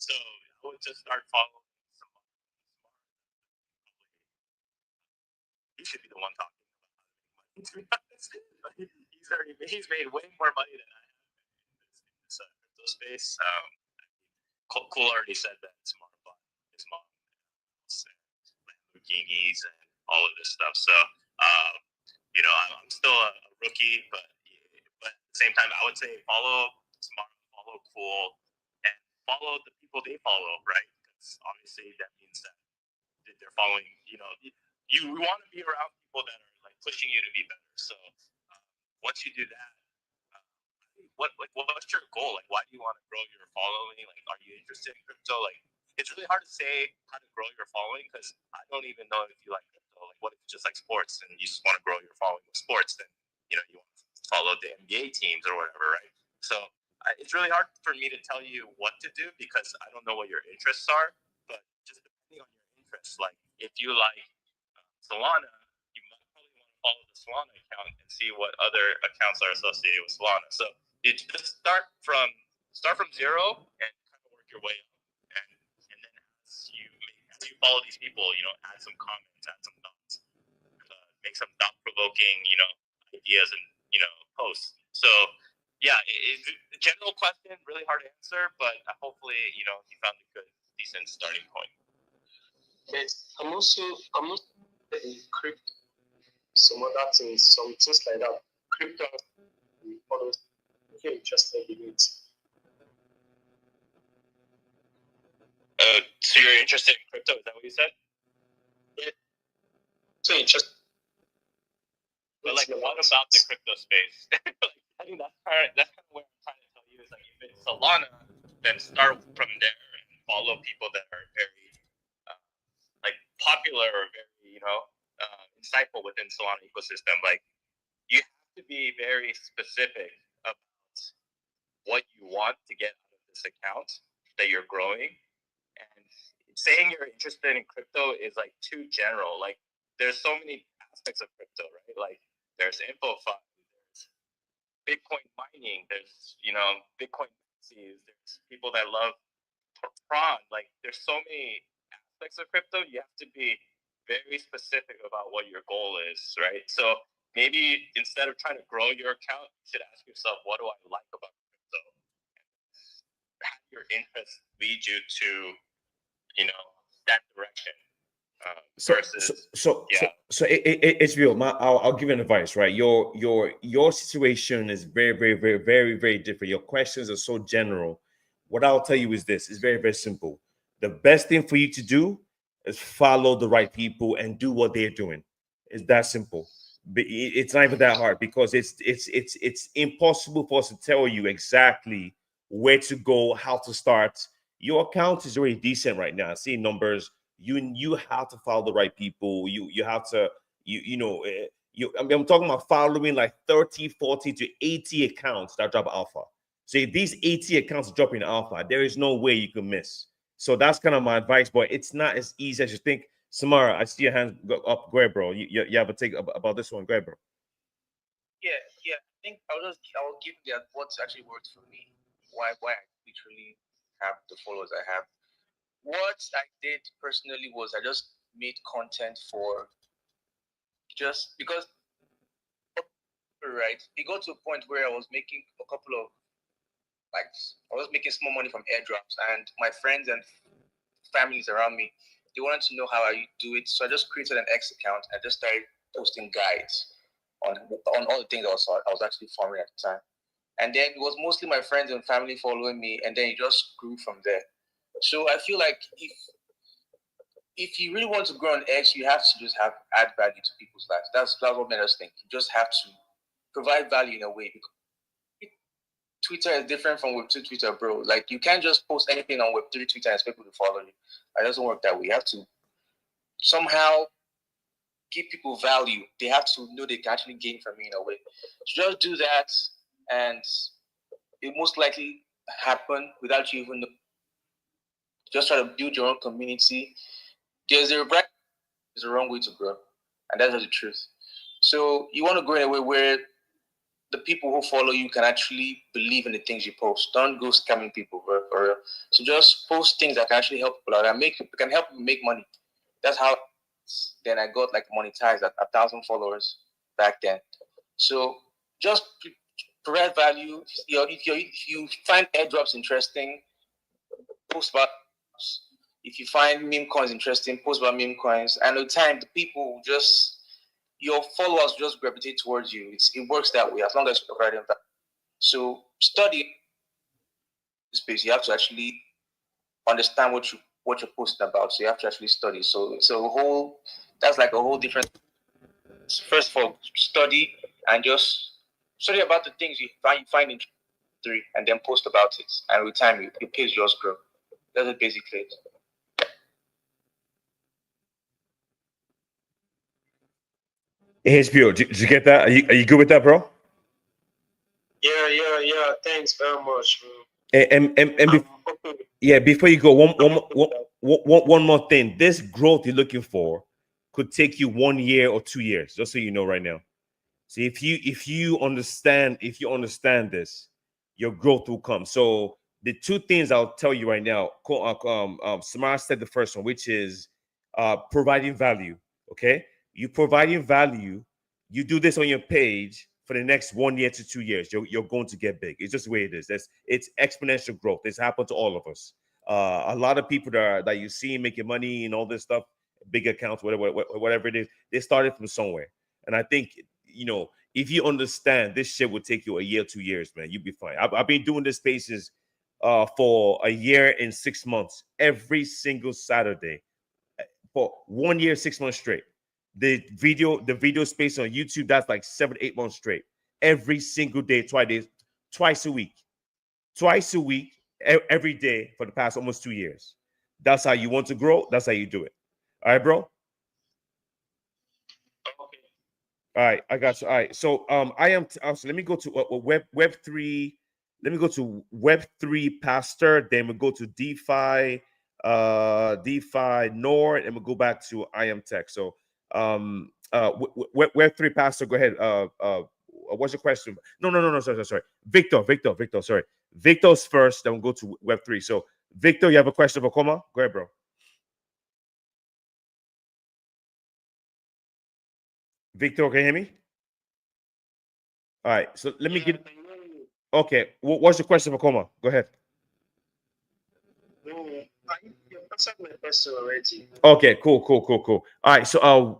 [SPEAKER 8] So I would just start following someone smart. He should be the one talking about how to make money. To be honest, he's made way more money than I have in this crypto space. Cool already said that Smart bought his mom and Lamborghinis and all of this stuff. So You know, I'm still a rookie, but at the same time, I would say follow smart, follow cool, and follow the people they follow, right? Because obviously that means that they're following. You know, you want to be around people that are like pushing you to be better. So once you do that, what's your goal? Like, why do you want to grow your following? Like, are you interested in crypto? Like, it's really hard to say how to grow your following because I don't even know if you like crypto. Like, what if you just like sports and you just want to grow your following with sports? Then you know you want to follow the NBA teams or whatever, right? So it's really hard for me to tell you what to do because I don't know what your interests are. But just depending on your interests, like if you like Solana, you might probably want to follow the Solana account and see what other accounts are associated with Solana. So you just start from zero and kind of work your way up, and then as you follow these people, you know, add some comments, add some thoughts, make some thought-provoking, you know, ideas and you know posts. So yeah, it's a general question, really hard to answer, but hopefully you know you found a good, decent starting point.
[SPEAKER 5] Yes, I'm not in crypto, some other things, some things like that. Crypto, okay, just a minute.
[SPEAKER 8] So you're interested in crypto? Is that what you said?
[SPEAKER 5] Yeah. So interested.
[SPEAKER 8] But like, what about the crypto space? I think that's kind of what I'm trying to tell you is like, if it's Solana, then start from there and follow people that are very like popular or very insightful within Solana ecosystem. Like, you have to be very specific about what you want to get out of this account that you're growing. And saying you're interested in crypto is like too general. Like, there's so many aspects of crypto, right? Like, there's InfoFi, there's Bitcoin mining, there's Bitcoin maxis, there's people that love prawn. Like, there's so many aspects of crypto. You have to be very specific about what your goal is, right? So maybe instead of trying to grow your account, you should ask yourself, what do I like about crypto? Have your interests lead you to, that direction.
[SPEAKER 1] It's real. I'll give you an advice, right? Your situation is very, very, very, very, very different. Your questions are so general. What I'll tell you is this: it's very, very simple. The best thing for you to do is follow the right people and do what they're doing. It's that simple. It's not even that hard because it's impossible for us to tell you exactly where to go, how to start. Your account is already decent right now. I see numbers. You have to follow the right people. You have to I'm talking about following like 30, 40 to 80 accounts that drop alpha. So if these 80 accounts drop in alpha, there is no way you can miss. So that's kind of my advice, but it's not as easy as you think. Samara, I see your hands go up. Go ahead, bro. You have a take about this one. Go ahead, bro.
[SPEAKER 10] Yeah. I think I'll give that what's actually worked for me. Why I literally have the followers I have. What I did personally was I just made content for just because, right? It got to a point where I was making a couple of I was making small money from airdrops, and my friends and families around me, they wanted to know how I do it. So I just created an X account and just started posting guides on all the things I was actually farming at the time. And then it was mostly my friends and family following me, and then it just grew from there. So I feel like if you really want to grow on X, you have to just add value to people's lives. That's what made us think. You just have to provide value in a way. Because Twitter is different from Web2 Twitter, bro. Like, you can't just post anything on Web3 Twitter and expect people to follow you. It doesn't work that way. You have to somehow give people value. They have to know they can actually gain from you in a way. So just do that, and it most likely happen without you even know. Just try to build your own community. There's a right, there's a wrong way to grow, and that's the truth. So you want to grow in a way where the people who follow you can actually believe in the things you post. Don't go scamming people, bro. So just post things that can actually help people out and can help you make money. That's how. Then I got like monetized at 1,000 followers back then. So just provide value. If you find airdrops interesting, post about. If you find meme coins interesting, post about meme coins. And over time, the people will just your followers just gravitate towards you. It works that way as long as you're providing value. So study space, you have to actually understand what you're posting about. So you have to actually study. So it's a whole that's like a whole different. First of all, study and just study about the things you find interesting, and then post about it. And with time, your page just grow. That's it basically it.
[SPEAKER 1] HBO, did you get that? Are you good with that, bro?
[SPEAKER 11] Yeah. Thanks very much, bro.
[SPEAKER 1] Yeah, before you go, one more thing. This growth you're looking for could take you 1 year or 2 years, just so you know right now. See, if you understand this, your growth will come. So the two things I'll tell you right now, Samara said the first one, which is providing value. Okay, you providing value. You do this on your page for the next 1 year to 2 years. You're going to get big. It's just the way it is. It's exponential growth. It's happened to all of us. A lot of people that you see making money and all this stuff, big accounts, whatever it is, they started from somewhere. And I think, if you understand, this shit will take you a year, 2 years, man. You'll be fine. I've been doing this spaces for a year and 6 months, every single Saturday for 1 year, 6 months straight. The video space on YouTube, that's like 7, 8 months straight. Every single day, twice a week. Twice a week, every day for the past almost 2 years. That's how you want to grow. That's how you do it. All right, bro? All right, I got you. All right, so so let me go to Web3. Let me go to Web3 Pastor. Then we go to DeFi, DeFi Nord, and we'll go back to I am Tech. So Web3 Pastor, go ahead. What's your question? No. Sorry. Victor. Sorry, Victor's first. Then we'll go to Web3. So Victor, you have a question for KOMA? Go ahead, bro. Victor, can you hear me? All right, so let me get. Okay, what's your question for KOMA? Go ahead.
[SPEAKER 11] You answered my question already.
[SPEAKER 1] Okay, cool. All right, so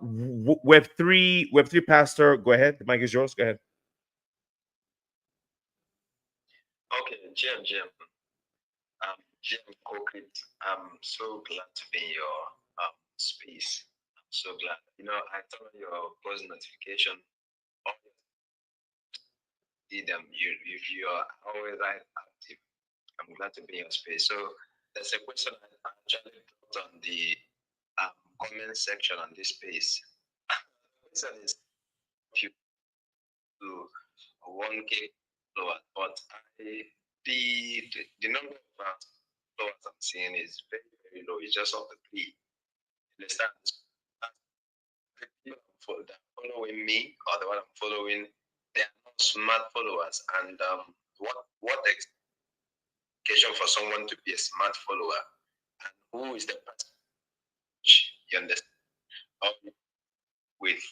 [SPEAKER 1] Web3 Pastor, go ahead. The mic is yours. Go ahead.
[SPEAKER 12] Okay, Jim, Jim Cookit, I'm so glad to be in your space. I'm so glad. I turn on your post notification. See them. You are always active. I'm glad to be in your space. So there's a question I actually put on the comment section on this space. The question is, if you do 1K followers, but the number of followers I'm seeing is very, very low. It's just off the 3. Understand? The people that following me or the one I'm following, they are not smart followers. And what expectation for someone to be a smart follower, and who is the person you understand with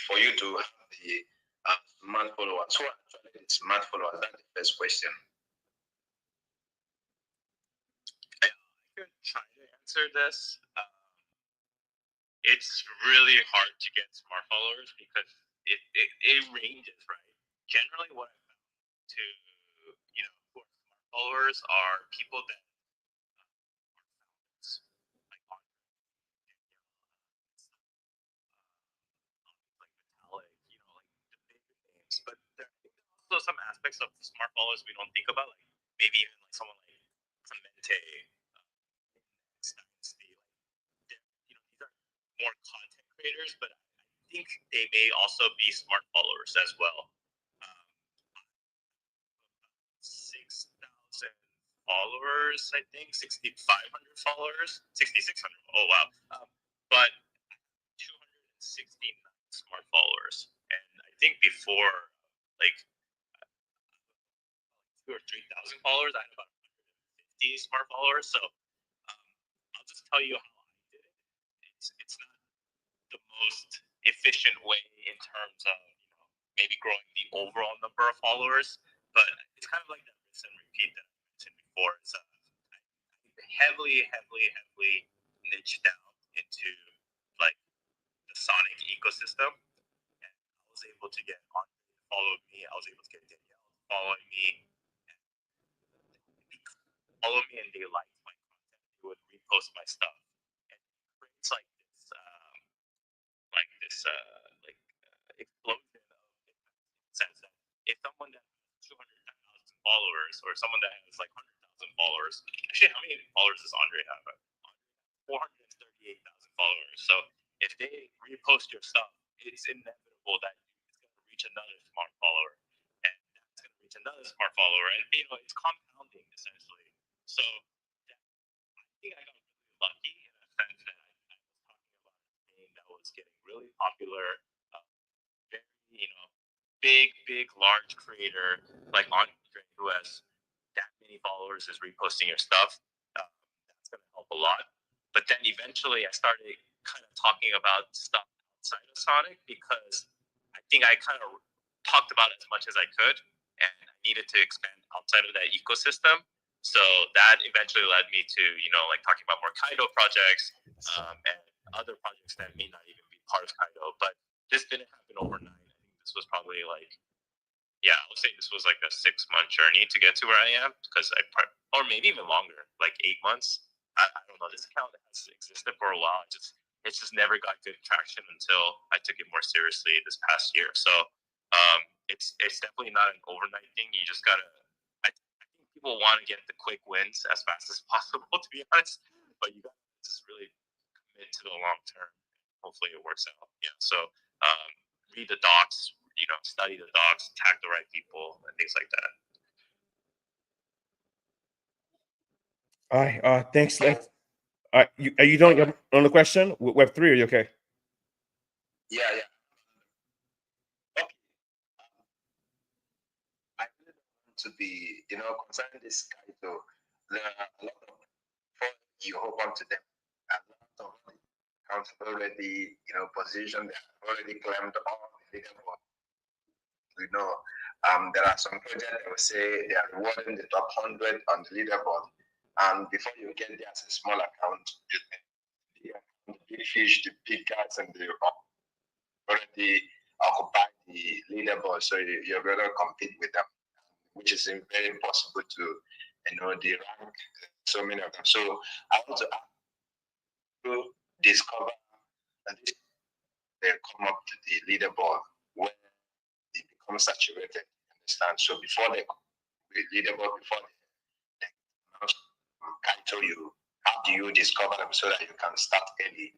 [SPEAKER 12] for you to have the smart followers? Who are actually the smart followers? That's the first question.
[SPEAKER 8] I could try to answer this. It's really hard to get smart followers because it ranges, right? Generally, what I found to who are smart followers are people that are founders, like Vitalik, like the big names. But there are also some aspects of smart followers we don't think about, like maybe even like someone like Clemente, Dynasty. These are more content creators, but I think they may also be smart followers as well. 6,000 followers, I think 6,500 followers, 6,600. Oh wow! But 269 smart followers, and I think before like 2,000 or 3,000 followers, I had about 150 smart followers. So I'll just tell you how I did it. It's not the most efficient way in terms of maybe growing the overall number of followers, but it's kind of like that rinse and repeat that I mentioned before. It's I heavily niche down into like the Sonic ecosystem. And I was able to get on followed me. I was able to get Danielle following me. Follow me and they like my content. They would repost my stuff. And it creates like this explosion of sense that if someone that has 200,000 followers or someone that has like 100,000 followers, actually, how many followers does Andre have? 438,000 followers. So if they repost your stuff, it's inevitable that it's going to reach another smart follower, and that's going to reach another smart follower, and it's compounding essentially. So I think I got really lucky in a sense that I was talking about a game that was getting really popular, very big, large creator like Andre who has that many followers is reposting your stuff. That's going to help a lot. But then eventually I started kind of talking about stuff outside of Sonic because I think I kind of talked about as much as I could, and I needed to expand outside of that ecosystem. So that eventually led me to, like talking about more Kaito projects and other projects that may not even be part of Kaito. But this didn't happen overnight. I think this was probably I would say this was like a 6-month journey to get to where I am because or maybe even longer, like 8 months. I don't know. This account has existed for a while. It just never got good traction until I took it more seriously this past year. So it's definitely not an overnight thing. You just gotta. I think people want to get the quick wins as fast as possible, to be honest. But you gotta just really commit to the long term. Hopefully, it works out. Yeah. So read the docs. Study the docs, tag the right people, and things like that.
[SPEAKER 1] All right. Thanks, Lex. Are you done on the question? Web3, are you okay?
[SPEAKER 12] Yeah. Okay. I really want to be, concerning this Kaito, there are a lot of before you hope onto them. A lot of accounts have already, positioned, they have already climbed all the leaderboard. There are some projects that will say they are rewarding the top 100 on the leaderboard. And before you get there as a small account, the big fish, the big guys, and they already occupy the leaderboard. So you're going to compete with them, which is very impossible to, the rank, so many of them. So I want to discover that they come up to the leaderboard where it becomes saturated. Understand? So before the leaderboard, before they announce Kaito, how do you discover them so that you can start early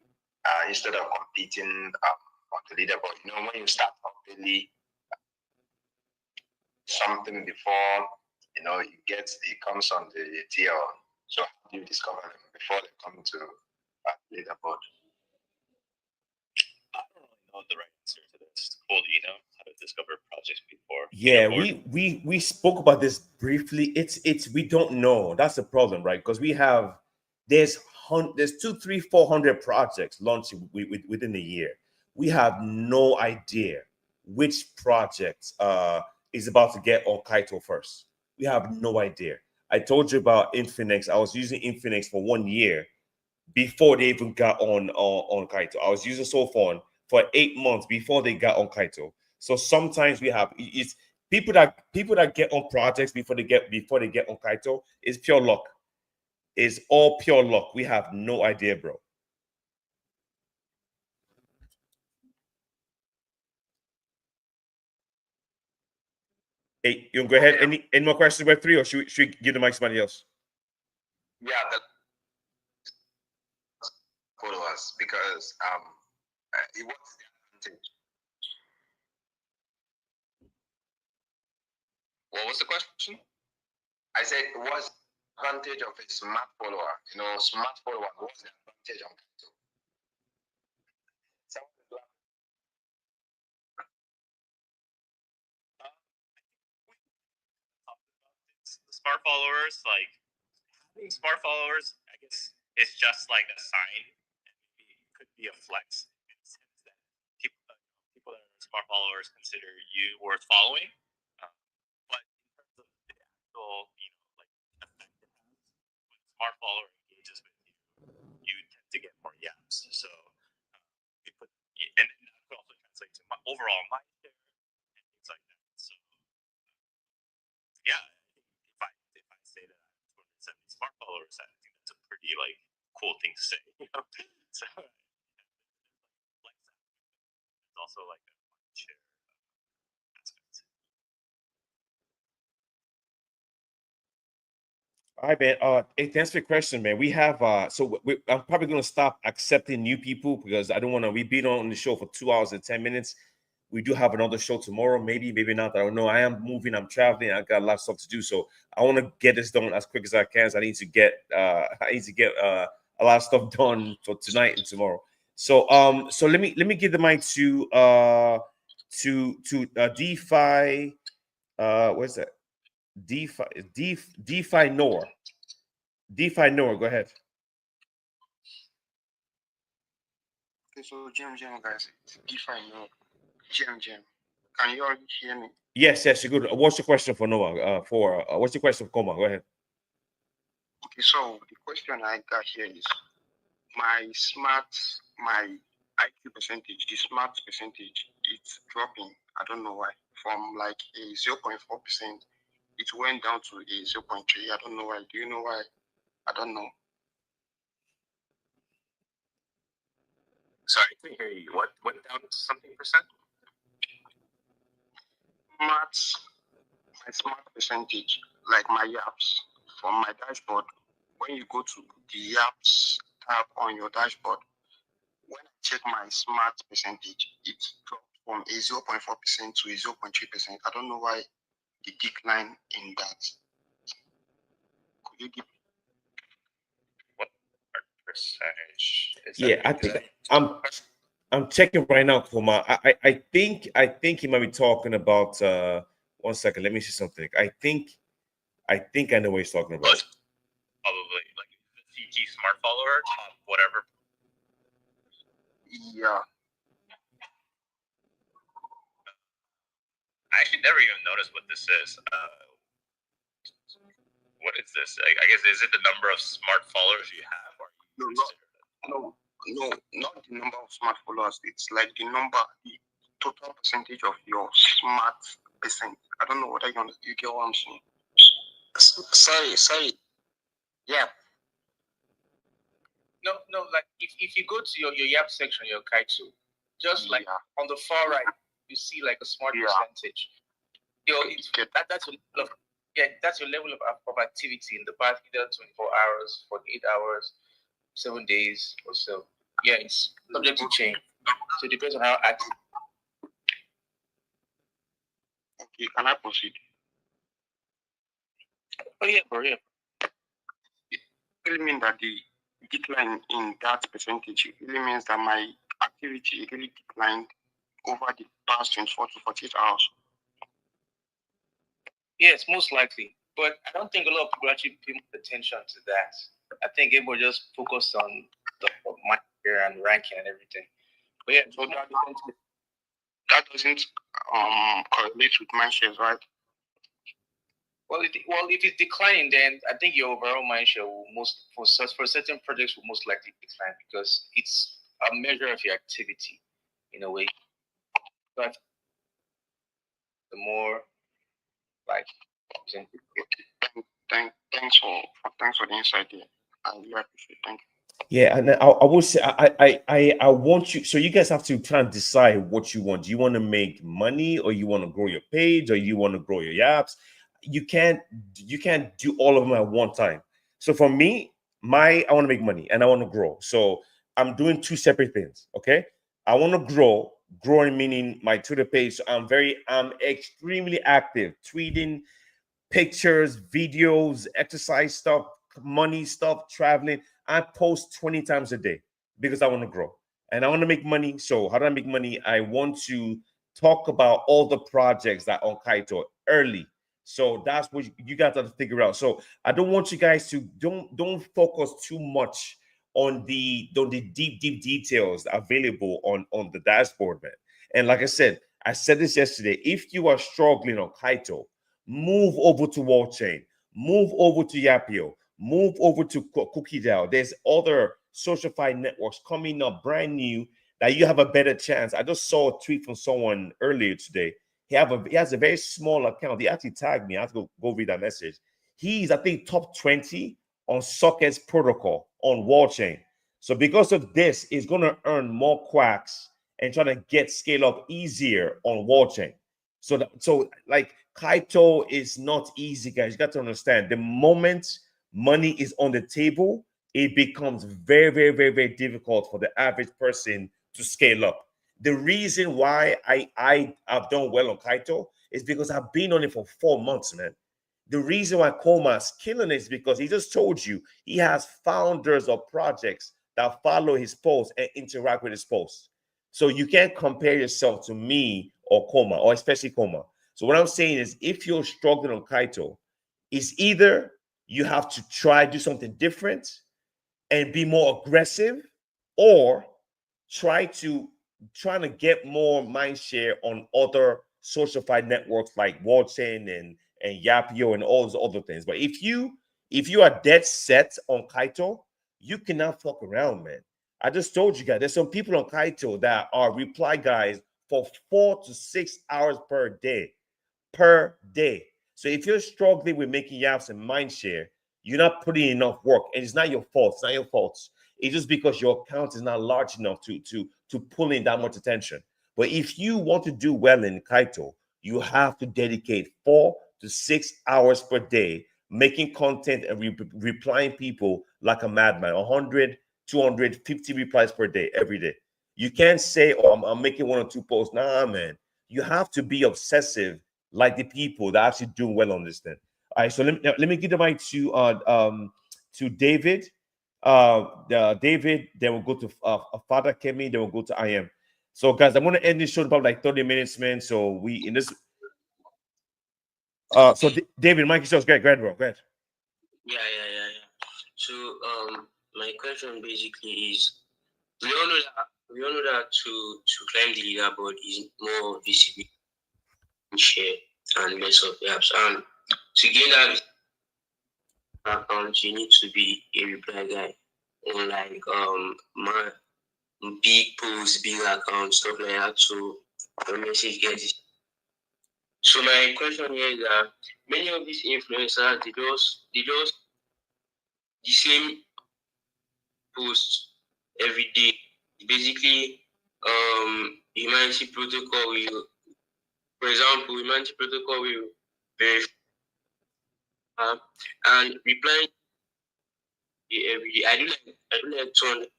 [SPEAKER 12] instead of competing on the leaderboard? When you start off early, something before it comes on the tier. So how do you discover them before they come to leaderboard?
[SPEAKER 8] I don't really know the right answer to this. Cool, do you know how to discover projects before?
[SPEAKER 1] Yeah, we spoke about this briefly. It's we don't know. That's the problem, right? Because there's 200, 300, 400 projects launching within a year. We have no idea which project is about to get on Kaito first. We have no idea. I told you about Infinix. I was using Infinix for 1 year before they even got on Kaito. I was using Sophon for 8 months before they got on Kaito. So sometimes we have it's people that get on projects before they get on Kaito is pure luck. It's all pure luck. We have no idea, bro. Hey, you go ahead. Any more questions about 3, or should we give the mic to somebody else?
[SPEAKER 12] Yeah, the followers, because it was the advantage.
[SPEAKER 2] What was the question?
[SPEAKER 12] I said it was advantage of a smart follower. Smart follower. What's the advantage of Kaito?
[SPEAKER 8] The smart followers, like having smart followers, I guess it's just like a sign, and maybe it could be a flex in the sense that people that are smart followers consider you worth following. But in terms of the actual, like effect it has, when a smart follower engages with you, you tend to get more yaps. So we put, and overall mind share and things like that. So yeah, if I say that I have 270 smart followers, I think that's a pretty like cool thing to say. So like it's also like a mind share aspect.
[SPEAKER 1] All right, man. Hey, thanks for the question, man. We have I'm probably gonna stop accepting new people because I don't want to. We've been on the show for 2 hours and 10 minutes. We do have another show tomorrow, maybe not. I don't know. I am moving. I'm traveling. I got a lot of stuff to do, so I want to get this done as quick as I can. So I need to get a lot of stuff done for tonight and tomorrow. So let me give the mic to DeFi. What's that? DeFi Noah. DeFi Noah, go ahead.
[SPEAKER 13] Okay, so Jam, guys, DeFi Noah. Jam. Can you all hear me?
[SPEAKER 1] Yes, you're good. What's your question for Noah? What's your question for KOMA? Go ahead.
[SPEAKER 13] Okay, so the question I got here is my IQ percentage, the smart percentage, it's dropping. I don't know why. From like a 0.4%, it went down to a 0.3. I don't know why. Do you know why? I don't know.
[SPEAKER 8] Sorry, I couldn't hear you. What went down to something percent?
[SPEAKER 13] My smart percentage, like my apps from my dashboard. When you go to the apps tab on your dashboard, when I check my smart percentage, it dropped from a 0.4% to a 0.3%. I don't know why the decline in that. Could you give
[SPEAKER 8] what percentage is that?
[SPEAKER 1] Yeah, I think I'm checking right now, KOMA. I think he might be talking about 1 second. Let me see something. I think I know what he's talking about.
[SPEAKER 8] Probably like the CT smart follower, top whatever.
[SPEAKER 13] Yeah.
[SPEAKER 8] I actually never even noticed what this is. What is this? I guess is it the number of smart followers you have, or
[SPEAKER 13] no, not the number of smart followers. It's like the total percentage of your smart percent. I don't know whether you get what I'm saying. Sorry. Yeah.
[SPEAKER 10] No, like if you go to your Yap section, your Kaito, just like on the far right, you see like a smart percentage. That's your level of that's your level of activity in the past either 24 hours, 48 hours, 7 days or so. Yeah, it's subject to change. So it depends on how active.
[SPEAKER 13] Okay, can I proceed?
[SPEAKER 10] Oh yeah, bro, yeah.
[SPEAKER 13] It really means that the decline in that percentage really means that my activity really declined over the past 24 to 48 hours.
[SPEAKER 10] Yes, most likely. But I don't think a lot of people actually pay much attention to that. I think everybody just focused on the mind share and ranking and everything. But yeah, so
[SPEAKER 13] that doesn't correlate with mind shares, right?
[SPEAKER 10] Well, if it's declining, then I think your overall mind share will for certain projects will most likely decline because it's a measure of your activity in a way. But the more like
[SPEAKER 13] thanks for the insight there. I really appreciate it. Thank you.
[SPEAKER 1] Yeah, and I will say I want you. So you guys have to try and decide what you want. Do you want to make money, or you want to grow your page, or you want to grow your apps? You can't do all of them at one time. So for me, I want to make money and I want to grow. So I'm doing two separate things. Okay, I want to grow. Growing meaning my Twitter page. So I'm extremely active, tweeting pictures, videos, exercise stuff, money stuff, traveling. I post 20 times a day because I want to grow and I want to make money. So how do I make money? I want to talk about all the projects that on Kaito early. So that's what you guys have to figure out. So I don't want you guys to don't focus too much on the deep details available on the dashboard, man. And like I said this yesterday. If you are struggling on Kaito, move over to WallChain, move over to Yapio, move over to Cookie DAO. There's other SocialFi networks coming up brand new that you have a better chance. I just saw a tweet from someone earlier today. He has a very small account. He actually tagged me. I have to go read that message. He's, I think, top 20 on Sockets protocol on wall chain. So because of this, he's going to earn more quacks and trying to get scale up easier on wall chain. So like Kaito is not easy, guys. You got to understand. The moment money is on the table, it becomes very, very, very, very difficult for the average person to scale up. The reason why I have done well on Kaito is because I've been on it for 4 months, man. The reason why KOMA is killing it is because he just told you he has founders of projects that follow his posts and interact with his posts. So you can't compare yourself to me or KOMA, or especially KOMA. So what I'm saying is, if you're struggling on Kaito, it's either you have to try do something different and be more aggressive, or trying to get more mind share on other socialified networks like WallChain and Yapio and all those other things. But if you are dead set on Kaito, you cannot fuck around, man. I just told you guys, there's some people on Kaito that are reply guys for 4 to 6 hours per day. So if you're struggling with making yaps and mind share, you're not putting enough work, and it's not your fault. It's not your fault. It's just because your account is not large enough to pull in that much attention. But if you want to do well in Kaito, you have to dedicate 4 to 6 hours per day making content and replying people like a madman. 100, 250 replies per day, every day. You can't say, "Oh, I'm making 1 or 2 posts." Nah, man. You have to be obsessive like the people that actually do well on this thing. All right, so let me give the mic to David. David, then we'll go to Father Kemi, then we'll go to IM. So, guys, I'm gonna end this show in about like 30 minutes, man. So we in this. So David, Mike, yourself, go ahead, bro. Go ahead.
[SPEAKER 11] Yeah. So my question basically is, we all know that to climb the leaderboard is more visible, share, and less of apps. And to gain that account, you need to be a reply guy on like my big posts, big accounts, stuff like that. So the message gets. So my question here is that many of these influencers they just the same post every day. Basically, humanity protocol will, for example, humanity protocol will verify and reply every day. I do like 200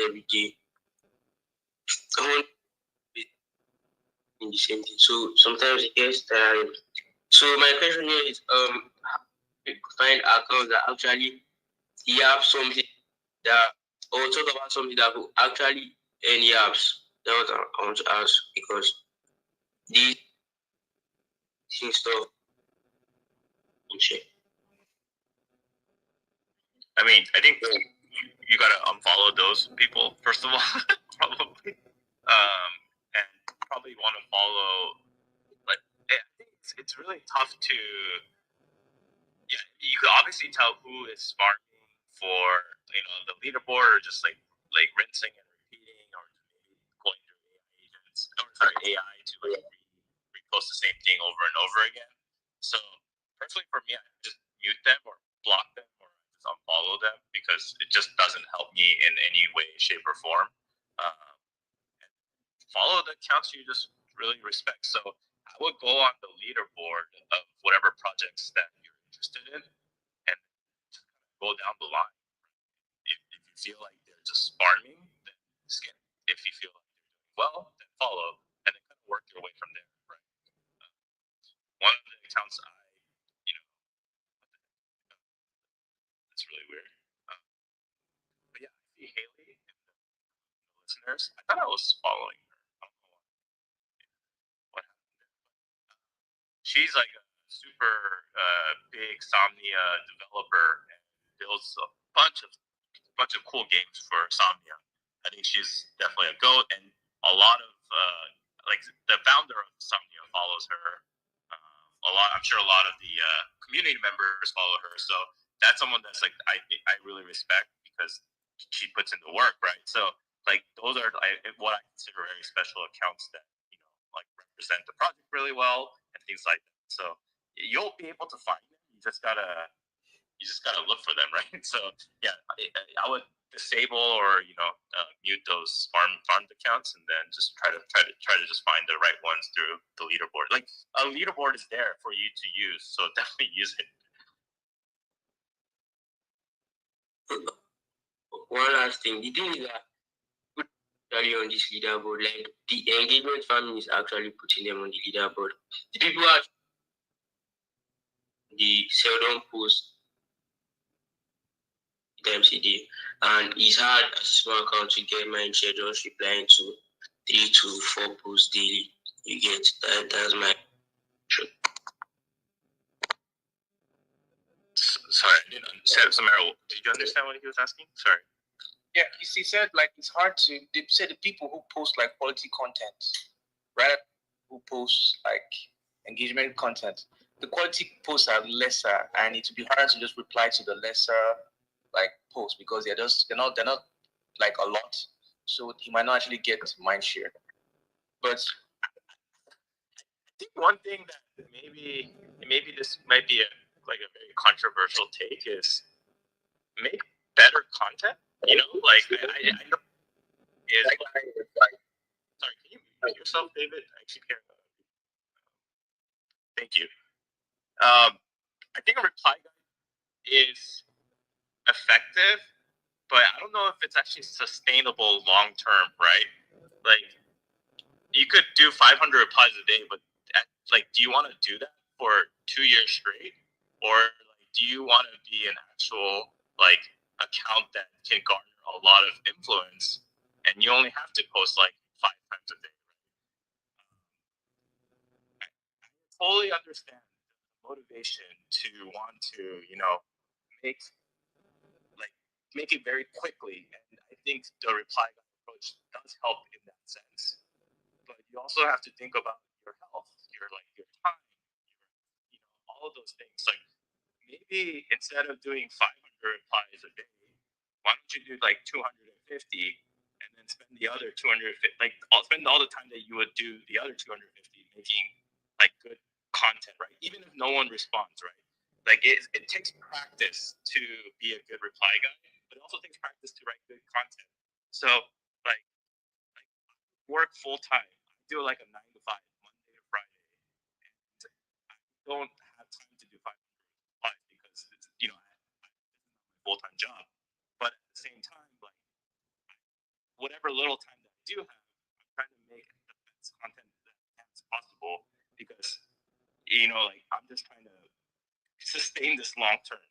[SPEAKER 11] every day. I want in the same thing. So sometimes it gets tiring. So my question here is find accounts that actually have something that, or talk about something that will actually end yaps. That's what I want to ask, because these stuff in check.
[SPEAKER 8] I mean, I think you gotta unfollow those people first of all, probably, and probably want to follow. Like, I think it's really tough to. Yeah, you could obviously tell who is farming for the leaderboard, or just like rinsing and repeating, or maybe going through AI agents, or sorry, AI to like repost the same thing over and over again. So personally, for me, I just mute them or block them or just unfollow them, because it just doesn't help me in any way, shape, or form. And follow the accounts you just really respect. So I would go on the leaderboard of whatever projects that you're interested in, and just go down the line. If you feel like they're just farming, then skip. If you feel like they're doing well, then follow, and then kind of work your way from there. Right. One of the accounts it's really weird. But yeah, I see Haley in the listeners. I thought I was following her. I don't know what happened there. She's like a super big Somnia developer and builds a bunch of cool games for Somnia. I think she's definitely a goat, and a lot of like the founder of Somnia follows her. I'm sure a lot of the community members follow her. So that's someone that's like I really respect, because she puts in the work, right? So like those are what I consider very special accounts that like represent the project really well and things like that. So you'll be able to find them. You just gotta look for them, right? So yeah, I would disable or mute those farmed accounts, and then just try to just find the right ones through the leaderboard. Like a leaderboard is there for you to use, so definitely use it.
[SPEAKER 11] One last thing, the thing is that put value on this leaderboard, like the engagement farming is actually putting them on the leaderboard. The people are the seldom post the MCD, and it's hard as a small account to get mindshare just replying to 3 to 4 posts daily. You get that? That's my.
[SPEAKER 8] Sorry, I didn't understand. Samara, did you understand what he was asking? Sorry.
[SPEAKER 10] Yeah, he said like it's hard to. They say the people who post like quality content, right? Who post like engagement content, the quality posts are lesser, and it would be harder to just reply to the lesser like posts because they're not like a lot, so he might not actually get mind share. But
[SPEAKER 8] I think one thing that maybe this might be a very controversial take is make better content. Like I know is like sorry, can you mute yourself, David? I actually can't. Thank you. I think a reply guide is effective, but I don't know if it's actually sustainable long term, right? Like you could do 500 replies a day, but do you want to do that for 2 years straight, or do you want to be an actual account that can garner a lot of influence, and you only have to post 5 times a day? I totally understand the motivation to want to make it very quickly, and I think the reply guide approach does help in that sense. But you also have to think about your health, your time, all of those things. Like maybe instead of doing 500 replies a day, why don't you do 250 and then spend the other 250? Spend all the time that you would do the other 250 making good content, right? Even if no one responds, right? It takes practice to be a good reply guy, but it also takes practice to write good content. So work full time. I do a 9 to 5 Monday to Friday, and I don't have time to do 500 replies because it's I my full time job. But at the same time, whatever little time that I do have, I'm trying to make the best content that as possible because I'm just trying to sustain this long term.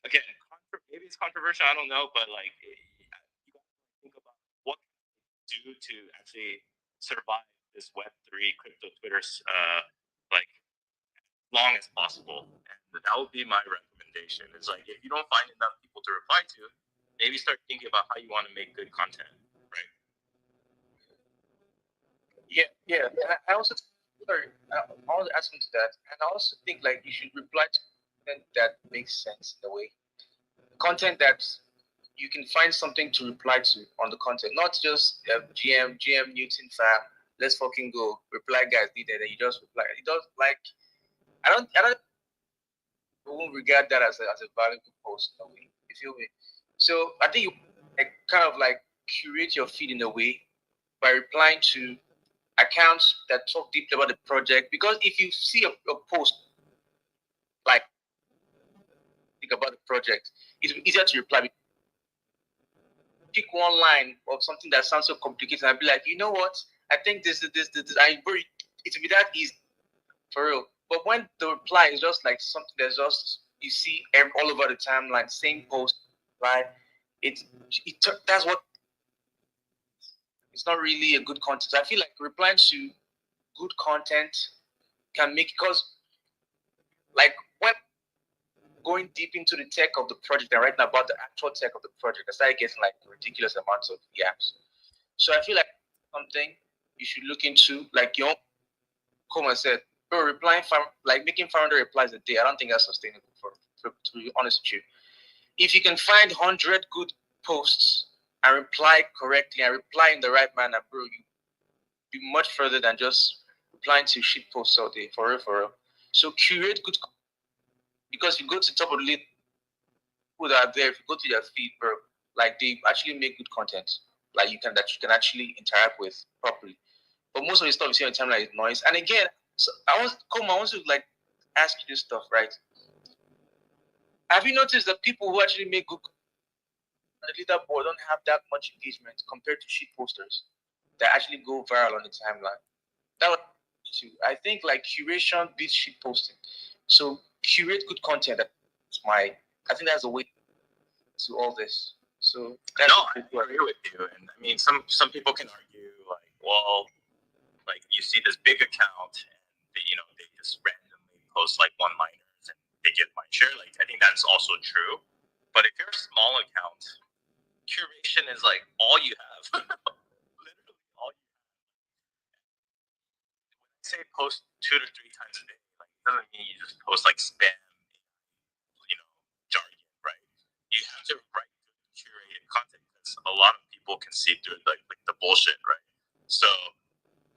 [SPEAKER 8] Again, maybe it's controversial. I don't know, but you got to think about what can I do to actually survive this Web3 crypto Twitter long as possible. And that would be my recommendation. It's if you don't find enough people to reply to, maybe start thinking about how you want to make good content, right?
[SPEAKER 10] Yeah. And I also I want to ask into that, and I also think you should reply to content that makes sense in a way, content that you can find something to reply to on the content, not just GM Newton fam. Let's fucking go. Reply guys needed, and you just reply. It does I won't regard that as a valuable post in a way. You feel me? So I think you kind of curate your feed in a way by replying to accounts that talk deeply about the project. Because if you see a post think about the project, it's easier to reply. Pick one line of something that sounds so complicated and be like, you know what? I think this. It will be that easy for real. But when the reply is just something that's just you see all over the timeline, same post, right? That's what it's not really a good content. I feel like replying to good content can make, because when going deep into the tech of the project and writing about the actual tech of the project, I started getting ridiculous amounts of yaps. So I feel like something you should look into, your KOMA said, bro, making 500 replies a day, I don't think that's sustainable to be honest with you. If you can find 100 good posts and reply correctly and reply in the right manner, bro, you be much further than just replying to shit posts all day. For real, for real. So curate good, because you go to the top of the list, people that are there, if you go to their feed, bro, like they actually make good content, like you can actually interact with properly. But most of the stuff you see on timeline is noise. And again, so I want to like ask you this stuff, right? Have you noticed that people who actually make good on the leaderboard don't have that much engagement compared to shit posters that actually go viral on the timeline? That was too. I think like curation beats shit posting. So curate good content. That's I think that's a way to all this. So that's
[SPEAKER 8] no, I agree with you. And I mean, some people can argue like, well, like you see this big account, and they just randomly post like one-liners and they get mind share. Like I think that's also true. But if you're a small account, curation is like all you have. Literally all you have. When I say post 2 to 3 times a day, like it doesn't mean you just post like spam, jargon, right? You have to write good curated content because a lot of people can see through like the bullshit, right? So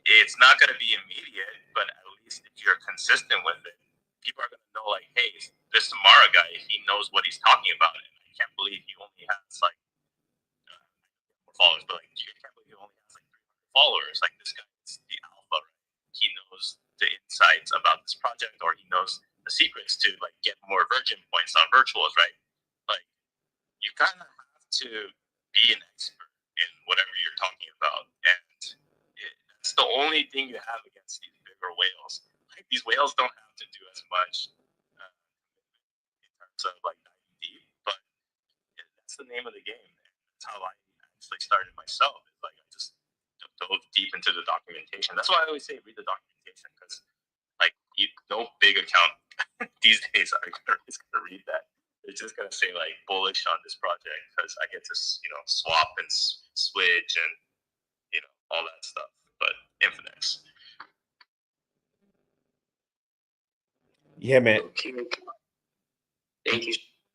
[SPEAKER 8] it's not going to be immediate, but at least if you're consistent with it, people are going to know, like, hey, this Samara guy, he knows what he's talking about. And I can't believe he only has like followers, but like, I can't believe he only has like 300 followers. Like, this guy is the alpha, right? He knows the insights about this project, or he knows the secrets to like get more virgin points on virtuals, right? Like, you kind of have to be an expert in whatever you're talking about, and it's the only thing you have against these bigger whales. Like, these whales don't have to do as much in terms of like diving deep, but that's the name of the game. That's how I actually started myself. It's like I just dove deep into the documentation. That's why I always say read the documentation, because like no big account these days are gonna read that. They're just gonna say like bullish on this project because I get to swap and switch and all that stuff. But Infinix.
[SPEAKER 1] Yeah, man.
[SPEAKER 11] Okay. Thank you.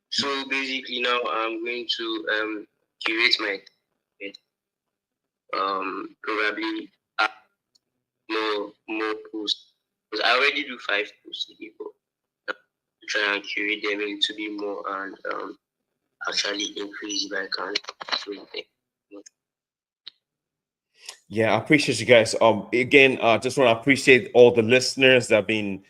[SPEAKER 11] So basically now I'm going to curate my probably more posts, because I already do 5 posts a day, but try and curate them a little bit more and actually increase if I can. So,
[SPEAKER 1] Yeah, I appreciate you guys. Again, just want to appreciate all the listeners that have been.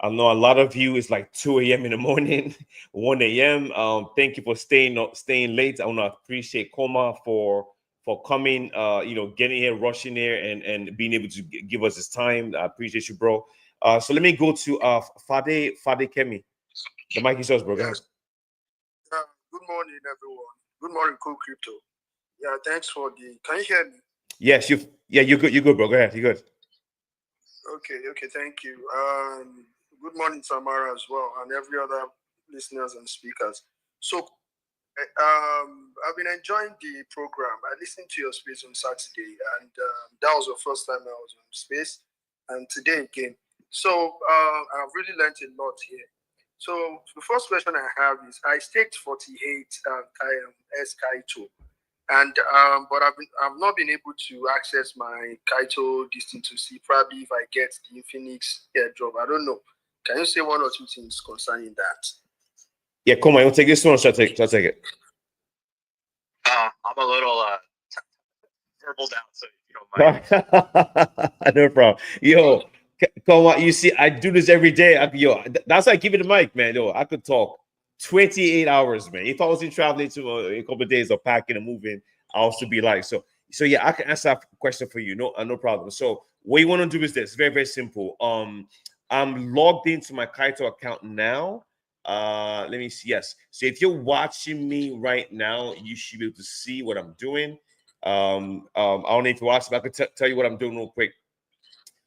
[SPEAKER 1] I know a lot of you is like 2 a.m. in the morning, 1 a.m. Thank you for staying late. I want to appreciate KOMA for coming, getting here, rushing here, and being able to give us this time. I appreciate you, bro. So let me go to Fade Kemi. The mic is yours, bro.
[SPEAKER 14] Yes. Good morning, everyone. Good morning, Cool Crypto. Yeah, thanks for the. Can you hear me?
[SPEAKER 1] Yes, you're good. You're good, bro. Go ahead. You're good.
[SPEAKER 14] Okay, thank you. Good morning, Samara, as well, and every other listeners and speakers. So, I've been enjoying the program. I listened to your space on Saturday, and that was the first time I was on space, and today again. So, I've really learned a lot here. So, the first question I have is: I staked 48 Kaito. And but I've not been able to access my Kaito distance to see probably if I get the Infinix airdrop. I don't know. Can you say 1 or 2 things concerning that?
[SPEAKER 1] Yeah, come on, you want to take this one or should I take it?
[SPEAKER 8] I'm a little verbal down, so if you don't mind.
[SPEAKER 1] No problem. Yo, come on, you see, I do this every day. That's why I give it the mic, man. Yo, I could talk 28 hours, man. If I wasn't traveling to a couple of days of packing and moving, I also be like, so yeah, I can answer that question for you. No problem. So what you want to do is this, very, very simple. I'm logged into my Kaito account now. Let me see. Yes. So if you're watching me right now, you should be able to see what I'm doing. I don't know if you watch, but I could tell you what I'm doing real quick.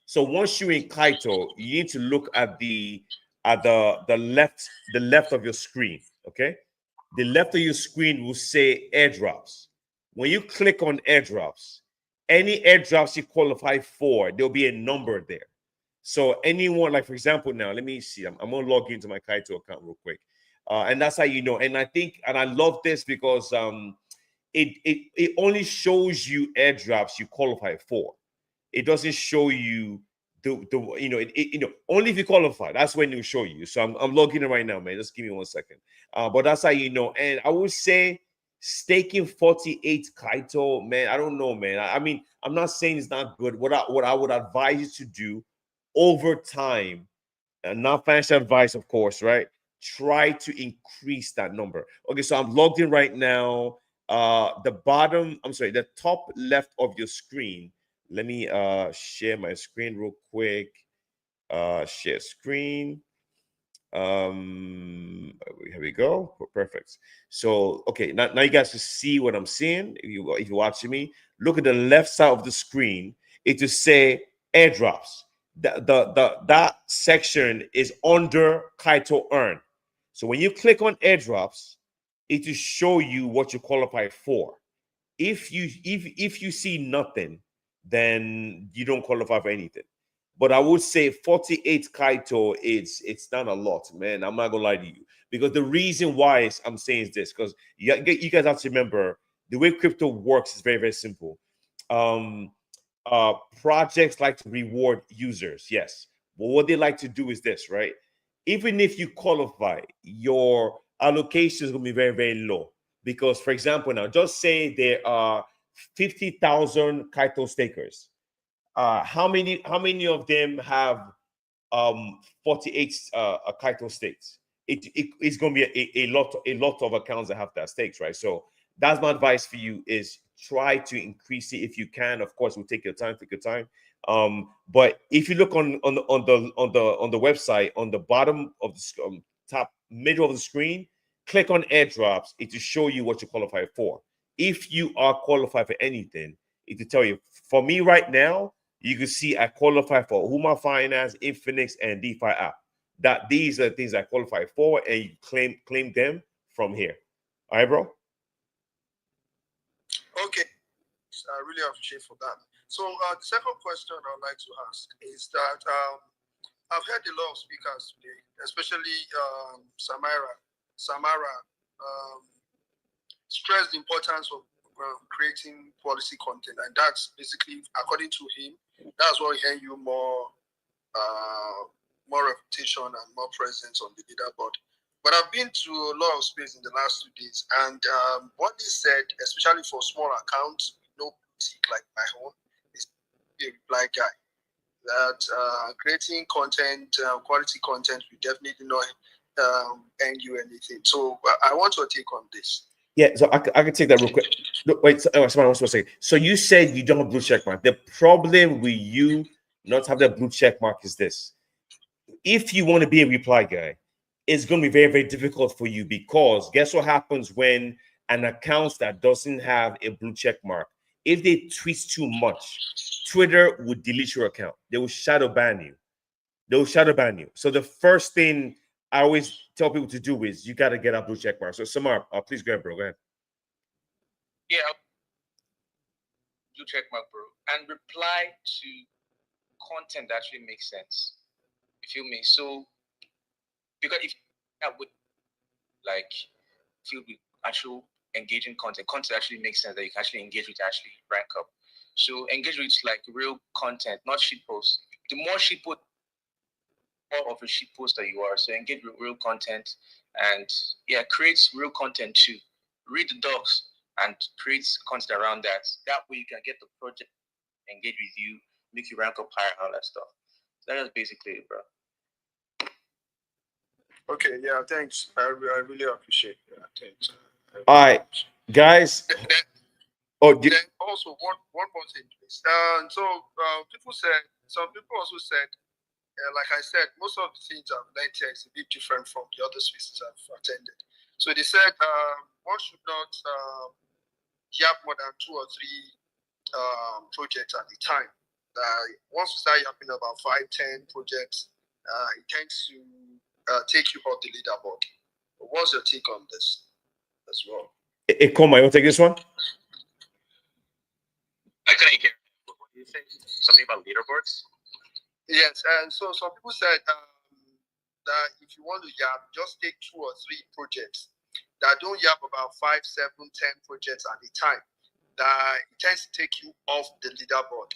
[SPEAKER 1] So once you're in Kaito, you need to look at the left of your screen. Okay, the left of your screen will say airdrops. When you click on airdrops, any airdrops you qualify for, there'll be a number there. So anyone, like for example, now let me see. I'm gonna log into my Kaito account real quick, and that's how you know. And I think, and I love this because it only shows you airdrops you qualify for. It doesn't show you the only if you qualify, that's when it'll show you. So I'm logging in right now, man. Just give me 1 second. But that's how you know. And I would say staking 48 Kaito, man. I don't know, man. I mean, I'm not saying it's not good. What I would advise you to do over time, and not financial advice, of course, right? Try to increase that number. Okay, so I'm logged in right now. The top left of your screen. Let me share my screen real quick. Share screen. Here we go. Perfect. So okay, now you guys can see what I'm seeing. If you're watching me, look at the left side of the screen. It will say airdrops. That section is under Kaito Earn. So when you click on airdrops, it will show you what you qualify for. If you see nothing, then you don't qualify for anything. But I would say 48 Kaito, it's not a lot, man. I'm not gonna lie to you. Because the reason why I'm saying is this, because you guys have to remember the way crypto works is very, very simple. Projects like to reward users, yes. But what they like to do is this, right? Even if you qualify, your allocation is gonna be very, very low. Because, for example, now just say there are 50,000 Kaito stakers. How many of them have 48 Kaito stakes? It's going to be a lot of accounts that have that stakes, right? So that's my advice for you: is try to increase it if you can. Of course, we'll take your time. But if you look on the website, on the bottom of the top middle of the screen, click on airdrops. It will show you what you qualify for. If you are qualified for anything, it will tell you. For me right now, you can see I qualify for KOMA Finance, Infinix, and DeFi app. That these are the things I qualify for, and you claim them from here. All right, bro.
[SPEAKER 14] Okay, I really appreciate for that. So the second question I'd like to ask is that I've heard a lot of speakers today, especially Samara, stress the importance of creating policy content, and that's basically, according to him, that's what he you more reputation and more presence on the leaderboard. But I've been to a lot of space in the last 2 days, and what they said, especially for small accounts, no boutique like my own, is a reply guy that creating content, quality content, will definitely not earn you anything. So I want your take on this.
[SPEAKER 1] Yeah, so I can take that real quick. Look, wait, someone else was saying. So you said you don't have blue check mark. The problem with you not have that blue check mark is this: if you want to be a reply guy, it's going to be very, very difficult for you, because guess what happens when an account that doesn't have a blue check mark, if they tweet too much, Twitter would delete your account. They will shadow ban you. So the first thing I always tell people to do is you got to get a blue check mark. So Samar, please go ahead, bro. Go ahead.
[SPEAKER 10] Yeah, blue check mark, bro, and reply to content that actually makes sense. You feel me? So because if I would like feel with actual engaging content actually makes sense that you can actually engage with, actually rank up. So engage with like real content, not shit posts. The more shit post, more of a shit poster you are. So engage with real content, and yeah, create real content too. Read the docs and create content around that. That way you can get the project engage with you, make you rank up higher, and all that stuff. That is basically it, bro.
[SPEAKER 14] Okay, yeah, thanks. I really appreciate it. Thanks.
[SPEAKER 1] All right, guys.
[SPEAKER 14] Then also one more thing, please. Some people also said, like I said, most of the things I've learned here is a bit different from the other spaces I've attended. So they said one should not have more than 2 or 3 projects at a time. Once you start yapping about 5, 10 projects, it tends to take you off the leaderboard. What's your take on this as well?
[SPEAKER 1] KOMA, you want to take this one?
[SPEAKER 8] I couldn't hear. What did you say? Something about leaderboards?
[SPEAKER 14] Yes, and so some people said that if you want to yap, just take 2 or 3 projects that don't yap about 5, 7, 10 projects at a time, that it tends to take you off the leaderboard,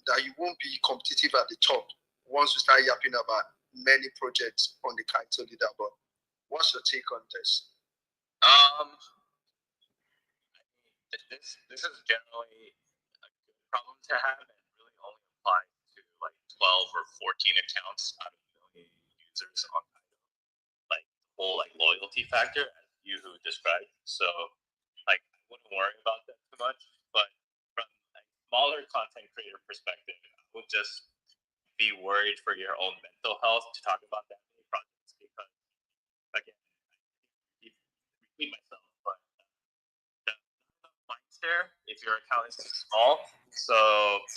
[SPEAKER 14] that you won't be competitive at the top once you start yapping about many projects on the Kaito leaderboard. What's your take on this?
[SPEAKER 8] This is generally a good problem to have, and really only applies to like 12 or 14 accounts out of a million users on Kaido. Like the whole like loyalty factor, as you described. So like I wouldn't worry about that too much. But from a smaller content creator perspective, I would just be worried for your own mental health to talk about that many projects because again, I repeat myself, but mindshare if your account is too small. So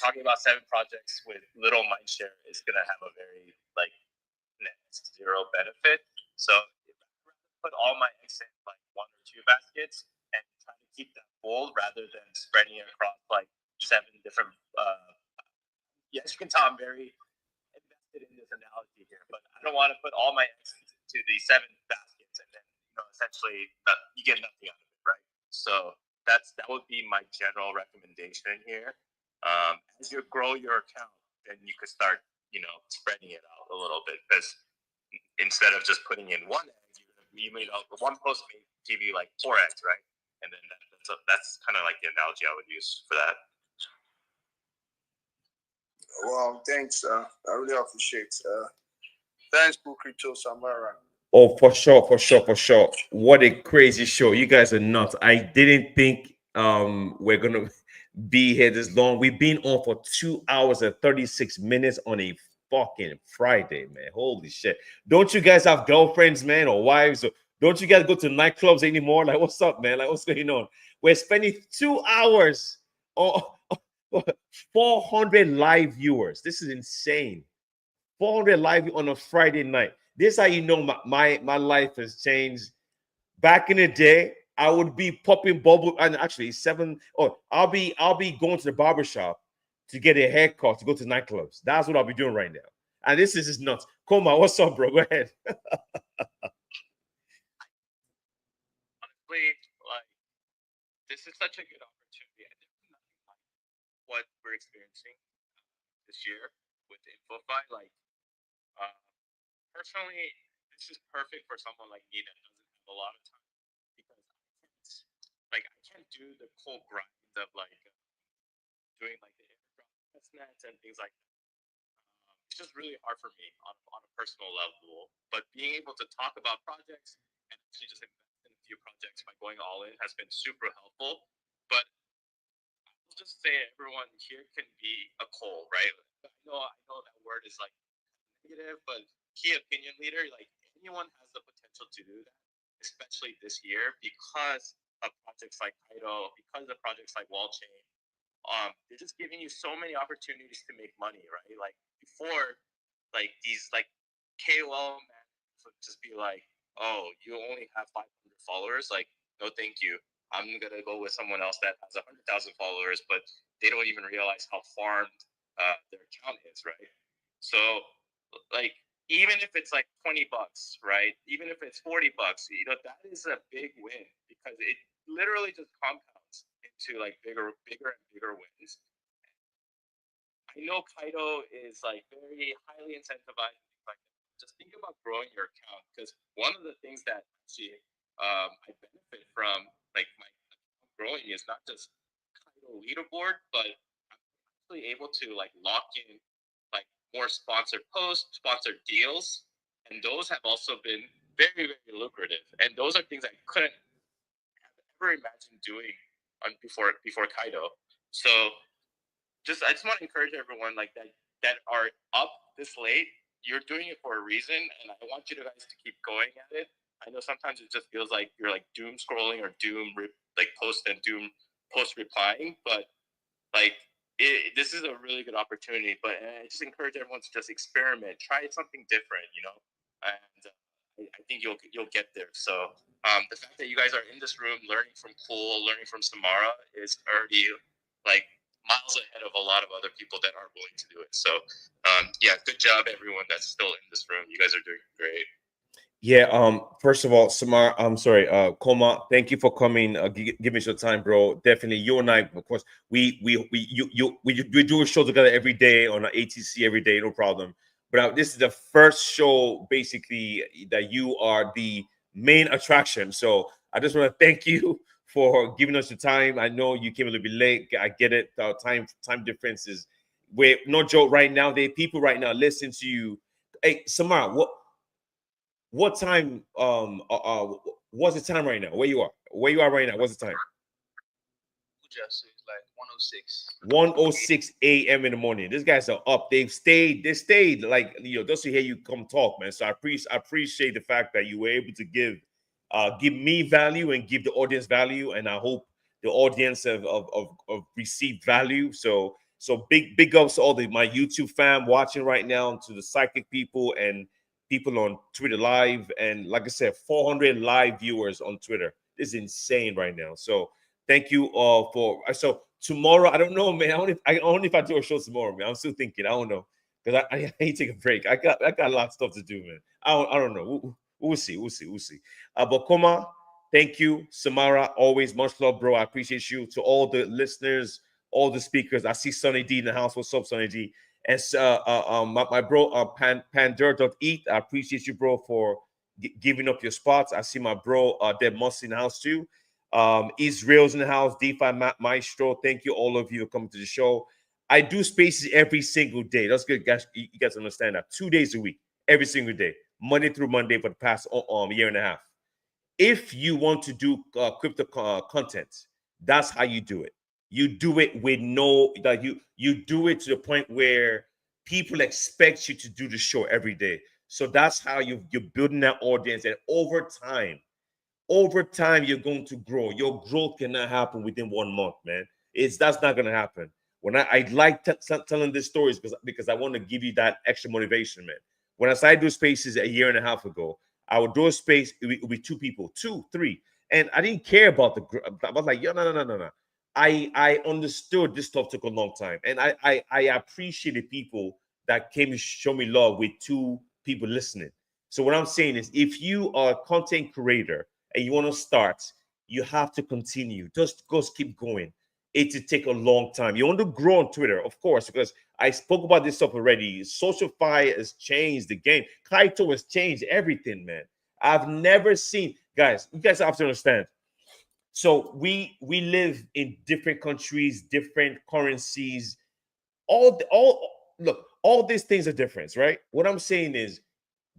[SPEAKER 8] talking about 7 projects with little mindshare is gonna have a very like net zero benefit. So if I put all my eggs in like 1 or 2 baskets and try to keep them full rather than spreading it across like 7 different. Yes, you can tell I'm very invested in this analogy here, but I don't want to put all my eggs into the 7 baskets and then essentially you get nothing out of it, right? So that would be my general recommendation here. As you grow your account, then you could start spreading it out a little bit because instead of just putting in 1 egg, you made one post may give you like 4 eggs, right? And then that's kind of like the analogy I would use for that.
[SPEAKER 14] Wow, thanks. I really appreciate. Thanks, Bukrito Samara.
[SPEAKER 1] Oh, for sure, for sure, for sure. What a crazy show. You guys are nuts. I didn't think we're gonna be here this long. We've been on for 2 hours and 36 minutes on a fucking Friday, man. Holy shit. Don't you guys have girlfriends, man, or wives? Or don't you guys go to nightclubs anymore? Like, what's up, man? Like, what's going on? We're spending 2 hours on 400 live viewers. This is insane. 400 live on a Friday night. This is how you know my life has changed. Back in the day, I would be popping bubble, and actually I'll be going to the barbershop to get a haircut to go to nightclubs. That's what I'll be doing right now. And this is just nuts. Koma, what's up, bro? Go ahead.
[SPEAKER 8] Honestly, like this is such a good opportunity. I think nothing like what we're experiencing this year with Infofi. Like personally, this is perfect for someone like me that doesn't have a lot of time because I can't do the whole grind of like doing like the airdrop test nets and things like that. It's just really hard for me on a personal level. But being able to talk about projects and actually just invest in a few projects by going all in has been super helpful. But I'll just say everyone here can be a Cole, right? I know that word is like negative, but key opinion leader, like anyone has the potential to do that, especially this year because of projects like Kaito, because of projects like Wallchain. They're just giving you so many opportunities to make money, right? Like before, like these like KOL man would just be like, oh, you only have 500 followers, like no thank you. I'm gonna go with someone else that has 100,000 followers, but they don't even realize how farmed their account is, right? So like even if it's like $20, right? Even if it's $40, that is a big win because it literally just compounds into like bigger and bigger wins. I know Kaito is like very highly incentivized. Like, just think about growing your account because one of the things that actually I benefit from like my account growing is not just Kaito leaderboard, but I'm actually able to like lock in like more sponsored posts, sponsored deals, and those have also been very, very lucrative. And those are things I couldn't have ever imagined doing before Kaito. So I just want to encourage everyone like that are up this late. You're doing it for a reason, and I want you guys to keep going at it. I know sometimes it just feels like you're like doom scrolling or post and doom post replying, but like this is a really good opportunity. But I just encourage everyone to just experiment, try something different, and I think you'll get there. So the fact that you guys are in this room learning from Cool, learning from Samara is already like miles ahead of a lot of other people that aren't willing to do it. So yeah, good job everyone that's still in this room. You guys are doing great.
[SPEAKER 1] Yeah. First of all, Samar, I'm sorry. Koma, thank you for coming. Give me your time, bro. Definitely, you and I, of course, we do a show together every day on ATC every day, no problem. But this is the first show, basically, that you are the main attraction. So I just want to thank you for giving us the time. I know you came a little bit late. I get it. Time differences. We're no joke right now. There are people right now listening to you. Hey, Samar, what time what's the time right now? Where you are? Where you are right now? What's the time?
[SPEAKER 10] So it's like 106.
[SPEAKER 1] 1:06 a.m. in the morning. These guys are up. They stayed like just to hear you come talk, man. So I appreciate the fact that you were able to give me value and give the audience value. And I hope the audience of received value. So big ups to all my YouTube fam watching right now, to the psychic people and people on Twitter live. And like I said, 400 live viewers on Twitter. This is insane right now. So thank you all for tomorrow. I don't know, man. I don't know if I do a show tomorrow, man. I'm still thinking. I don't know because I need to take a break. I got a lot of stuff to do, man. I don't know. We'll see. We'll see. But Koma, thank you, Samara. Always much love, bro. I appreciate you. To all the listeners, all the speakers. I see Sonny D in the house. What's up, Sonny D? And my bro, Pandora.eat. I appreciate you, bro, for giving up your spots. I see my bro, Deb Moss in the house too. Israel's in the house. DeFi Maestro. Thank you, all of you, for coming to the show. I do spaces every single day. That's good, guys. You guys understand that. 2 days a week, every single day, Monday through Monday for the past year and a half. If you want to do crypto content, that's how you do it. You do it with no that you do it to the point where people expect you to do the show every day. So that's how you're building that audience, and over time you're going to grow. Your growth cannot happen within 1 month, man. That's not going to happen. When I like telling these stories because I want to give you that extra motivation, man. When I started doing spaces a year and a half ago, I would do a space with two people, two, three, and I didn't care about I was like, yo, no. I understood this stuff took a long time, and I appreciated people that came to show me love with two people listening. So what I'm saying is, if you are a content creator and you want to start, you have to continue. Just keep going. It will take a long time. You want to grow on Twitter, of course, because I spoke about this stuff already. Social fire has changed the game. Kaito has changed everything, man. I've never seen, guys. You guys have to understand. So we live in different countries, different currencies. All look, all these things are different, right? What I'm saying is,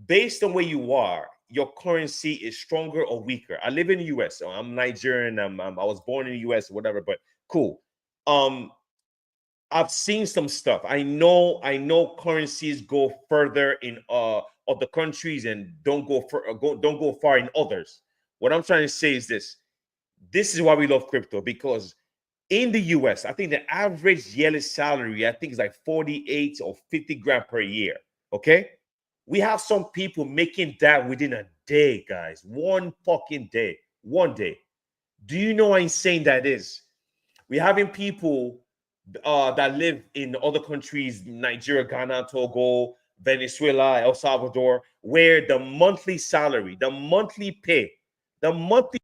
[SPEAKER 1] based on where you are, your currency is stronger or weaker. I live in the US. So I'm Nigerian. I was born in the US, whatever. But cool. I've seen some stuff. I know currencies go further in other countries and don't go far in others. What I'm trying to say is this. This is why we love crypto, because in the US, I think the average yearly salary, I think, is like 48 or 50 grand per year. Okay. We have some people making that within a day, guys. One fucking day. One day. Do you know how insane that is? We're having people that live in other countries, Nigeria, Ghana, Togo, Venezuela, El Salvador, where the monthly salary, the monthly pay, the monthly